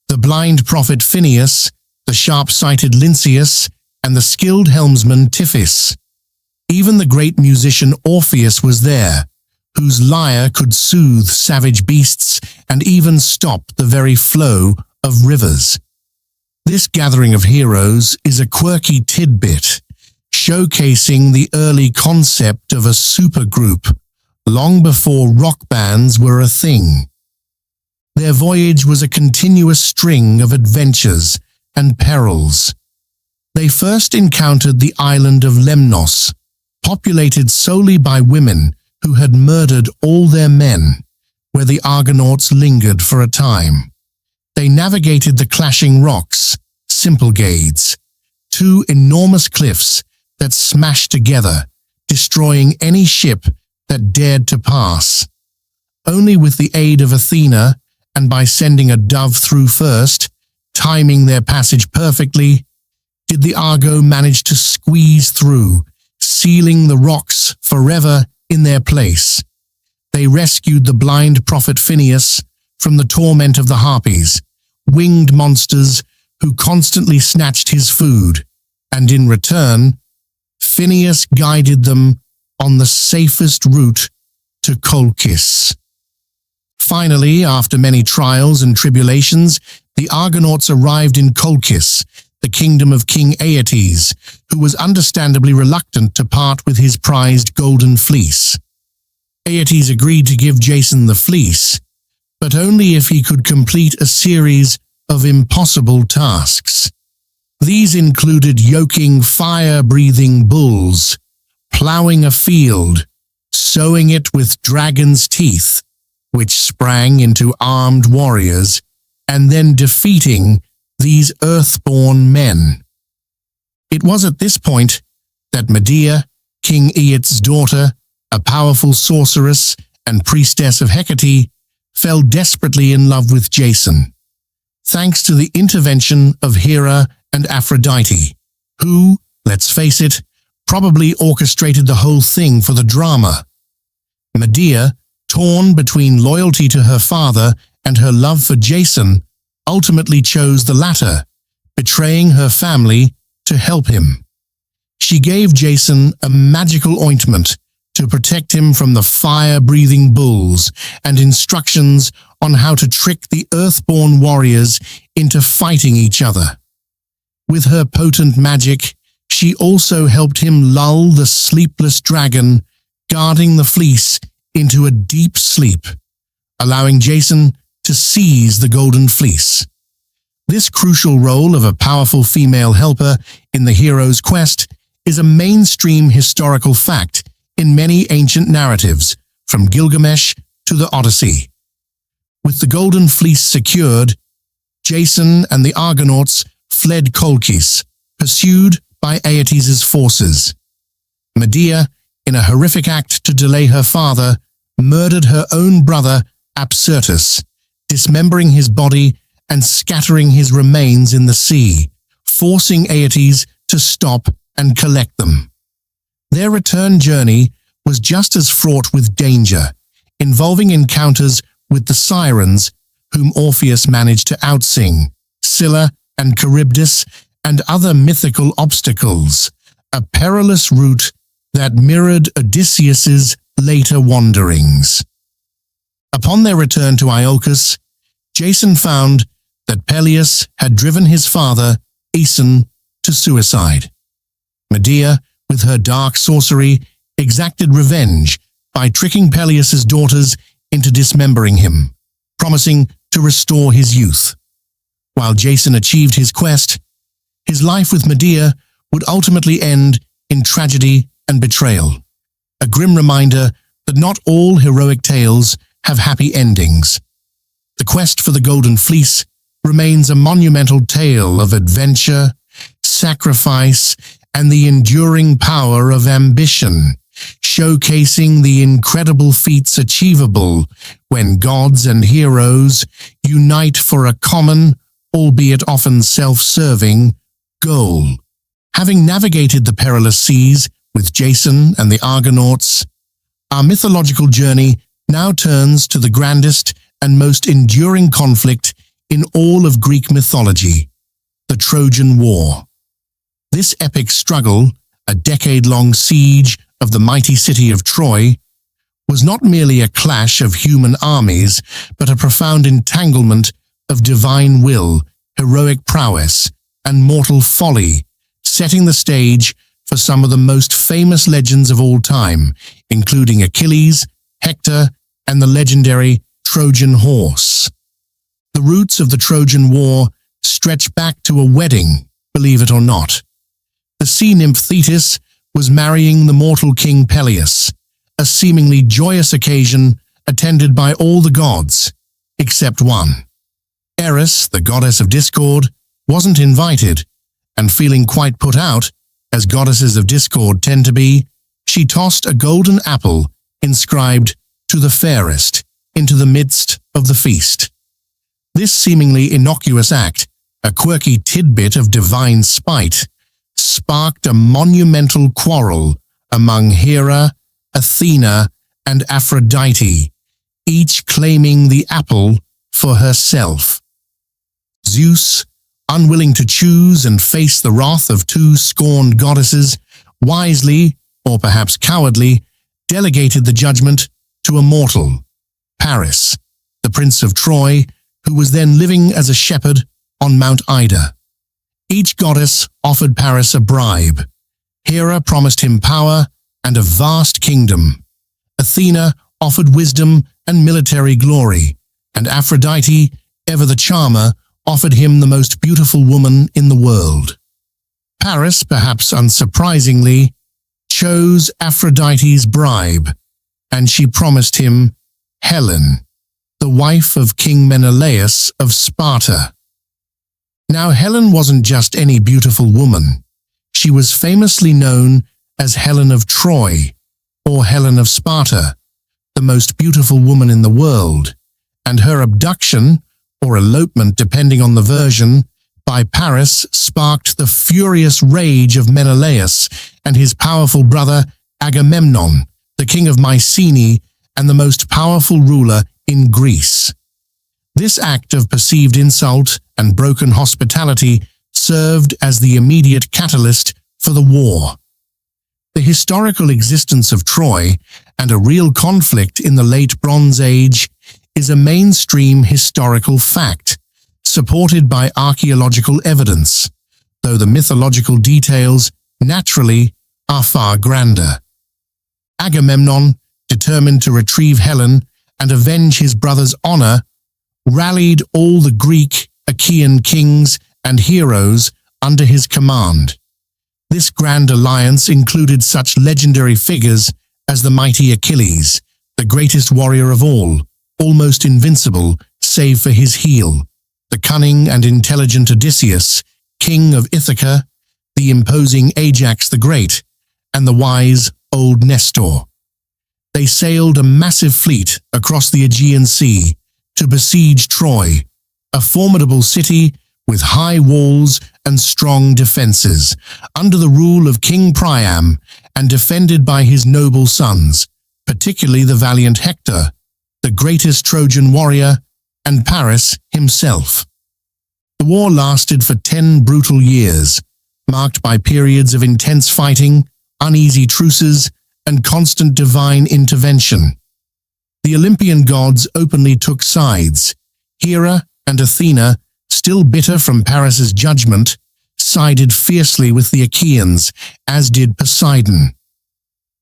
the blind prophet Phineus, the sharp-sighted Lynceus, and the skilled helmsman Tiphys. Even the great musician Orpheus was there, whose lyre could soothe savage beasts and even stop the very flow of rivers. This gathering of heroes is a quirky tidbit, showcasing the early concept of a supergroup, long before rock bands were a thing. Their voyage was a continuous string of adventures and perils. They first encountered the island of Lemnos, populated solely by women who had murdered all their men, where the Argonauts lingered for a time. They navigated the clashing rocks, Symplegades, two enormous cliffs that smashed together, destroying any ship that dared to pass. Only with the aid of Athena, and by sending a dove through first, timing their passage perfectly, did the Argo manage to squeeze through, sealing the rocks forever in their place. They rescued the blind prophet Phineus from the torment of the Harpies, winged monsters who constantly snatched his food, and in return, Phineus guided them on the safest route to Colchis. Finally, after many trials and tribulations, the Argonauts arrived in Colchis, the kingdom of King Aeetes, who was understandably reluctant to part with his prized golden fleece. Aeetes agreed to give Jason the fleece, but only if he could complete a series of impossible tasks. These included yoking fire-breathing bulls, ploughing a field, sowing it with dragon's teeth, which sprang into armed warriors, and then defeating these earthborn men. It was at this point that Medea, King Aeet's daughter, a powerful sorceress and priestess of Hecate, fell desperately in love with Jason, thanks to the intervention of Hera and Aphrodite, who, let's face it, probably orchestrated the whole thing for the drama. Medea, torn between loyalty to her father and her love for Jason, ultimately chose the latter, betraying her family to help him. She gave Jason a magical ointment to protect him from the fire-breathing bulls and instructions on how to trick the earthborn warriors into fighting each other. With her potent magic, she also helped him lull the sleepless dragon guarding the fleece into a deep sleep, allowing Jason to seize the golden fleece. This crucial role of a powerful female helper in the hero's quest is a mainstream historical fact in many ancient narratives, from Gilgamesh to the Odyssey. With the golden fleece secured, Jason and the Argonauts fled Colchis, pursued by Aeetes' forces. Medea, in a horrific act to delay her father, murdered her own brother Apsyrtus, dismembering his body and scattering his remains in the sea, forcing Aeetes to stop and collect them. Their return journey was just as fraught with danger, involving encounters with the Sirens, whom Orpheus managed to outsing, Scylla and Charybdis, and other mythical obstacles, a perilous route that mirrored Odysseus's later wanderings. Upon their return to Iolcus, Jason found that Peleus had driven his father, Aeson, to suicide. Medea, with her dark sorcery, exacted revenge by tricking Peleus' daughters into dismembering him, promising to restore his youth. While Jason achieved his quest, his life with Medea would ultimately end in tragedy and betrayal, a grim reminder that not all heroic tales have happy endings. The quest for the Golden Fleece remains a monumental tale of adventure, sacrifice, and the enduring power of ambition, showcasing the incredible feats achievable when gods and heroes unite for a common, albeit often self-serving, goal. Having navigated the perilous seas with Jason and the Argonauts, our mythological journey now turns to the grandest and most enduring conflict in all of Greek mythology, the Trojan War. This epic struggle, a decade-long siege of the mighty city of Troy, was not merely a clash of human armies, but a profound entanglement of divine will, heroic prowess, and mortal folly, setting the stage for some of the most famous legends of all time, including Achilles, Hector, and the legendary Trojan horse. The roots of the Trojan War stretch back to a wedding, believe it or not. The sea nymph Thetis was marrying the mortal king Peleus, a seemingly joyous occasion attended by all the gods, except one. Eris, the goddess of discord, wasn't invited, and feeling quite put out, as goddesses of discord tend to be, she tossed a golden apple inscribed "To the fairest" into the midst of the feast. This seemingly innocuous act, a quirky tidbit of divine spite, sparked a monumental quarrel among Hera, Athena, and Aphrodite, each claiming the apple for herself. Zeus, unwilling to choose and face the wrath of two scorned goddesses, wisely, or perhaps cowardly, delegated the judgment to a mortal, Paris, the Prince of Troy, who was then living as a shepherd on Mount Ida. Each goddess offered Paris a bribe. Hera promised him power and a vast kingdom. Athena offered wisdom and military glory, and Aphrodite, ever the charmer, offered him the most beautiful woman in the world. Paris, perhaps unsurprisingly, chose Aphrodite's bribe, and she promised him Helen, the wife of King Menelaus of Sparta. Now, Helen wasn't just any beautiful woman. She was famously known as Helen of Troy, or Helen of Sparta, the most beautiful woman in the world, and her abduction, or elopement depending on the version, by Paris sparked the furious rage of Menelaus and his powerful brother Agamemnon, the king of Mycenae and the most powerful ruler in Greece. This act of perceived insult and broken hospitality served as the immediate catalyst for the war. The historical existence of Troy and a real conflict in the late Bronze Age is a mainstream historical fact, supported by archaeological evidence, though the mythological details, naturally, are far grander. Agamemnon, determined to retrieve Helen and avenge his brother's honor, rallied all the Greek, Achaean kings and heroes under his command. This grand alliance included such legendary figures as the mighty Achilles, the greatest warrior of all, almost invincible save for his heel, the cunning and intelligent Odysseus, king of Ithaca, the imposing Ajax the Great, and the wise old Nestor. They sailed a massive fleet across the Aegean Sea to besiege Troy, a formidable city with high walls and strong defenses, under the rule of King Priam and defended by his noble sons, particularly the valiant Hector, the greatest Trojan warrior, and Paris himself. The war lasted for 10 brutal years, marked by periods of intense fighting, uneasy truces, and constant divine intervention. The Olympian gods openly took sides. Hera and Athena, still bitter from Paris's judgment, sided fiercely with the Achaeans, as did Poseidon.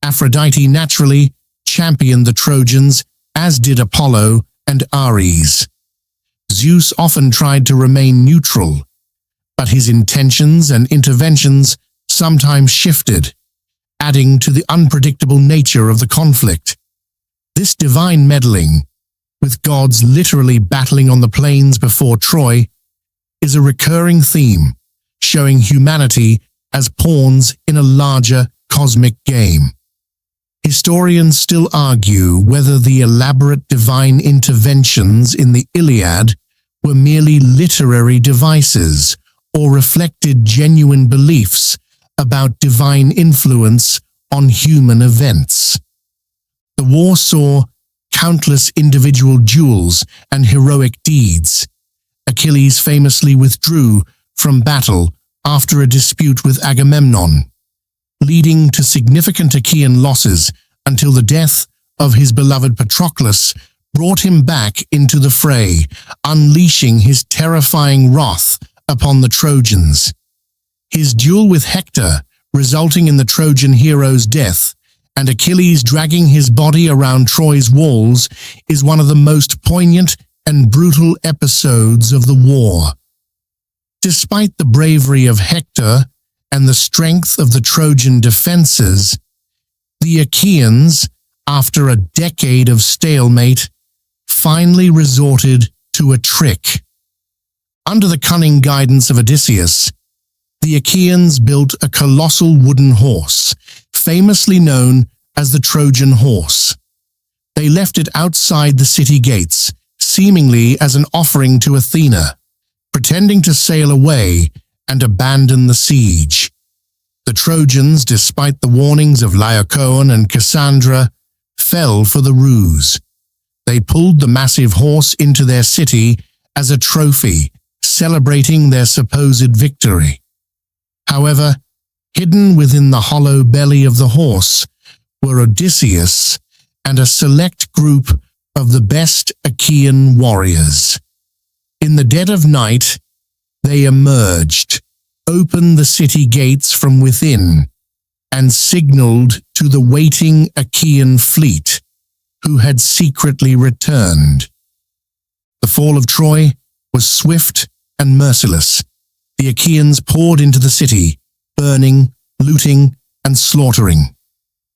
Aphrodite naturally championed the Trojans, as did Apollo and Ares. Zeus often tried to remain neutral, but his intentions and interventions sometimes shifted, adding to the unpredictable nature of the conflict. This divine meddling, with gods literally battling on the plains before Troy, is a recurring theme, showing humanity as pawns in a larger cosmic game. Historians still argue whether the elaborate divine interventions in the Iliad were merely literary devices or reflected genuine beliefs about divine influence on human events. The war saw countless individual duels and heroic deeds. Achilles famously withdrew from battle after a dispute with Agamemnon, leading to significant Achaean losses until the death of his beloved Patroclus brought him back into the fray, unleashing his terrifying wrath upon the Trojans. His duel with Hector, resulting in the Trojan hero's death, and Achilles dragging his body around Troy's walls, is one of the most poignant and brutal episodes of the war. Despite the bravery of Hector and the strength of the Trojan defenses, the Achaeans, after a decade of stalemate, finally resorted to a trick. Under the cunning guidance of Odysseus, the Achaeans built a colossal wooden horse, famously known as the Trojan horse. They left it outside the city gates, seemingly as an offering to Athena, pretending to sail away and abandon the siege. The Trojans, despite the warnings of Laocoon and Cassandra, fell for the ruse. They pulled the massive horse into their city as a trophy, celebrating their supposed victory. However, hidden within the hollow belly of the horse were Odysseus and a select group of the best Achaean warriors. In the dead of night, they emerged, opened the city gates from within, and signaled to the waiting Achaean fleet, who had secretly returned. The fall of Troy was swift and merciless. The Achaeans poured into the city, burning, looting, and slaughtering.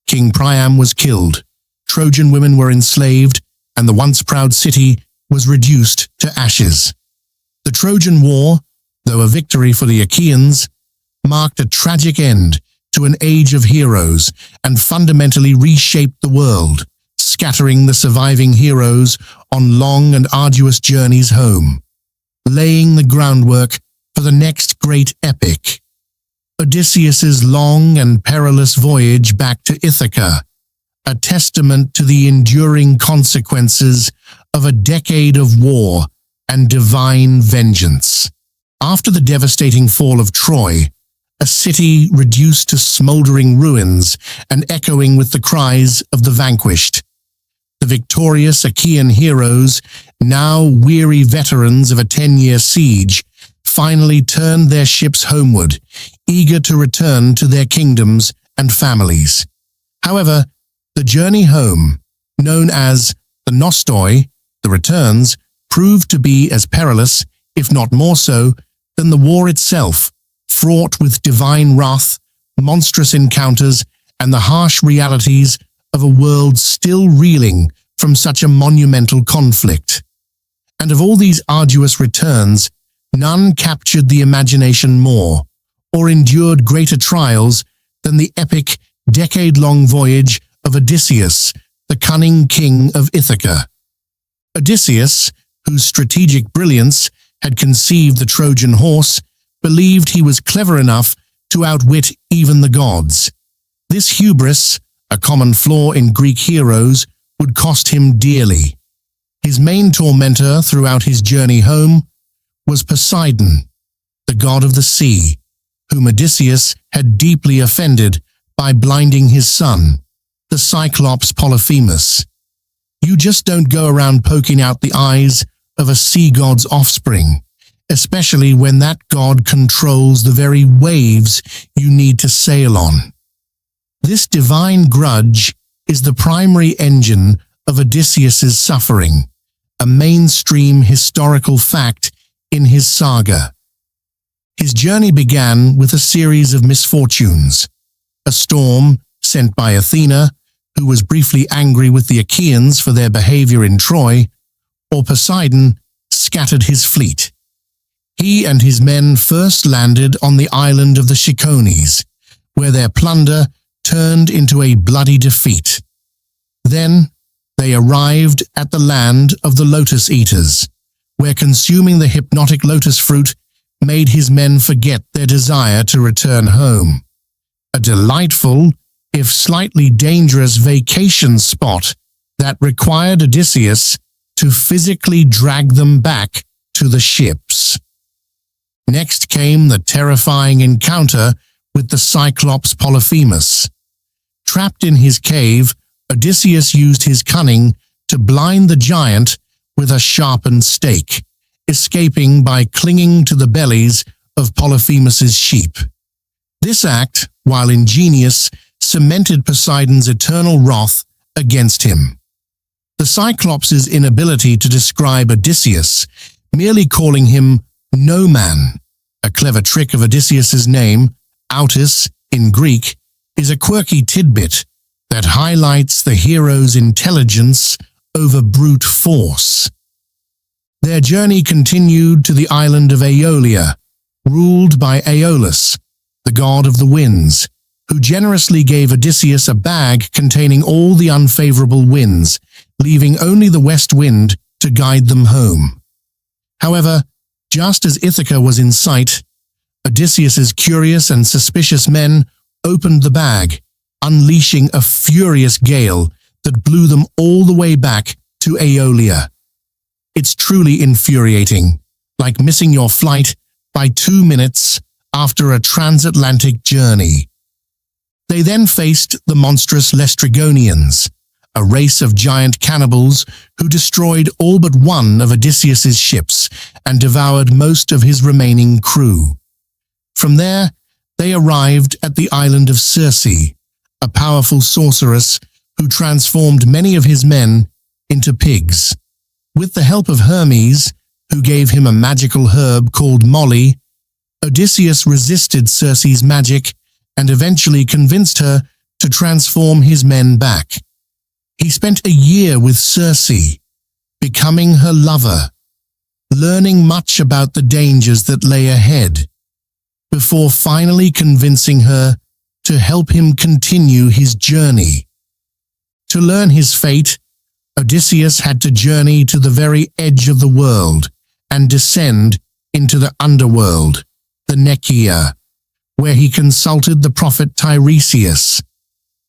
King Priam was killed, Trojan women were enslaved, and the once proud city was reduced to ashes. The Trojan War, though a victory for the Achaeans, marked a tragic end to an age of heroes and fundamentally reshaped the world, scattering the surviving heroes on long and arduous journeys home, laying the groundwork for the next great epic. Odysseus's long and perilous voyage back to Ithaca, a testament to the enduring consequences of a decade of war and divine vengeance. After the devastating fall of Troy, a city reduced to smoldering ruins and echoing with the cries of the vanquished, the victorious Achaean heroes, now weary veterans of a 10-year siege, finally turned their ships homeward, eager to return to their kingdoms and families. However, the journey home, known as the Nostoi, the returns, proved to be as perilous, if not more so, than the war itself, fraught with divine wrath, monstrous encounters, and the harsh realities of a world still reeling from such a monumental conflict. And of all these arduous returns, none captured the imagination more, or endured greater trials than the epic, decade-long voyage of Odysseus, the cunning king of Ithaca. Odysseus, whose strategic brilliance had conceived the Trojan horse, believed he was clever enough to outwit even the gods. This hubris, a common flaw in Greek heroes, would cost him dearly. His main tormentor throughout his journey home was Poseidon, the god of the sea, whom Odysseus had deeply offended by blinding his son, the Cyclops Polyphemus. You just don't go around poking out the eyes of a sea god's offspring, especially when that god controls the very waves you need to sail on. This divine grudge is the primary engine of Odysseus's suffering, a mainstream historical fact in his saga. His journey began with a series of misfortunes: a storm sent by Athena, who was briefly angry with the Achaeans for their behavior in Troy, or Poseidon scattered his fleet. He and his men first landed on the island of the Cicones, where their plunder turned into a bloody defeat. Then they arrived at the land of the Lotus Eaters, where consuming the hypnotic lotus fruit made his men forget their desire to return home. A delightful, if slightly dangerous vacation spot that required Odysseus to physically drag them back to the ships. Next came the terrifying encounter with the Cyclops Polyphemus. Trapped in his cave, Odysseus used his cunning to blind the giant with a sharpened stake, escaping by clinging to the bellies of Polyphemus's sheep. This act, while ingenious, cemented Poseidon's eternal wrath against him. The Cyclops' inability to describe Odysseus, merely calling him no man, a clever trick of Odysseus's name, Autis in Greek, is a quirky tidbit that highlights the hero's intelligence over brute force. Their journey continued to the island of Aeolia, ruled by Aeolus, the god of the winds, who generously gave Odysseus a bag containing all the unfavorable winds, leaving only the west wind to guide them home. However, just as Ithaca was in sight, Odysseus's curious and suspicious men opened the bag, unleashing a furious gale that blew them all the way back to Aeolia. It's truly infuriating, like missing your flight by 2 minutes after a transatlantic journey. They then faced the monstrous Laestrygonians, a race of giant cannibals who destroyed all but one of Odysseus's ships and devoured most of his remaining crew. From there, they arrived at the island of Circe, a powerful sorceress who transformed many of his men into pigs. With the help of Hermes, who gave him a magical herb called moly, Odysseus resisted Circe's magic and eventually convinced her to transform his men back. He spent a year with Circe, becoming her lover, learning much about the dangers that lay ahead, before finally convincing her to help him continue his journey. To learn his fate, Odysseus had to journey to the very edge of the world and descend into the underworld, the Nekia, where he consulted the prophet Tiresias.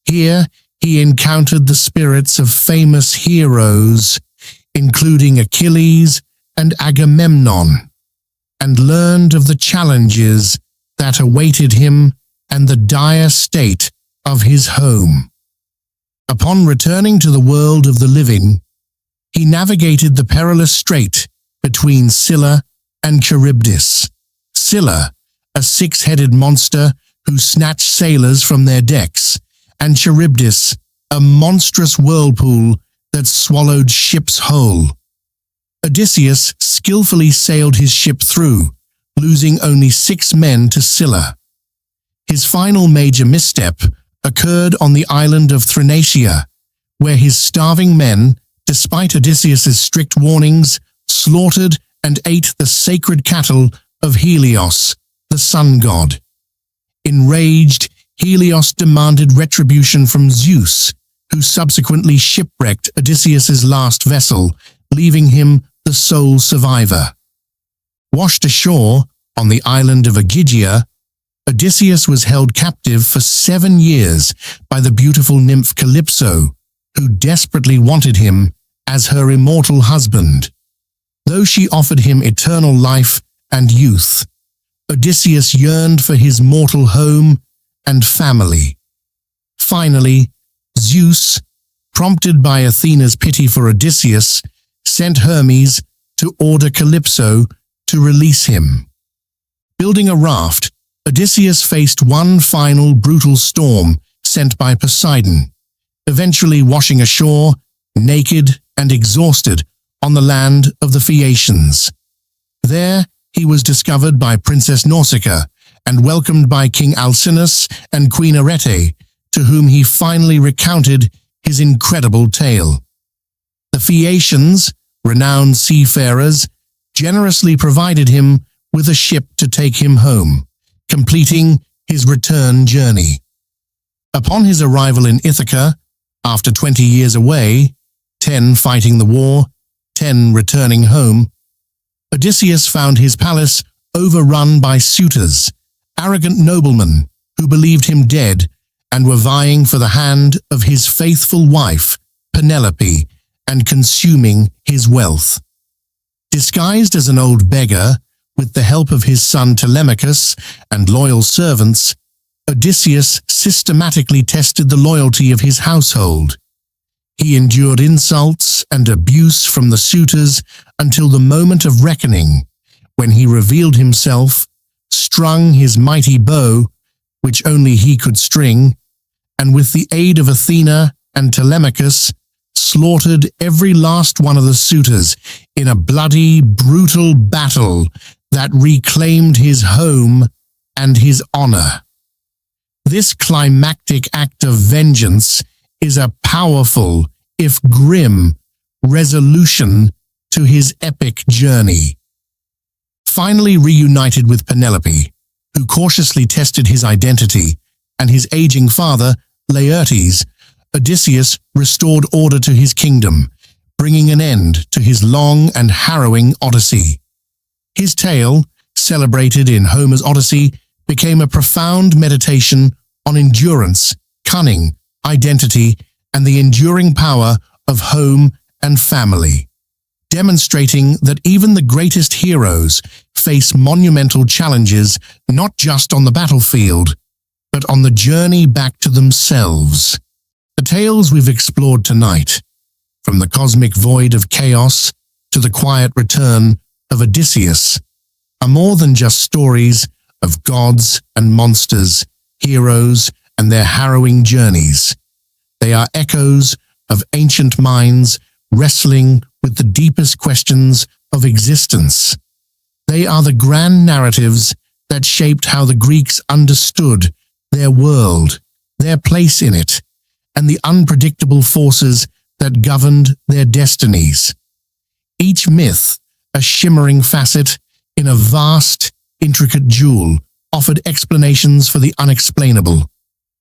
Here, he encountered the spirits of famous heroes, including Achilles and Agamemnon, and learned of the challenges that awaited him and the dire state of his home. Upon returning to the world of the living, he navigated the perilous strait between Scylla and Charybdis. Scylla, a 6-headed monster who snatched sailors from their decks, and Charybdis, a monstrous whirlpool that swallowed ships whole. Odysseus skillfully sailed his ship through, losing only 6 men to Scylla. His final major misstep occurred on the island of Thrinacia, where his starving men, despite Odysseus's strict warnings, slaughtered and ate the sacred cattle of Helios, the sun god. Enraged, Helios demanded retribution from Zeus, who subsequently shipwrecked Odysseus's last vessel, leaving him the sole survivor. Washed ashore on the island of Ogygia, Odysseus was held captive for 7 years by the beautiful nymph Calypso, who desperately wanted him as her immortal husband. Though she offered him eternal life and youth, Odysseus yearned for his mortal home and family. Finally, Zeus, prompted by Athena's pity for Odysseus, sent Hermes to order Calypso to release him. Building a raft, Odysseus faced one final brutal storm sent by Poseidon, eventually washing ashore, naked and exhausted, on the land of the Phaeacians. There, he was discovered by Princess Nausicaa and welcomed by King Alcinous and Queen Arete, to whom he finally recounted his incredible tale. The Phaeacians, renowned seafarers, generously provided him with a ship to take him home, completing his return journey. Upon his arrival in Ithaca, after 20 years away, 10 fighting the war, 10 returning home, Odysseus found his palace overrun by suitors, arrogant noblemen who believed him dead and were vying for the hand of his faithful wife, Penelope, and consuming his wealth. Disguised as an old beggar, with the help of his son Telemachus and loyal servants, Odysseus systematically tested the loyalty of his household. He endured insults and abuse from the suitors until the moment of reckoning, when he revealed himself, strung his mighty bow, which only he could string, and with the aid of Athena and Telemachus, slaughtered every last one of the suitors in a bloody, brutal battle that reclaimed his home and his honor. This climactic act of vengeance is a powerful, if grim, resolution to his epic journey. Finally reunited with Penelope, who cautiously tested his identity, and his aging father, Laertes, Odysseus restored order to his kingdom, bringing an end to his long and harrowing odyssey. His tale, celebrated in Homer's Odyssey, became a profound meditation on endurance, cunning, identity, and the enduring power of home and family, demonstrating that even the greatest heroes face monumental challenges not just on the battlefield, but on the journey back to themselves. The tales we've explored tonight, from the cosmic void of chaos to the quiet return of Odysseus, are more than just stories of gods and monsters, heroes, and their harrowing journeys. They are echoes of ancient minds wrestling with the deepest questions of existence. They are the grand narratives that shaped how the Greeks understood their world, their place in it, and the unpredictable forces that governed their destinies. Each myth, a shimmering facet in a vast, intricate jewel, offered explanations for the unexplainable.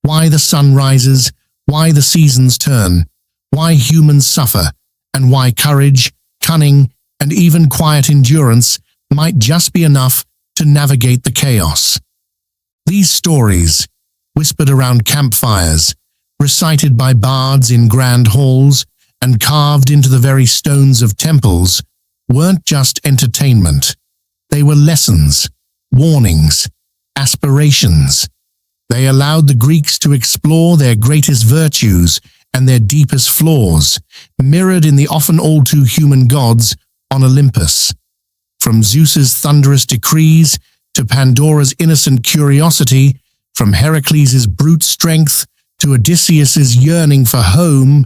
Why the sun rises, why the seasons turn, why humans suffer, and why courage, cunning, and even quiet endurance might just be enough to navigate the chaos. These stories, whispered around campfires, recited by bards in grand halls, and carved into the very stones of temples, weren't just entertainment. They were lessons, warnings, aspirations. They allowed the Greeks to explore their greatest virtues and their deepest flaws, mirrored in the often all-too-human gods on Olympus. From Zeus's thunderous decrees to Pandora's innocent curiosity, from Heracles' brute strength to Odysseus' yearning for home,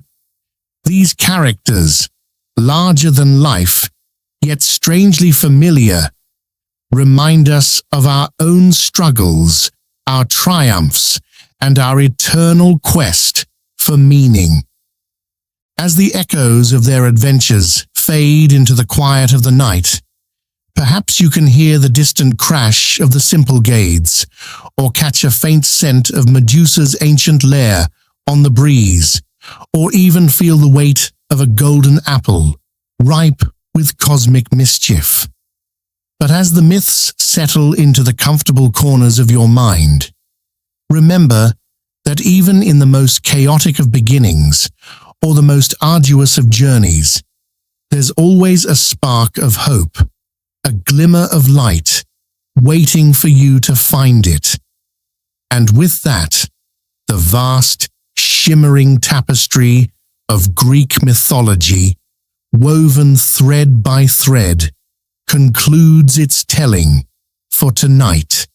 these characters, larger than life, yet strangely familiar, remind us of our own struggles, our triumphs, and our eternal quest for meaning. As the echoes of their adventures fade into the quiet of the night, perhaps you can hear the distant crash of the Symplegades, or catch a faint scent of Medusa's ancient lair on the breeze, or even feel the weight of a golden apple, ripe with cosmic mischief. But as the myths settle into the comfortable corners of your mind, remember that even in the most chaotic of beginnings, or the most arduous of journeys, there's always a spark of hope, a glimmer of light, waiting for you to find it. And with that, the vast, shimmering tapestry of Greek mythology, woven thread by thread, concludes its telling for tonight.